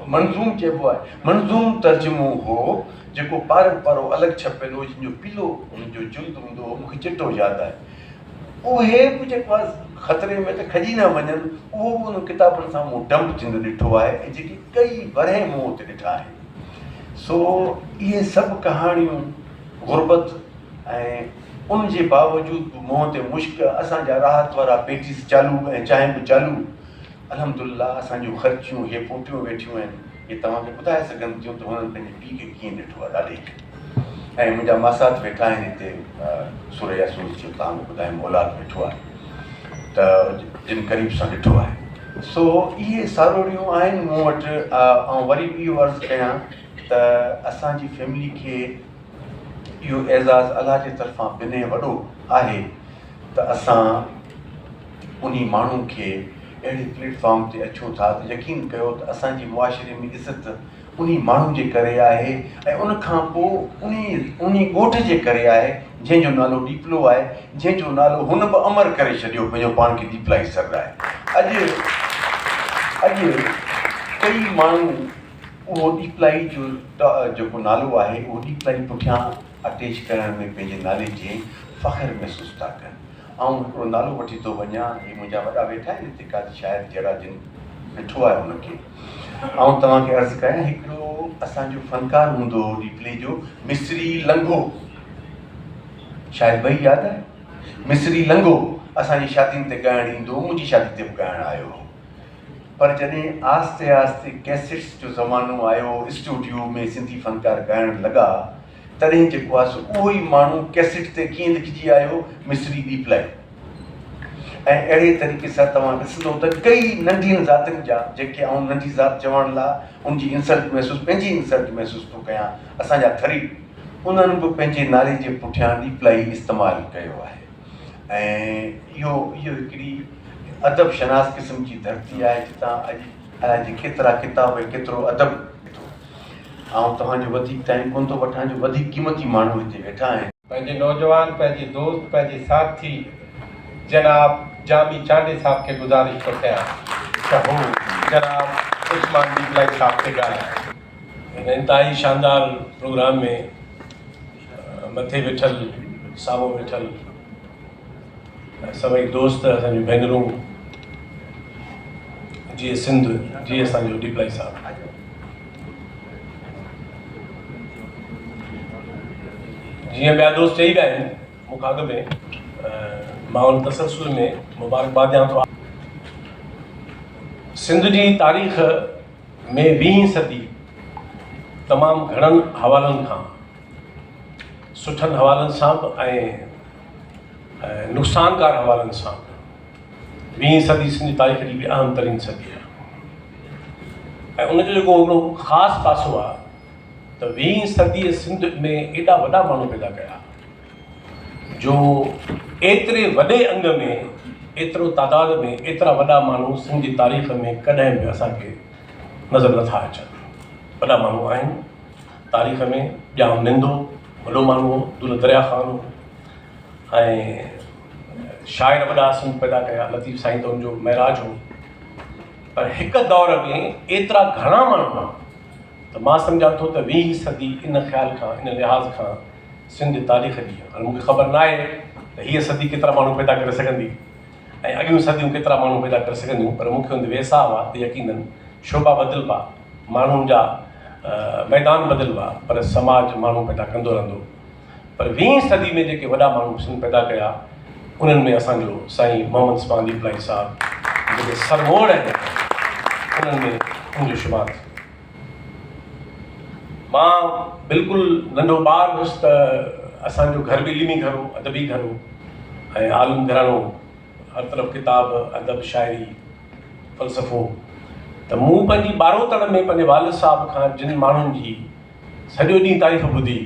मंज़ूम चइबो आहे, मंज़ूम तर्जुमो हो, जेको पारो पारो अलॻि छपियल हो, जंहिंजो पीलो हुनजो जुल्द हूंदो हो, मूंखे चिटो यादि आहे। उहे बि जेको आहे ख़तरे में त खजी न वञनि, उहो बि उन किताबनि सां मूं डंप थींदो ॾिठो आहे, ऐं जेके कई वरह मूं हुते ॾिठा आहिनि। सो इहे सभु कहाणियूं गुरबत ऐं उन जे बावजूदि बि मुंहं ते मुश्क, असांजा राहत वारा पेटीस चालू ऐं चांहि बि चालू, अलहमदुलिल्लाह असांजूं ख़र्चियूं इहे पोटियूं वेठियूं आहिनि, इहे तव्हांखे ॿुधाए सघनि थियूं त हुननि पंहिंजे पीउ खे कीअं ॾिठो आहे ॾाढे। ऐं मुंहिंजा मासात वेठा आहिनि हिते, सूरया सूर जो तव्हांखे ॿुधायो औलाद वेठो आहे, त जिन क़रीब सां ॾिठो आहे। सो इहे सारोड़ियूं आहिनि मूं वटि। ऐं वरी बि इहो अर्ज़ु कयां त असांजी फैमिली खे इहो एज़ाज़ु अलाह जे तरफ़ां ॾिने वॾो आहे त असां उन माण्हू खे अहिड़े प्लेटफॉर्म ते अचूं था त यकीन कयो त असांजी मुआशिरे में इज़त उन माण्हू जे करे आहे, ऐं उन खां पोइ उन ॻोठ जे करे आहे जंहिंजो नालो डीपलो आहे, जंहिंजो नालो हुन बि अमर करे छॾियो, पंहिंजो पाण खे डीपलाई सर आहे। अॼु कई माण्हू उहो डीपलाई जो जेको नालो आहे उहो डीपलाई पुठियां अटैच करण में पंहिंजे नाले जे फ़ख्रु महसूसु था कनि। ऐं हिकिड़ो नालो वठी थो वञा, हे मुंहिंजा वॾा वेठा आहिनि हिते, का शायदि जहिड़ा जिन ॾिठो आहे हुनखे। ऐं तव्हांखे अर्ज़ु कयां, हिकिड़ो असांजो फ़नकार हूंदो हो डीपले जो, मिस्री लंघो, शायदि भई यादि आहे, मिस्री लंघो असांजी शादियुनि ते ॻाइणु ईंदो हो, मुंहिंजी शादी ते बि ॻाइणु आयो हो। पर जॾहिं आहिस्ते आहिस्ते कैसेट्स जो ज़मानो आयो, स्टूडियो में सिंधी फ़नकार ॻाइणु लॻा, तॾहिं जेको आहे उहो ई माण्हू कैसेट ते कीअं लिखिजी आयो, मिस्री डीपलाई। ऐं अहिड़े तरीक़े सां तव्हां ॾिसंदो त कई नंढियुनि ज़ातियुनि जा, जेके आउं नंढी ज़ात चवण लाइ उनजी इंसल्ट महसूसु, पंहिंजी इंसल्ट महसूसु थो कयां, असांजा थरी उन्हनि बि पंहिंजे नाले जे पुठियां डीपलाई इस्तेमालु कयो आहे। ऐं इहो हिकिड़ी अदब शनास क़िस्म जी धरती आहे, जितां अॼु अलाए केतिरा किताब ऐं केतिरो अदब। ऐं तव्हांजो वधीक टाइम कोन थो वठां, जो वधीक क़ीमती माण्हू हिते वेठा आहिनि। पंहिंजे नौजवान, पंहिंजे दोस्त, पंहिंजे साथी जनाब जामी चांडे साहब खे गुज़ारिश थो कयां त हू जनाब उस्मान डीपलाई साहब खे ॻाल्हाए। हिन इंतहाई शानदार प्रोग्राम में मथे वेठल, साम्हूं वेठल सभई दोस्त, असांजूं भेनरूं, जीअं सिंध, जीअं असांजो डीपलाई साहब, जीअं ॿिया दोस्त चई विया आहिनि मूंखां अॻु में, मां उन तसलसल में मुबारकबाद ॾियां थो। सिंध जी तारीख़ में 20वीं सदी तमामु घणनि हवालनि खां, सुठनि हवालनि सां ऐं नुक़सानकार हवालनि सां 20वीं सदी सिंध जी तारीख़ जी बि अहम तरीन सदी आहे। ऐं उनजो जेको हिकिड़ो ख़ासि पासो आहे त 20वीं सदीअ सिंध में एॾा वॾा माण्हू पैदा कया जो एतिरे वॾे अंग में, एतिरो तादाद में एतिरा वॾा माण्हू सिंध जी तारीख़ में कॾहिं बि असांखे नज़र नथा अचनि। वॾा माण्हू आहिनि तारीख़ में, ॼाम निंदो वॾो माण्हू हो, दुल दरिया ख़ान हो, ऐं शाइर वॾा सिंध पैदा कया, लतीफ़ साईं त हुनजो महराज हो। पर हिकु दौर में एतिरा घणा माण्हू हुआ त मां सम्झां थो त 20वीं सदी इन ख़्याल खां, इन लिहाज़ खां सिंध जी तारीख़ जी, हाणे मूंखे ख़बर न आहे त हीअ सदी केतिरा माण्हू पैदा करे सघंदी ऐं अॻियूं सदियूं केतिरा माण्हू पैदा करे सघंदियूं, पर मूंखे हुन वेसा हुआ त यकीननि शोभा बदिलबा माण्हुनि जा मैदान बदिल हुआ, पर समाज माण्हू पैदा कंदो रहंदो। पर 20वीं सदी में जेके वॾा माण्हू सिंध पैदा कया, उन्हनि में असांजो साईं मोहम्मद उस्मान दीपलाई साहिबु जेके सरमोड़ आहिनि, उन्हनि में उनजो शुमार थियो। मां बिल्कुलु नंढो ॿार हुउसि त असांजो घर बि इल्मी घर हो, अदबी घर हो ऐं आलिम घरानो, हर तरफ़ किताब, अदब, शाइरी, फ़लसफ़ो। त मूं पंहिंजी ॿारोतण में पंहिंजे वालिद साहिब खां जिन माण्हुनि जी सॼो ॾींहुं तारीफ़ ॿुधी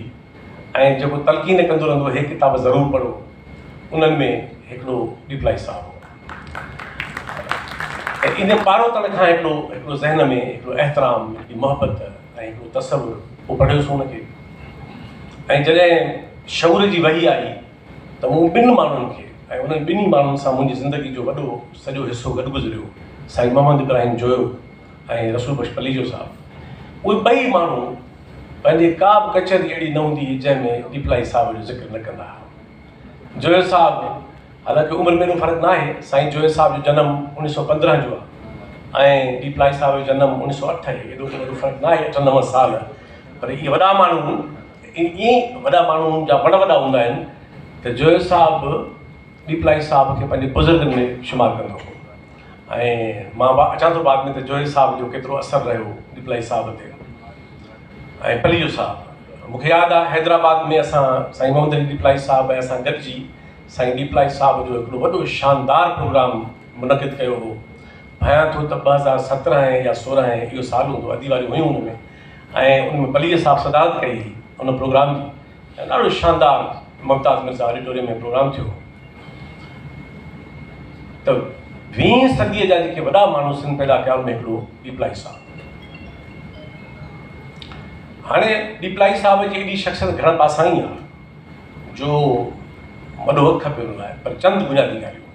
ऐं जेको तलक़ीन कंदो रहंदो, हे किताब ज़रूरु पढ़ो, उन्हनि में हिकिड़ो दीपलाई साहिबु हो। ऐं इन ॿारोतण खां हिकिड़ो ज़हन में हिकिड़ो एहतराम, हिकिड़ी मोहबत ऐं हिकिड़ो तसवुरु, पोइ पढ़ियोसीं हुनखे। ऐं जॾहिं शऊर जी वही आई त मूं ॿिनि माण्हुनि खे ऐं उन्हनि ॿिन्ही माण्हुनि सां मुंहिंजी ज़िंदगी जो वॾो सॼो हिसो गॾु गुज़रियो, साईं मोहम्मद इब्राहिम जोयो ऐं रसूल बख्श पलीजो साहिबु। उहे ॿई माण्हू पंहिंजे का बि कचहरी अहिड़ी न हूंदी जंहिंमें दीपलाई साहिब जो ज़िक्र न कंदा हुआ। जोयो साहिबु, हालांकि उमिरि में एॾो फ़र्क़ु न आहे, साईं जोयो साहिब जो जनमु 1915 जो आहे ऐं दीपलाई साहिब जो जनमु 1908 आहे। एॾो फ़र्क़ु न आहे, 98 साल। पर इहे वॾा माण्हू, ईअं वॾा माण्हुनि जा वॾा हूंदा आहिनि त जोयो साहिबु दीपलाई साहिब खे पंहिंजे बुज़ुर्गनि में शुमारु कंदो हो। ऐं मां अचां थो बाद में त जोयो साहिब जो केतिरो असरु रहियो दीपलाई साहिब ते ऐं पलीजो साहिबु। मूंखे यादि आहे हैदराबाद में असां साईं मोहम्मद अली दीपलाई साहिबु ऐं असां गॾिजी साईं दीपलाई साहिब जो हिकिड़ो वॾो शानदार प्रोग्राम मुनक़िद कयो हो। भयां थो त 2017 या 16 इहो साल हूंदो, अदी वारियूं हुयूं हुन में, ऐं उन में पलीअ साहिबु सदारत कई हुई उन प्रोग्राम जी। ॾाढो शानदार मुमताज़ मिर्ज़ा ऑडिटोरियम में प्रोग्राम थियो। त 20वीं सदीअ जा जेके वॾा माण्हू सिंध पैदा कया, उनमें हिकिड़ो दीपलाई साहिबु। हाणे दीपलाई साहिब जी एॾी शख़्सियत घणनि पासां ई आहे जो वॾो वक़्तु खपे हुन लाइ, पर चंद बुनियादी ॻाल्हियूं।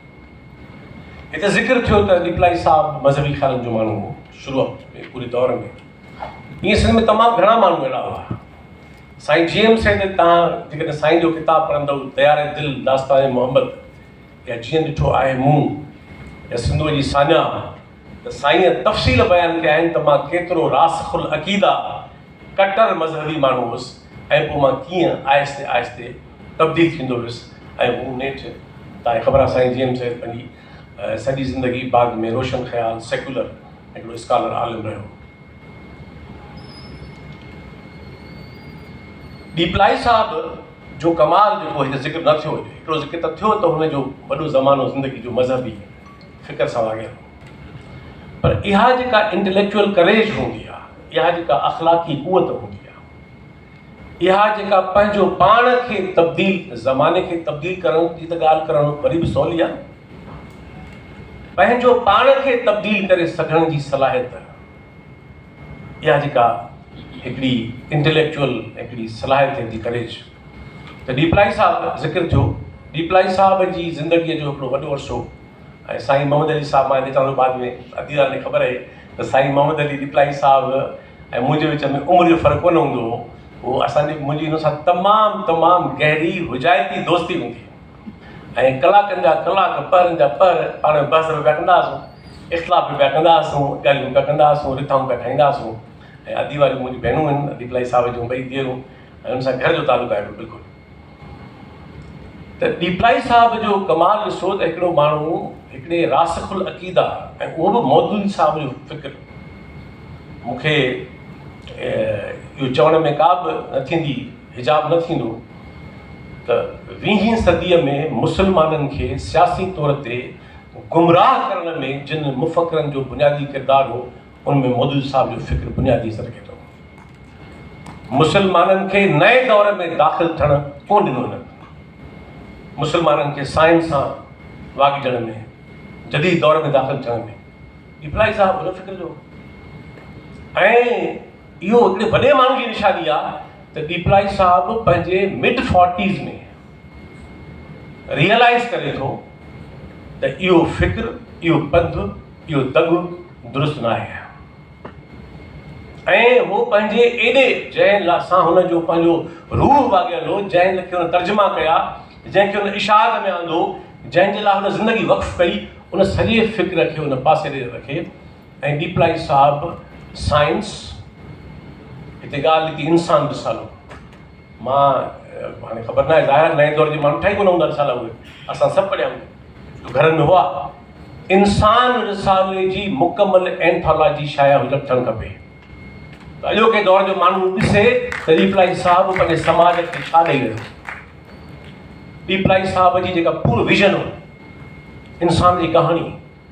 हिते ज़िक्र थियो त दीपलाई साहिबु मज़हबी ख़्यालनि जो माण्हू हो शुरूआत में, पूरे दौर में। ईअं सिंध में तमामु घणा माण्हू अहिड़ा हुआ। साईं जीएम सैद, तव्हां जेकॾहिं साईं जो किताबु पढ़ंदव, तयारे दिलि, दास्तान मोहम्मद, या जीअं ॾिठो आहे मूं, या सिंधूअ जी सान्या, त साईं तफ़सील बयानु कया आहिनि त मां केतिरो रासिखुल अक़ीदा, कटर मज़हबी माण्हू हुउसि ऐं पोइ मां कीअं आहिस्ते आहिस्ते तब्दील थींदो वियुसि। ऐं हू नेठि तव्हांखे ख़बर आहे, साईं जीएम सैद पंहिंजी सॼी ज़िंदगी बाग़ में रोशन ख़्याल, सेकुलर हिकिड़ो स्कॉलर आलिम रहियो। दीपलाई साहिब जो कमाल जेको हिते ज़िक्र न थियो, हिकिड़ो ज़िक्र त थियो त हुनजो वॾो ज़मानो ज़िंदगी जो मज़हबी फ़िक्र सां वाॻियल, पर इहा जेका इंटेलेक्चुअल करेज हूंदी आहे, इहा जेका अख़लाक़ी क़ुवत हूंदी आहे, इहा जेका पंहिंजो पाण खे तब्दील, ज़माने खे तब्दील करण जी त ॻाल्हि करणु वरी बि सवली आहे, पंहिंजो पाण खे तब्दील करे सघण जी सलाहियत, इहा जेका हिकिड़ी इंटेलेक्चुअल हिकिड़ी सलाहियत जी करेज। त दीपलाई साहिबु ज़िक्र थियो। दीपलाई साहिब जी ज़िंदगीअ जो हिकिड़ो वॾो अरसो, ऐं साईं मोहम्मद अली साहिबु, मां हिते चवंदो बाद में, अदीवार ने ख़बर आहे त साईं मोहम्मद अली दीपलाई साहिबु ऐं मुंहिंजे विच में उमिरि जो फ़र्क़ु कोन हूंदो हो। उहो असांजी मुंहिंजी हुन सां तमामु गहरी हुजाइती दोस्ती हूंदी ऐं कलाकनि जा कलाक, पहरनि जा पहर पाण में बहस पिया कंदा हुआसीं, इख़्तिलाफ़ पिया कंदा हुआसीं, ॻाल्हियूं पिया कंदा हुआसीं, रिथाऊं पिया ठाहींदा हुआसीं। ऐं अदी वारियूं मुंहिंजी भेनरूं आहिनि, दीपलाई साहिब जूं ॿई धीअरूं, ऐं हुन सां घर जो तालुक़ु आहे बिल्कुलु। त दीपलाई साहिब जो कमाल ॾिसो त हिकिड़ो माण्हू हिकिड़े रासिखुल अक़ीदा, ऐं उहो बि मौदूदी साहिब जो फ़िक्र। मूंखे इहो चवण में का बि न थींदी, हिजाब न थींदो त 20वीं सदीअ में मुसलमाननि खे सियासी तौर ते गुमराह करण में जिन मुफ़क्रनि जो बुनियादी किरदारु हो, उनमें मौदूदी साहिब जो फ़िक्र बुनियादी असर रखे थो। मुसलमाननि खे नए दौर में दाख़िल थियणु कोन ॾिनो हिननि, मुसलमाननि खे साइंस सां वाॻिजण में, जदीद दौर में दाख़िल थियण में दीपलाई साहिबु हुन फ़िक्र जो। ऐं इहो हिकिड़े वॾे माण्हू जी निशानी आहे त दीपलाई साहिबु पंहिंजे मिड 40s में रियलाइज़ करे थो त इहो फ़िक्र, इहो पंधु, इहो दॻु दुरुस्त न आहे। ऐं उहो पंहिंजे एॾे जंहिं सां हुनजो पंहिंजो रूह वाॻियल हो, जंहिं खे हुन तर्जुमा कया, जंहिंखे हुन इशाअत में आंदो, जंहिंजे लाइ हुन ज़िंदगी वक़्फ़ कई, उन सॼे फ़िक्र खे हुन पासे ॾे रखे। ऐं दीपलाई साहिबु साइंस हिते ॻाल्हि थी इंसान रिसालो। मां हाणे ख़बर न आहे, ज़ाहिर नए दौर जे माण्हू ठही कोन हूंदा रिसाला उहे, असां सभु पढ़िया हूंदा घरनि में हुआ। इंसान रिसाले जी मुकमल एंथोलॉजी शाया हुजणु खपे। त अॼोके दौर जो माण्हू ॾिसे त रिप्लाई साहिबु पंहिंजे समाज खे छा ॾेई वियो। रिप्लाई साहिब जी जेका पूरो विज़न हो, इंसान जी कहाणी,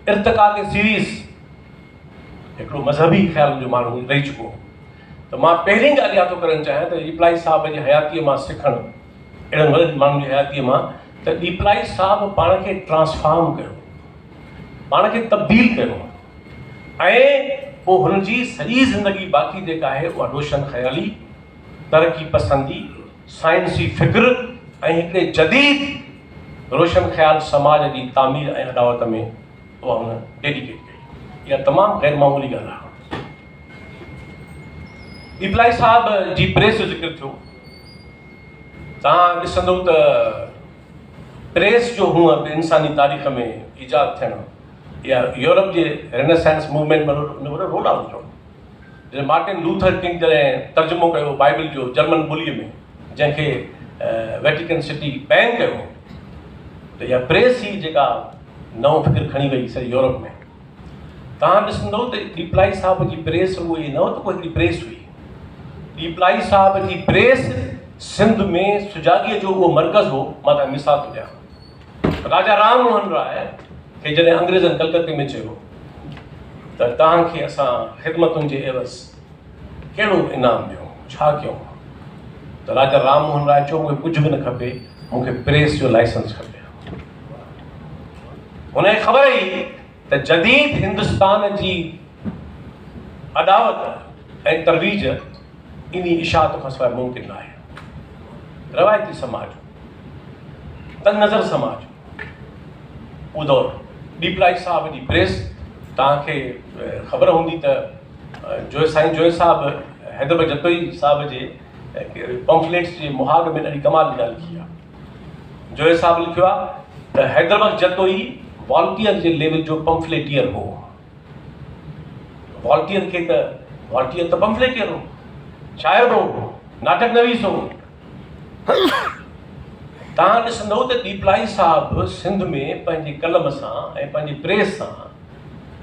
इर्तिका के सीरीज़, हिकिड़ो मज़हबी ख़्याल जो माण्हू रही चुको। त मां पहिरीं ॻाल्हि इहा थो करणु चाहियां त रिप्लाई साहिब जी हयातीअ मां सिखणु, अहिड़नि वॾनि माण्हुनि जी हयातीअ मां, त रिप्लाई साहिबु पाण खे ट्रांसफॉर्म कयो, पाण खे तब्दील कयो, ऐं पोइ हुन जी सॼी ज़िंदगी बाक़ी जेका आहे उहा रोशन ख़याली, तरक़ी पसंदी, साइंसी फ़िक्र ऐं हिकिड़े जदीद रोशन ख़्याल समाज जी तामीर ऐं अदावत में उहा हुन डेडिकेट कई। इहा तमामु ग़ैर मामूली ॻाल्हि आहे। रिप्लाई साहिब जी प्रेस जो ज़िक्र थियो। तव्हां ॾिसंदो त प्रेस जो हूअं इंसानी तारीख़ में ईजाद थियणु या यूरोप जे रेनेसेंस मूवमेंट में वॾो रोल आहे हुनजो। जॾहिं मार्टिन लूथर किंग जॾहिं तर्जुमो कयो बाइबल जो जर्मन ॿोलीअ में, जंहिंखे वेटिकन सिटी बैन कयो, त इहा प्रेस ई जेका नओं फ़िक्र खणी वई सॼे यूरोप में। तव्हां ॾिसंदो त रिप्लाई साहिब जी प्रेस उहे न हो त कोई हिकिड़ी प्रेस हुई। रिप्लाई साहिब जी प्रेस सिंध में सुजाॻीअ जो उहो मर्कज़ हो। मां तव्हांखे मिसाल थो ॾियां। राजा राम मोहन राय खे जॾहिं अंग्रेज़नि कलकत्ते में चयो त तव्हांखे असां ख़िदमतुनि जे एवज़ कहिड़ो इनाम ॾियूं, छा कयूं, त राजा राम मोहन राय चयो मूंखे कुझु बि न खपे, मूंखे प्रेस जो लाइसेंस खपे। हुनखे ख़बर हुई त जदीद हिंदुस्तान जी अदावत ऐं तरवीज इन इशाअत खां सवाइ मुमकिन न आहे। रवायती समाज, तंग नज़र समाज, उहो दौर, रिप्लाई साहिब जी प्रेस, तव्हांखे ख़बर हूंदी त साईं जोए साहिब हैदर जतोई साहिब जे पम्फलेट्स जे मुहाग में ॾाढी कमाल जी ॻाल्हि लिखी आहे। जोए साहिब लिखियो आहे त हैदर जतोई वॉलंटियर जे लेवल जो पम्फलेटियर हो। वॉलंटियर त पम्फलेटियर हो, शाइर हो, नाटक नवीस हो। तव्हां ॾिसंदो त रिप्लाई साहिब सिंध में पंहिंजे कलम सां ऐं पंहिंजे प्रेस सां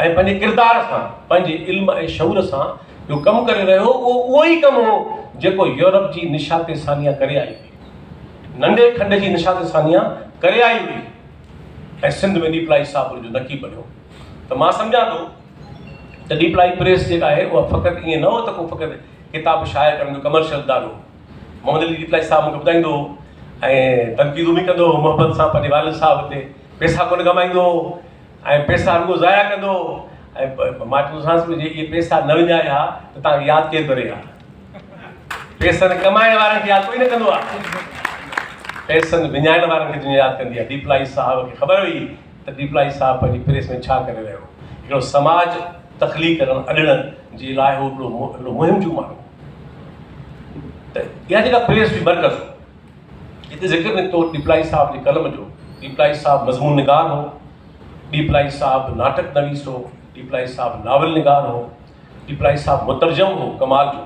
ऐं पंहिंजे किरदार सां, पंहिंजे इल्म ऐं शऊर सां जो कमु करे रहियो, उहो ई कमु हो जेको यूरोप जी निशाते सानिया करे आई हुई, नंढे खंड जी निशाते सानिया करे आई हुई, ऐं सिंध में रिप्लाई साहिब जो नकी बणियो। त मां सम्झां थो त रिप्लाई प्रेस जेका आहे उहा फ़क़ति ईअं न हो त को फ़क़ति किताब शाया करण जो कमर्शियल इदारो। मोहम्मद अली रिप्लाई साहिब मूंखे ॿुधाईंदो ऐं तनक़ीदूं बि कंदो मोहबत सां पंहिंजे वालिद साहिब ते। पैसा कोन कमाईंदो ऐं पैसा रुॻो ज़ाया कंदो, ऐं मां चवंदोसांसि जे इहे पैसा न विञाया त तव्हांखे यादि केरु करे आहे। पैसनि कमाइण वारनि खे यादि कोई न कंदो आहे, पैसनि विञाइण वारनि खे दुनिया यादि कंदी आहे। रिप्लाई साहिब खे ख़बर हुई त रिप्लाई साहिब पंहिंजी प्रेस में छा करे रहियो। हिकिड़ो समाज तख़लीक़ करणु अॾणनि जे लाइ उहो हिकिड़ो मुहिम जो माण्हू। त इहा जेका प्रेस हुई मर्कज़, हिते ज़िक्र निकितो रिप्लाई साहिब जे कलम जो। रिप्लाई साहिब मज़मून निगार हो, रिप्लाई साहिब नाटक नवीस हो, रिप्लाई साहिब नावल निगार हो, रिप्लाई साहिब मुतरजम हो कमाल जो।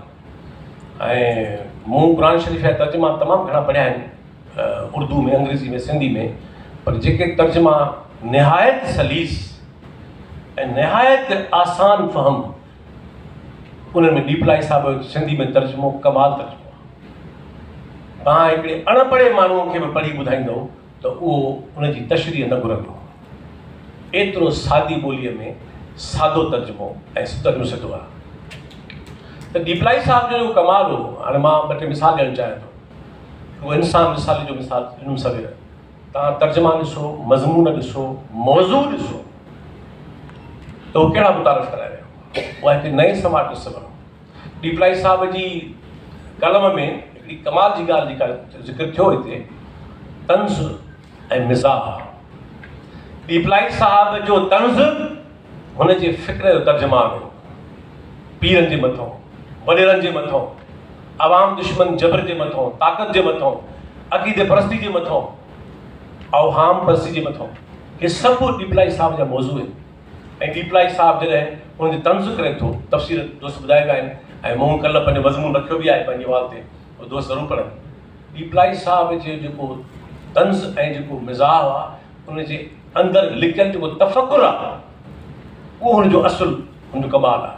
ऐं मूं क़ुरान शरीफ़ जा तर्जुमा तमामु घणा पढ़िया आहिनि, उर्दू में, अंग्रेज़ी में, सिंधी में, पर जेके तर्जुमा निहायत सलीस ऐं निहायत आसान फ़हम, उन्हनि में रिप्लाई साहिब सिंधी में तर्जुमो कमाल तर्जुमो आहे। तव्हां हिकिड़े अणपढ़े माण्हूअ खे बि पढ़ी ॿुधाईंदो त उहो उनजी तशरीह न घुरंदो। एतिरो सादी ॿोलीअ में सादो तर्जुमो ऐं तर्जुमो सिधो आहे। त रिप्लाई साहिब जो कमाल हो। हाणे मां ॿ टे मिसाल ॾियणु चाहियां थो। उहो इंसान मिसाल जो मिसाल ॾिनुमि सवेर। तव्हां तर्जुमा ॾिसो, मज़मून ॾिसो, मौज़ू ॾिसो, त उहो कहिड़ा मुतारिफ़ कराए रहियो। उहा हिकु नए समाज जो सबबु। रिप्लाई साहिब जी कलम में हिकिड़ी कमाल जी ॻाल्हि जेका ज़िक्र थियो हिते, तंज़ ऐं मिज़ाह। रिप्लाई साहिब जो तंज़ हुनजे फ़िक्र जो तर्जुमान हो। पीरनि जे मथां, वॾेरनि जे मथां, अवाम दुश्मन जबर जे मथां, ताक़त जे मथां, अक़ीदे परस्ती जे मथां, अवहाम परस्ती जे मथां, हे सभु रिप्लाई साहिब जा मौज़ू आहिनि। ऐं रिप्लाई साहिब जॾहिं हुनजी तंज़ करे थो, तफ़सीर दोस्त ॿुधाए विया आहिनि ऐं मूं कल्ह पंहिंजो मज़मून रखियो बि आहे पंहिंजे वाल ते, उहो दोस्त ज़रूरु पढ़नि। ॿीपलाई साहिब जो जेको तंज़ ऐं जेको मिज़ाज आहे उनजे अंदरि लिकियलु जेको तफ़कुर आहे उहो हुनजो असुलु हुनजो कमाल आहे।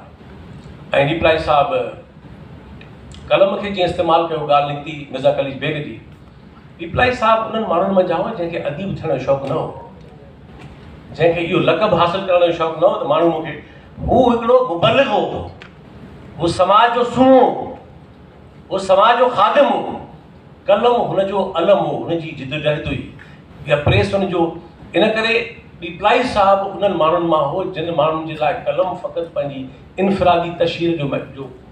ऐं ॿीपलाई साहिबु कलम खे जीअं इस्तेमालु कयो, ॻाल्हि निकिती मिर्ज़ा कलीज बेग जी। ॿीपलाई साहिबु उन्हनि माण्हुनि मां हुआ जंहिंखे अदीब थियण जो शौक़ु न हो, जंहिंखे इहो लक़ब हासिलु करण जो शौक़ु न हो। त माण्हू मूंखे हू हिकिड़ो मुबलिग हो, हू समाज जो सूंह हो, हू समाज जो ख़ादिम हो। कलम हुनजो अलम हो, हुनजी जिदोजहद हुई, या प्रेस हुनजो। इन करे ॿीपलाई साहिबु उन्हनि माण्हुनि मां हो जिन माण्हुनि जे लाइ कलम फ़क़ति पंहिंजी इनफ़िरादी तशहीर जो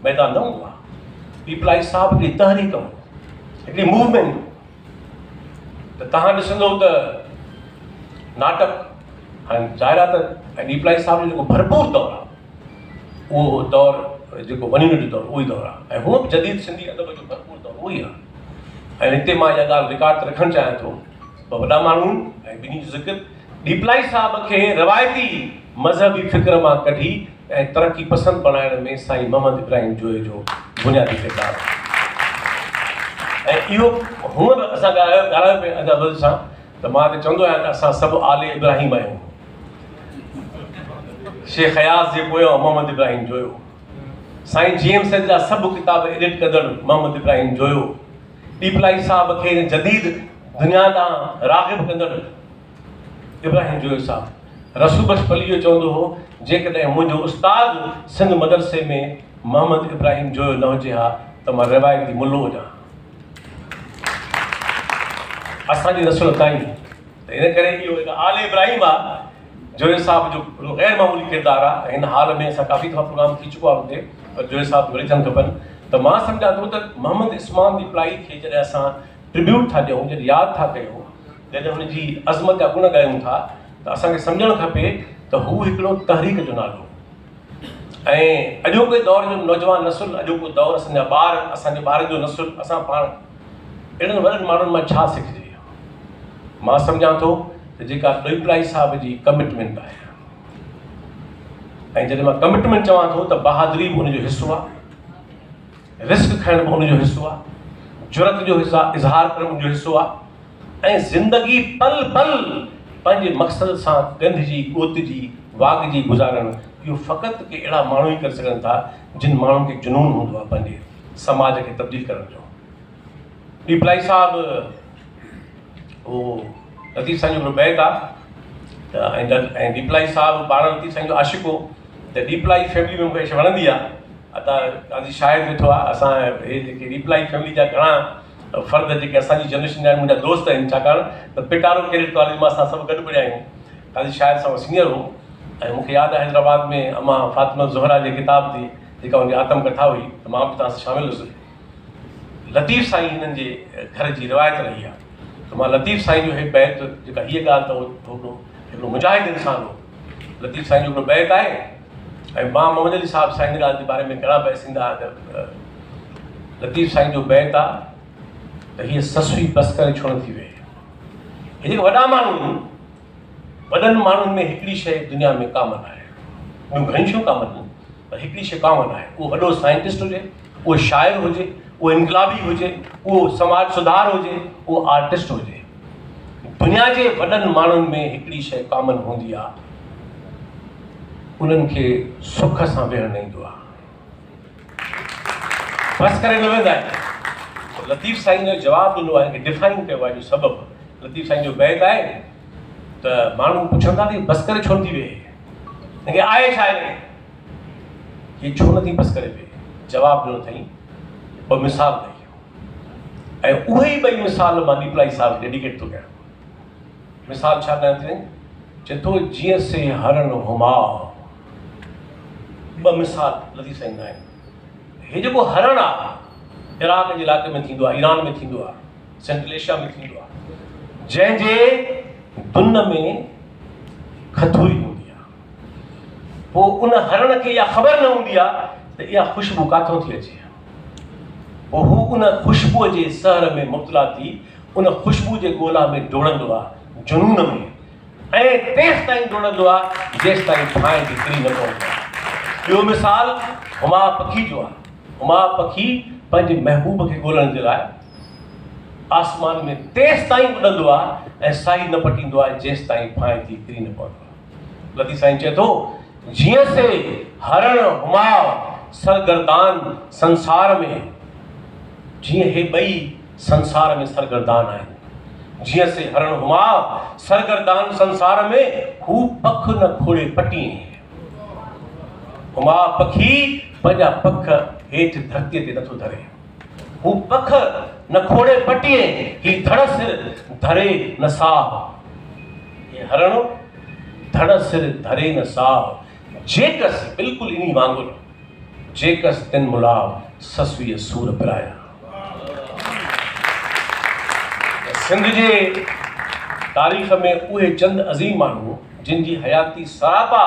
मैदान न हूंदो आहे। ॿीपलाई साहिबु हिकिड़ी तहरीक हो, हिकिड़ी मूवमेंट हो। त तव्हां ॾिसंदो त नाटक हाणे जाहिरात ऐं ॿीपलाई साहिब जो जेको भरपूर दौरु आहे उहो दौरु जेको वञण जो दौरु उहो ई दौरु आहे। ऐं हूअ बि जदीद सिंधी अदब जो भरपूर दौरु उहो ई आहे। ऐं हिते मां इहा ॻाल्हि रिकॉर्ड ते रखणु चाहियां थो, ॿ वॾा माण्हू ऐं ॿिन्ही जो ज़िक्र। ॿीपलाई साहिब खे रवायती मज़हबी फ़िक्र मां कढी ऐं तरक़ी पसंदि बणाइण में साईं मोहम्मद इब्राहिम जोए जो बुनियादी किरदारु आहे। ऐं इहो हूअं बि असां ॻाल्हायो पिया अदब सां, त मां त चवंदो आहियां त असां सभु आले इब्राहिम आहियूं। शेख हयास जे पोयां मोहम्मद इब्राहिम जोयो, साईं GM सैद जा सभु किताब एडिट कंदड़ मोहम्मद इब्राहिम जोयो, ॿीपलाई साहिब खे जदीद दुनिया ॾांहुं राग़िब कंदड़ इब्राहिम जोयो साहिबु। रसूबश पली जो चवंदो हो, जेकॾहिं मुंहिंजो उस्ताद सिंध मदरसे में मोहम्मद इब्राहिम जोयो न हुजे हा त मां रिवायती मुल्लो हुजां। असांजी नसुल ताईं त इन करे इहो हिकु आले इब्राहिम आहे जोए साहिब जो ग़ैर मामूली किरदारु आहे। हिन हाल में असां काफ़ी दफ़ा प्रोग्राम थी चुको आहे हुते, पर जोए साहिब वरी थियणु खपनि। त मां सम्झां थो त मोहम्मद इस्मान ॿीपलाई खे जॾहिं असां ट्रिब्यूट था ॾियूं, जॾहिं यादि था कयूं, जॾहिं हुनजी अज़मत जा गुण ॻायूं था, त असांखे सम्झणु खपे त हू हिकिड़ो तहरीक जो नालो। ऐं अॼोके दौर जो नौजवान नसुल, अॼोको दौर, असांजा ॿार, असांजे ॿारनि जो नसुल, असां पाण अहिड़नि वॾनि माण्हुनि मां छा सिखिजे। मां सम्झां थो त जेका ॿीपलाई साहिब जी कमिटमेंट आहे, ऐं जॾहिं मां कमिटमेंट चवां थो त बहादुरी बि हुनजो हिसो आहे, रिस्क खणण बि हुनजो हिसो आहे, जुरत जो इज़हार करणु हुनजो हिसो आहे, ऐं ज़िंदगी पल पल पंहिंजे मक़सद सां ॻंढिजी ॻोतिजी वागजी गुज़ारणु, इहो फ़क़ति के अहिड़ा माण्हू ई करे सघनि था जिन माण्हुनि खे जुनून हूंदो आहे पंहिंजे समाज खे तब्दील करण जो। ॿीपलाई साहिबु उहो लतीफ़ साईं जो हिकिड़ो बैत आहे त ऐं ॿीपलाई साहिबु पाण लतीफ़ साईं जो आशिक़ हो। त ॿीपलाई फैमिली में मूंखे वणंदी आहे। असां शायदि वेठो आहे, असां हे जेके ॿीपलाई फैमिली जा घणा फ़र्द जेके असांजी जनरेशन जा मुंहिंजा दोस्त आहिनि, छाकाणि त पिटारो कैडेट कॉलेज मां असां सभु गॾु पढ़िया आहियूं। काज़ी शायदि सां सीनियर हो। ऐं मूंखे यादि आहे हैदराबाद में अमा फातिमा ज़ुहरा जी किताब थी जेका हुनजी आत्मकथा हुई, त मां बि तव्हां सां शामिलु हुयुसि। लतीफ़ साईं हिननि जे घर जी रिवायत रही आहे। त मां लतीफ़ साईं जो हे बैत, जेका हीअ ॻाल्हि त हिकिड़ो मुजाहिद इंसानु हो। लतीफ़ साईं जो हिकिड़ो बैत आहे, ऐं मां मोहम्मद अली साहिब साईं हिन ॻाल्हि जे बारे में घणा बहस ईंदा त लतीफ़ साईं जो बैत आहे त हीअ ससुई बसि करे छो न थी वई। हे जेके वॾा माण्हू आहिनि, वॾनि माण्हुनि में हिकिड़ी शइ दुनिया में कामन आहे, ॿियूं घणी शयूं कामन आहिनि, पर हिकिड़ी शइ कामन आहे। उहो वॾो साइंटिस्ट हुजे, उहो शाइर हुजे, उहो इनकलाबी हुजे, उहो समाज सुधार हुजे, उहो आर्टिस्ट हुजे। दुनिया जे वॾनि माण्हुनि में हिकिड़ी शइ कामन हूंदी आहे, उन्हनि खे सुख सां वेहणु न ईंदो आहे, बसि करे न वेंदा आहिनि। लतीफ़ साईं जो जवाबु ॾिनो आहे, डिफाइन कयो आहे जो सबबु। लतीफ़ साईं जो बैत आहे त माण्हू पुछंदा त बसि करे छो नथी वेहे, हिनखे आहे छा आहे, हीअ छो नथी बसि करे वेहे। जवाबु ॾिनो अथई, ॿ मिसाल ॾेई, ऐं उहे ई ॿई मिसाल मां ॿीपलाई साहिब डेडिकेट थो कयां। मिसाल छा कयां थी, चए थो जीअं से हरण हुमा। ॿ मिसाल लतीफ़ साईं आहिनि। हे जेको हरण आहे इराक जे इलाइक़े में थींदो आहे, ईरान में थींदो आहे, सेंट्रल एशिया में थींदो आहे, जंहिंजे दुन में खथूरी हूंदी आहे। पोइ उन हरण खे इहा ख़बर न हूंदी आहे त इहा ख़ुशबू किथां थी अचे। पोइ हू उन ख़ुशबूअ जे सहर में मुब्तला थी उन ख़ुशबू जे ॻोल्हा में डोड़ंदो आहे, जुनून में, ऐं तेसि ताईं डोड़ंदो आहे जेसि ताईं ठाहिं जी किरी न पवंदो आहे। ॿियो मिसाल हुमा पखी जो आहे। हुमा पखी पंहिंजे महबूब खे ॻोल्हण जे लाइ आसमान में तेसि ताईं उॾंदो आहे ऐं साई न पटींदो आहे जेसि ताईं फांए थी किरी न पवंदो आहे। लतीफ़ साईं चए थो जीअं से हरण हुमाव सरगर्दान संसार में, जीअं हे ॿई संसार में सरगर्दान आहिनि, जीअं से हरण हुमाव सरगर्दान संसार में हू पख न खोड़े पटीं। हुमा पखी पंहिंजा पख हेठि धरतीअ ते नथो धरे, हू पख न खोड़े पटीं, ही धड़ सिर धरे न साह। ये हरण धड़ सिर धरे न साह, जेकस बिल्कुलु इन्ही वांगुरु, जेकस तिन मुलाव ससुईअ सूर पिराया। सिंध जे तारीख़ में उहे चंद अज़ीम माण्हू जिन जी हयाती सरापा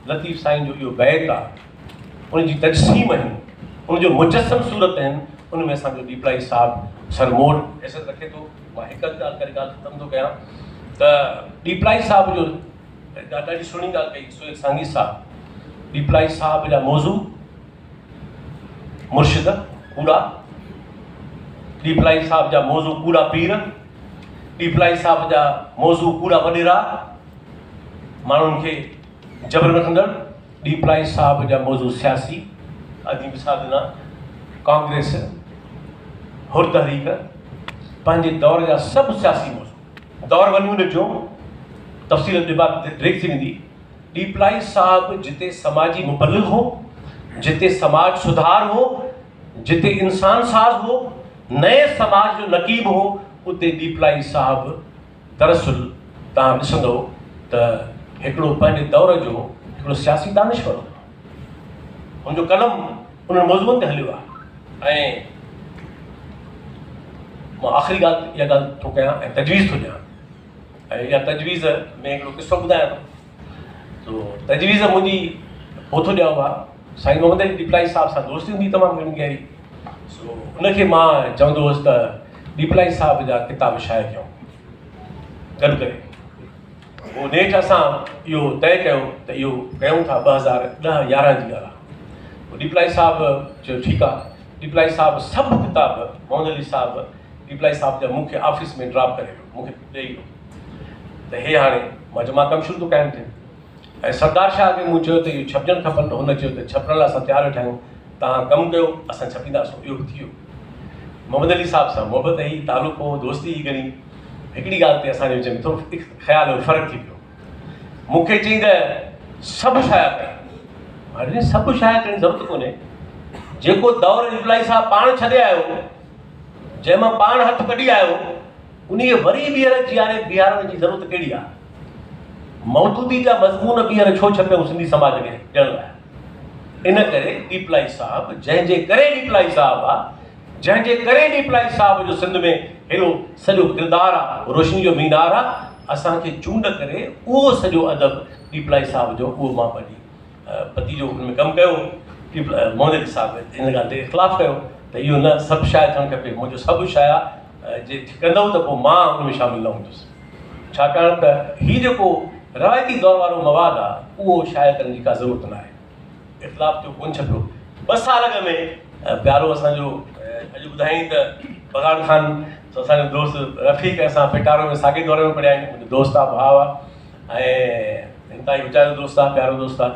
लतीफ़ साईं जो इहो बैत आहे, उन जी तजसीम आहिनि, उनजो मुजस्सम सूरत आहिनि, उन में असांजो डीपलाई साहिबु सरमोर हैसियत रखे थो। मां हिकु ॻाल्हि करे ॻाल्हि ख़तमु थो कयां त डीपलाई साहिब जो ॾाढी सुहिणी ॻाल्हि कई सुहेल सांगी साहिबु। डीपलाई साहिब जा मौज़ू मुर्शिद कूड़ा, डीपलाई साहिब जा मौज़ू कूड़ा पीर, डीपलाई साहिब जा मौज़ू कूड़ा वॾेरा, माण्हुनि खे जबर न कंदड़। डीपलाई साहिब जा मौज़ू सियासी, अदी मिसाल ॾिना कांग्रेस, हुर तहरीक, पंहिंजे दौर जा सभु सियासी मौज़ू, दौर वञूं ॾिठो तफ़सील जे बाद ड्रेक थी वेंदी। डीपलाई साहिबु जिते समाजी मुबल्लिग़ हो, जिते समाज सुधार हो, जिते इंसान साज़ हो, नए समाज जो नक़ीब हो, उते डीपलाई साहिबु दरअसल तव्हां ॾिसंदो त हिकिड़ो पंहिंजे दौर जो हिकिड़ो सियासी दानिश्वर हो। हुनजो कलम उन्हनि मौज़ूअनि ते हलियो आहे। ऐं मां आख़िरी ॻाल्हि इहा ॻाल्हि थो कयां ऐं तजवीज़ थो ॾियां, ऐं इहा तजवीज़ में हिकिड़ो किसो ॿुधायां थो। तजवीज़ मुंहिंजी हो थो ॾियां आहे, साईं मोहम्मद अली डीपलाई साहिब सां दोस्ती हूंदी तमामु घणी गहरी। सो उनखे मां चवंदो हुउसि त डीपलाई साहिब जा किताब शाया कयूं गॾु करे। पोइ नेठि असां इहो तइ कयो त इहो कयूं था 2010-11 जी ॻाल्हि आहे। पोइ डीपलाई साहिबु चयो ठीकु आहे। डीपलाई साहिबु सभु किताब मोहम्मद अली साहिबु डीपलाई साहिब जा मूंखे ऑफिस में ड्रॉप करे वियो, मूंखे ॾेई वियो त हे हाणे मां जमा कमु शुरू थो कयां थिए। ऐं सरदार शाह खे मूं चयो त इहो छपजणु खपनि, त हुन चयो त छपण लाइ असां तयारु वेठा आहियूं, तव्हां कमु कयो असां छपींदासीं। इहो थी वियो। मोहम्मद अली साहिब सां मोहबत ई तालुक़ो दोस्ती ई घणी। हिकिड़ी ॻाल्हि ते असांजे विच में थोरो ख़्यालु फ़र्क़ु थी पियो। मूंखे चई त सभु शाया कयो। हाणे सभु शाया करण जी ज़रूरत कोन्हे। जेको दौरु डीपलाई साहिबु पाण छॾे आयो, जंहिंमां पाण हथु कढी आयो, उनखे वरी ॿीहर बीहारण जी ज़रूरत कहिड़ी आहे? मौजूदी जा मज़मून ॿीहर छो छपियऊं सिंधी समाज खे ॾियण लाइ? इन करे डीपलाई साहिबु जंहिंजे करे डीपलाई साहिबु आहे, जंहिंजे करे डीपलाई साहिब जो सिंध में हेॾो सॼो किरदारु आहे, रोशनी जो मीनार आहे, असांखे चूंड करे उहो सॼो अदब डीपलाई साहिब जो उहो मां पंहिंजी पति जो हुन में कमु कयो। मोहम्मद अली साहिब हिन ॻाल्हि ते इख़्तिलाफ़ु कयो त इहो न सभु शाया थियणु खपे। मुंहिंजो सभु शाया जे कंदव त पोइ मां हुन में शामिलु न हूंदुसि, छाकाणि त हीउ जेको रवायती दौर वारो मवादु आहे उहो शाया करण जी का ज़रूरत न आहे। इख़्तिलाफ़ु जो कोन छपियो। 2 साल अॻ में प्यारो असांजो अॼु ॿुधाईं त बगान ख़ान असांजो दोस्त रफ़ीक असां पिटारो में साॻे दौरे में पढ़िया आहियूं। मुंहिंजो दोस्त आहे, भाउ आहे ऐं हिन ताईं वीचारो दोस्त आहे, प्यारो दोस्त आहे।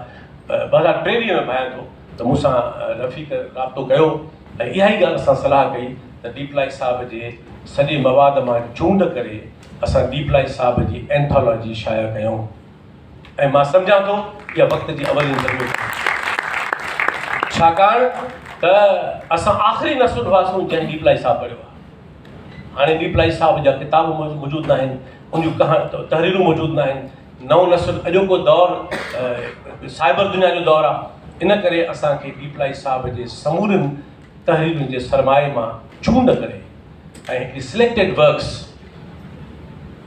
2023 में भायां थो त मूंसां रफ़ीक राब्तो कयो ऐं इहा ई ॻाल्हि असां सलाह कई त डीपलाई साहिब जे सॼे मवाद मां चूंड करे असां डीपलाई साहिब जी एंथोलॉजी शाया कयूं। ऐं मां सम्झां थो इहा वक़्त जी अवली ज़रूरत आहे, छाकाणि त असां आख़िरी नसुल हुआसीं जंहिं डीपलाई साहिबु पढ़ियो आहे। हाणे डीपलाई साहिब जा किताब मौजूदु न आहिनि, उनजूं तहरीरूं मौजूदु न आहिनि। नओं नसुल अॼोको दौरु साइबर दुनिया जो दौरु आहे। इन करे असांखे डीपलाई साहिब जे समूरनि तहरीरुनि जे सरमाए मां चूंड करे ऐं हिकिड़ी सिलेक्टेड वर्क्स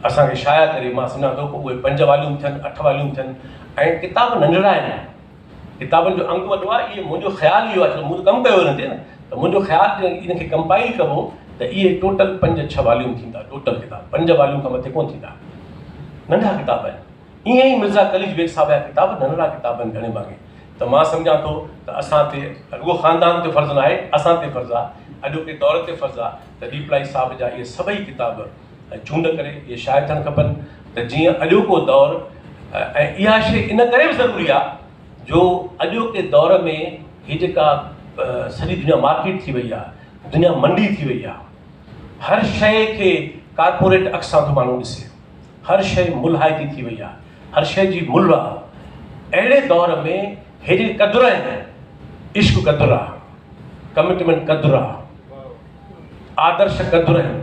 असांखे शाया करे मां सम्झां थो पोइ उहे 5 वॉल्यूम थियनि, 8 वॉल्यूम थियनि। ऐं किताब नंढड़ा आहिनि, किताबनि जो अंग वॾो आहे। इहे मुंहिंजो ख़्यालु इहो आहे, मूं कमु कयो हिन ते न, त मुंहिंजो ख़्यालु इनखे कंपाइल कबो त इहे टोटल 5-6 वॉल्यूम थींदा। टोटल किताब 5 वॉल्यूम खां मथे कोन थींदा, नंढा किताब आहिनि। ईअं ई मिर्ज़ा कलीज बेग साहिब जा किताब नंढड़ा किताब आहिनि घणे भाङे। त मां सम्झां थो त असां ते रुगो ख़ानदान ते फ़र्ज़ु न आहे, असां ते फ़र्ज़ु आहे, अॼोके दौर ते फ़र्ज़ु आहे त डीपलाई साहिब जा इहे सभई किताब चूंड करे इहे शाया थियणु खपनि त जीअं अॼोको दौर ऐं इहा शइ इन करे बि ज़रूरी आहे जो अॼोके दौर में हीअ जेका सॼी दुनिया मार्केट थी वई आहे, दुनिया मंडी थी वई आहे, हर शइ खे कॉर्पोरेट अख सां थो माण्हू ॾिसे, हर शइ मुल्हाइती थी वई आहे, हर शइ जी मुल्ह आहे। अहिड़े दौर में हेॾे क़दुरु आहिनि, इश्क क़दुरु आहे, कमिटमेंट क़दुरु आहे, आदर्श क़दुरु आहिनि,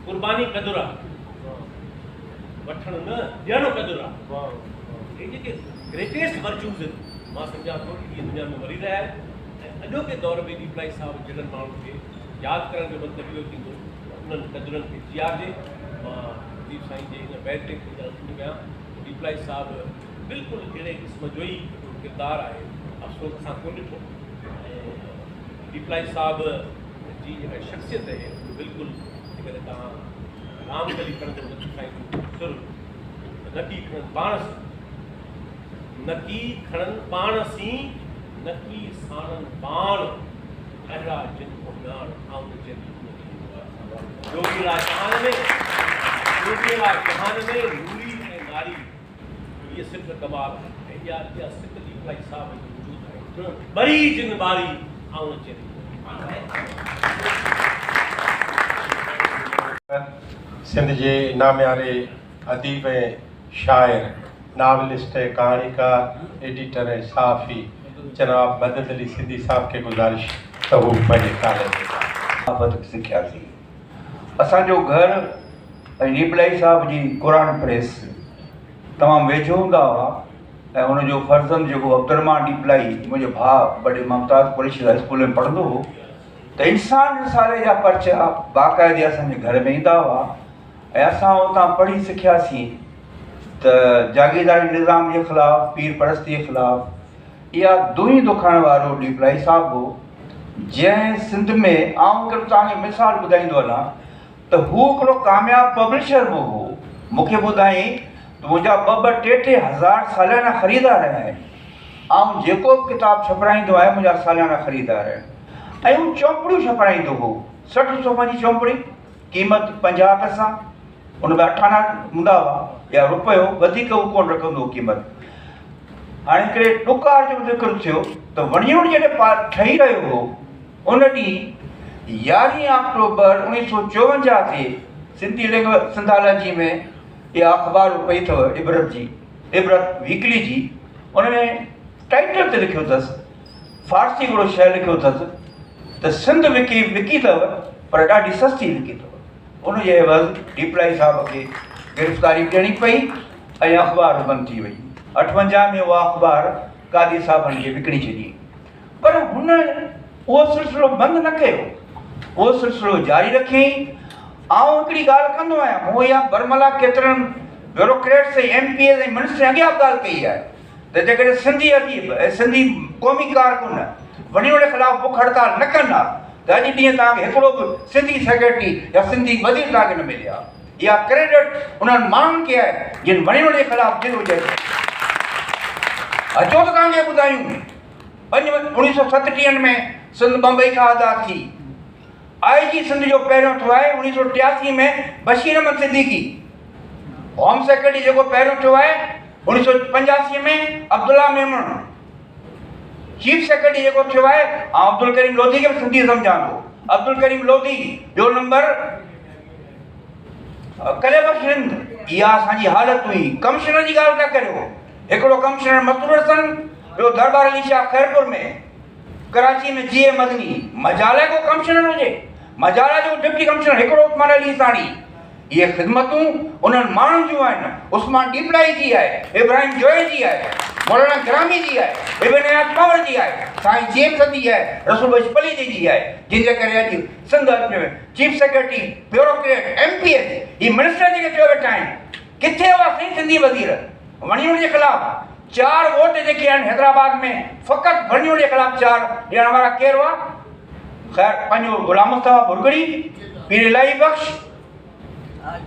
क़ुर्बानी क़दुरु आहे, वठणु न ॾियणु क़दुरु आहे। हे जेके ग्रेटेस्ट वर्च्यूज़ आहिनि मां सम्झां थो इहे दुनिया में वरी रहिया आहिनि ऐं अॼोके दौर में डीपलाई साहिब जहिड़नि माण्हुनि खे यादि करण जो मतिलबु इहो थींदो उन्हनि क़दुरनि खे जियारिजे। मां दीप साईं जे हिन बैठक खे ॼाणणु कयां डीपलाई साहिब बिल्कुलु अहिड़े क़िस्म जो ई किरदारु आहे, अफ़सोस असां कोन ॾिठो। ऐं डीपलाई साहिब जी जेका शख़्सियत आहे उहा बिल्कुलु जेकॾहिं तव्हां रामकली करण जो मतिलबु साईं सुर नकी खणनि पाण नकी खणनि पाण सी नकी साणनि पाण अहिड़ा जिन उॾाण योगीराज चौहान में नूरी ऐं नारी ये सिर्फ कमाल है या सिर्फ डीपलाई साहिब जो वजूद है बड़ी जिन बारी आउं चरी सिंध जे नामियारे अदीब ऐं शाइर, नावलिस्ट, कहाणीकार, एडिटर ऐं सहाफ़ी जनाब मदद अली सिंधी साहब खे गुज़ारिश त हू पंहिंजे ख़्याल में सिखियासीं। असांजो घर ऐं डीपलाई साहिब जी क़ुरान प्रेस तमामु वेझो हूंदा हुआ ऐं हुनजो फर्ज़ंद जेको अब्दुरहमान डीपलाई मुंहिंजो भाउ बड़े मुमताज़ कुरैशी स्कूल में पढ़ंदो हो त इंसान रिसाले जा पर्चा बाक़ाइदे असांजे घर में ईंदा हुआ ऐं असां उतां पढ़ी सिखियासीं त जागीरदारी निज़ाम जे ख़िलाफ़ु, पीर परस्ती जे ख़िलाफ़ु इहा दुई दुखण वारो डीपलाई साहिब हो जंहिं सिंध में आउं हिकिड़ो तव्हांखे मिसाल ॿुधाईंदो वञा त हू हिकिड़ो कामयाबु पब्लिशर बि हो। मूंखे ॿुधाईं त मुंहिंजा ॿ टे हज़ार सालियाना ख़रीदार आहिनि। आउं जेको बि किताबु छपाईंदो आहियां मुंहिंजा सालियाना ख़रीदार आहिनि ऐं हू चौपड़ियूं छपाईंदो हो, 60 सौ जी चौपड़ी, क़ीमत 50 पैसा, उन में 8 आना हूंदा हुआ या रुपयो, वधीक हू कोन रखंदो हो क़ीमत। हाणे हिकिड़े ॾुकार जो ज़िक्र थियो त वणियूं जॾहिं ठही रहियो हो उन ॾींहुं 11 अक्टूबर 1954 ते सिंधी सिंधालजी में इहा अख़बार पई अथव इबरत वीकली जी। उन में टाइटल ते लिखियो अथसि, फारसी हिकिड़ो शइ लिखियो अथसि त सिंध विकी अथव पर ॾाढी सस्ती विकी अथव। उनजे एवज़ डीपलाई साहिब खे गिरफ़्तारी ॾियणी पई ऐं अख़बार बंदि थी वई। 58 में उहा अख़बार कादी साहिबनि खे विकिणी छॾी, पर हुन उहो सिलसिलो बंदि न कयो, उहो सिलसिलो जारी रखियईं। आउं हिकिड़ी ॻाल्हि कंदो आहियां, मूं इहा बरमला केतिरनि ब्यूरोक्रेट्स ऐं MPs ऐं मिनिस्टर अॻियां ॻाल्हि कई आहे त जेकॾहिं सिंधी अदीब ऐं सिंधी क़ौमी कारकुन वॾी वॾे ख़िलाफ़ु बुख हड़ताल न कंदा त अॼु ॾींहुं तव्हांखे हिकिड़ो बि सिंधी सेक्रेटरी या सिंधी वज़ीर तव्हांखे न मिलिया। इहा क्रेडिट उन्हनि माण्हुनि खे आहे जिन वॾे वॾे ख़िलाफ़ु दिलि हुजे। अचो त तव्हांखे ॿुधायूं 1937 में सिंध बम्बई खां आज़ादु थी। IG सिंध जो पहिरियों थियो आहे 1983 में बशीर अहमद सिद्दीकी। होम सेक्रेटरी जेको पहिरियों थियो आहे 1985 में अब्दुल्ला मेमन। चीफ सेक्रेटरी जेको थियो आहे अब्दुल करीम लोधी खे बि सिंधी सम्झां थो। अब्दुल करीम लोधी ॿियो नंबर कले बख़्श हिंद। इहा असांजी हालत हुई। कमिश्नर जी ॻाल्हि न करियो, हिकिड़ो कमिश्नर मसूर हसन, ॿियो दरबार अली शाह खैरपुर में, कराची में GA मदनी। मजाला को कमिश्नर हुजे, मजाला जो डिप्टी कमिश्नर हिकिड़ो उस्मान अली साणी। इहे ख़िदमतूं उन्हनि माण्हुनि जूं आहिनि। उस्मान डीपलाई जी आहे, इब्राहिम जोए जी आहे, मौलाना ग्रामी जी आहे, इब्न हयात पवर जी आहे, साईं जेम्स जी आहे, रसूल बख्श पलीजी जी आहे, जिनजे करे अॼु सिंध में चीफ सेक्रेटरी, ब्यूरोक्रेट, MPs ही मिनिस्टर जेके थियो वेठा आहिनि। किथे हुआ साईं सिंधी वज़ीर? वणियूं जे ख़िलाफ़ु 4 वोट जेके आहिनि हैदराबाद में फ़क़ति वणियूं जे ख़िलाफ़ु 4 ॾियण वारा केरु हुआ? ख़ैर पंहिंजो गुलाम मुस्तफ़ा बुरगड़ी, पीर इलाही बख्श,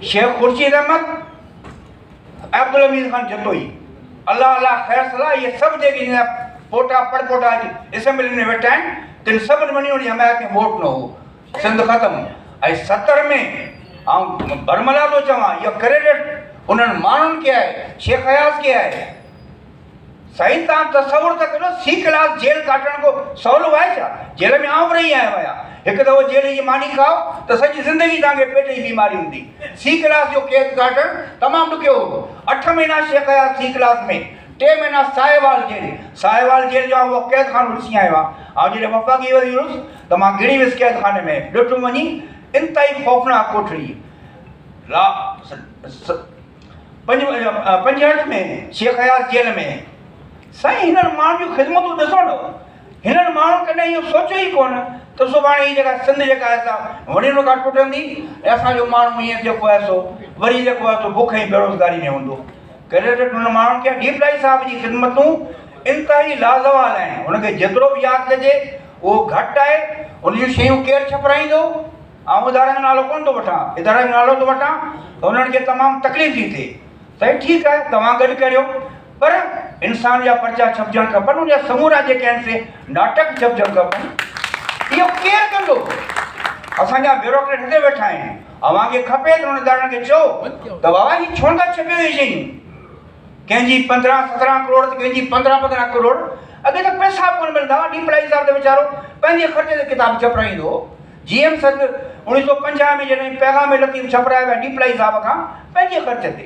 शेख खुर्शीद अहमद, अब्दुल हमीद खान जतोई। अल्लाह अल्लाह ख़ैर सलाह ये सभु जेके पोटा पड़पोटा असेंबली में वेठा आहिनि तिन सभिनी वञी उन हमायत में वोट न हो सिंध ख़तमु। ऐं 70 में आउं बरमला थो चवां इहो क्रेडिट उन्हनि माण्हुनि खे आहे, शेख हयास खे आहे। साईं तव्हां तसवुरु त करो सी क्लास जेल काटण को सवलो आहे छा? जेल में आउं रही आहियां हुया, हिकु दफ़ो जेल जी मानी खाओ त सॼी ज़िंदगी तव्हांखे पेट जी बीमारी हूंदी। सी क्लास जो कैद काटणु तमामु ॾुखियो हो। 8 महीना शेख हयास सी क्लास में, 3 महीना साहिवाल जेल जो उहो कैद खानो ॾिसी आयो आहे। ऐं जॾहिं वफ़ाक़ी वरी हुयुसि त मां गिणी वियुसि कैद खाने में, ॾिठो वञी इंतिहाई ख़ौफ़नाक कोठड़ी। 65 में शेख हयास जेल में। साईं हिननि माण्हुनि जूं ख़िदमतूं ॾिसो न, हिननि माण्हुनि कॾहिं इहो सोचियो ई कोन त सुभाणे हीअ जेका सिंध जेका आहे असां वरी हुन खां टुटंदी ऐं असांजो माण्हू ईअं जेको आहे सो वरी जेको आहे सो बुख ऐं बेरोज़गारी में हूंदो। क्रेडिट हुन माण्हुनि खे डीपलाई साहिब जी ख़िदमतूं इंतिहाई लाज़वाल आहिनि। हुनखे जेतिरो बि यादि कजे उहो घटि आहे। उन जूं शयूं केरु छपराईंदो? आउं इदारे जो नालो कोन थो वठां, इदारे जो नालो थो वठां त हुननि खे तमामु तकलीफ़ थी थिए। साईं ठीकु आहे, तव्हां गॾु करियो, पर इंसान जा पर्चा छपजणु खपनि, उनजा समूरा जेके आहिनि से नाटक छपजणु खपनि। इहो केरु कंदो? असांजा ब्यूरोक्रेट हिते वेठा आहिनि। अव्हांखे खपे त हुन इदारनि खे चओ त बाबा ही छो था छपे इहे शयूं? कंहिंजी 15-17 करोड़ त कंहिंजी 15-15 करोड़। अॻे त पैसा कोन मिलंदा हुआ। डीपलाई साहिब त वीचारो पंहिंजे ख़र्चे ते किताब छपराईंदो हो। GM सर 1950 में जॾहिं पैगाम लतीफ़ छपराया विया डीपलाई साहिब खां पंहिंजे ख़र्च ते,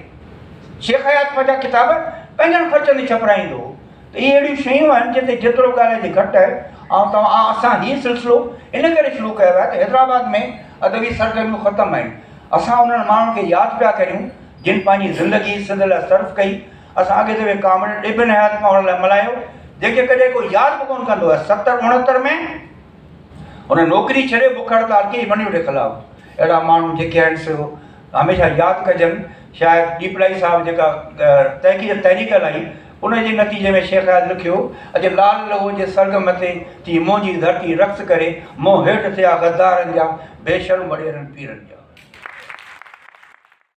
शेख हयात पंहिंजा किताब पंहिंजनि ख़र्चनि ते छपराईंदो हो। त इहे अहिड़ियूं शयूं आहिनि जिते जेतिरो ॻाल्हाए घटि आहे। ऐं असां हीउ सिलसिलो इन करे शुरू कयो आहे त हैदराबाद में अदबी सरगर्मियूं ख़तमु आहिनि। असां उन्हनि माण्हुनि खे यादि पिया करियूं जिन पंहिंजी ज़िंदगी सिंध लाइ सर्फ कई। असां अॻे दफ़े कामरेड इब्न हयात मां हुन लाइ मल्हायो, जेके कॾहिं को यादि बि कोन कंदो आहे। 70-69 में हुन नौकिरी छॾे बुख हड़ताल कई मनियूं जे ख़िलाफ़ु। अहिड़ा माण्हू जेके आहिनि सो हमेशह यादि कजनि। शायदि डीपलाई साहिब जेका तहरीक हलाई उनजे नतीजे में शेख हयात लिखियो, अॼु लाल लहू जे सर्ग मथे थी मुंहिंजी धरती रक़्स करे, मूं हेठि थिया गद्दारनि जा बेशर्म वॾेरनि पीरनि जा।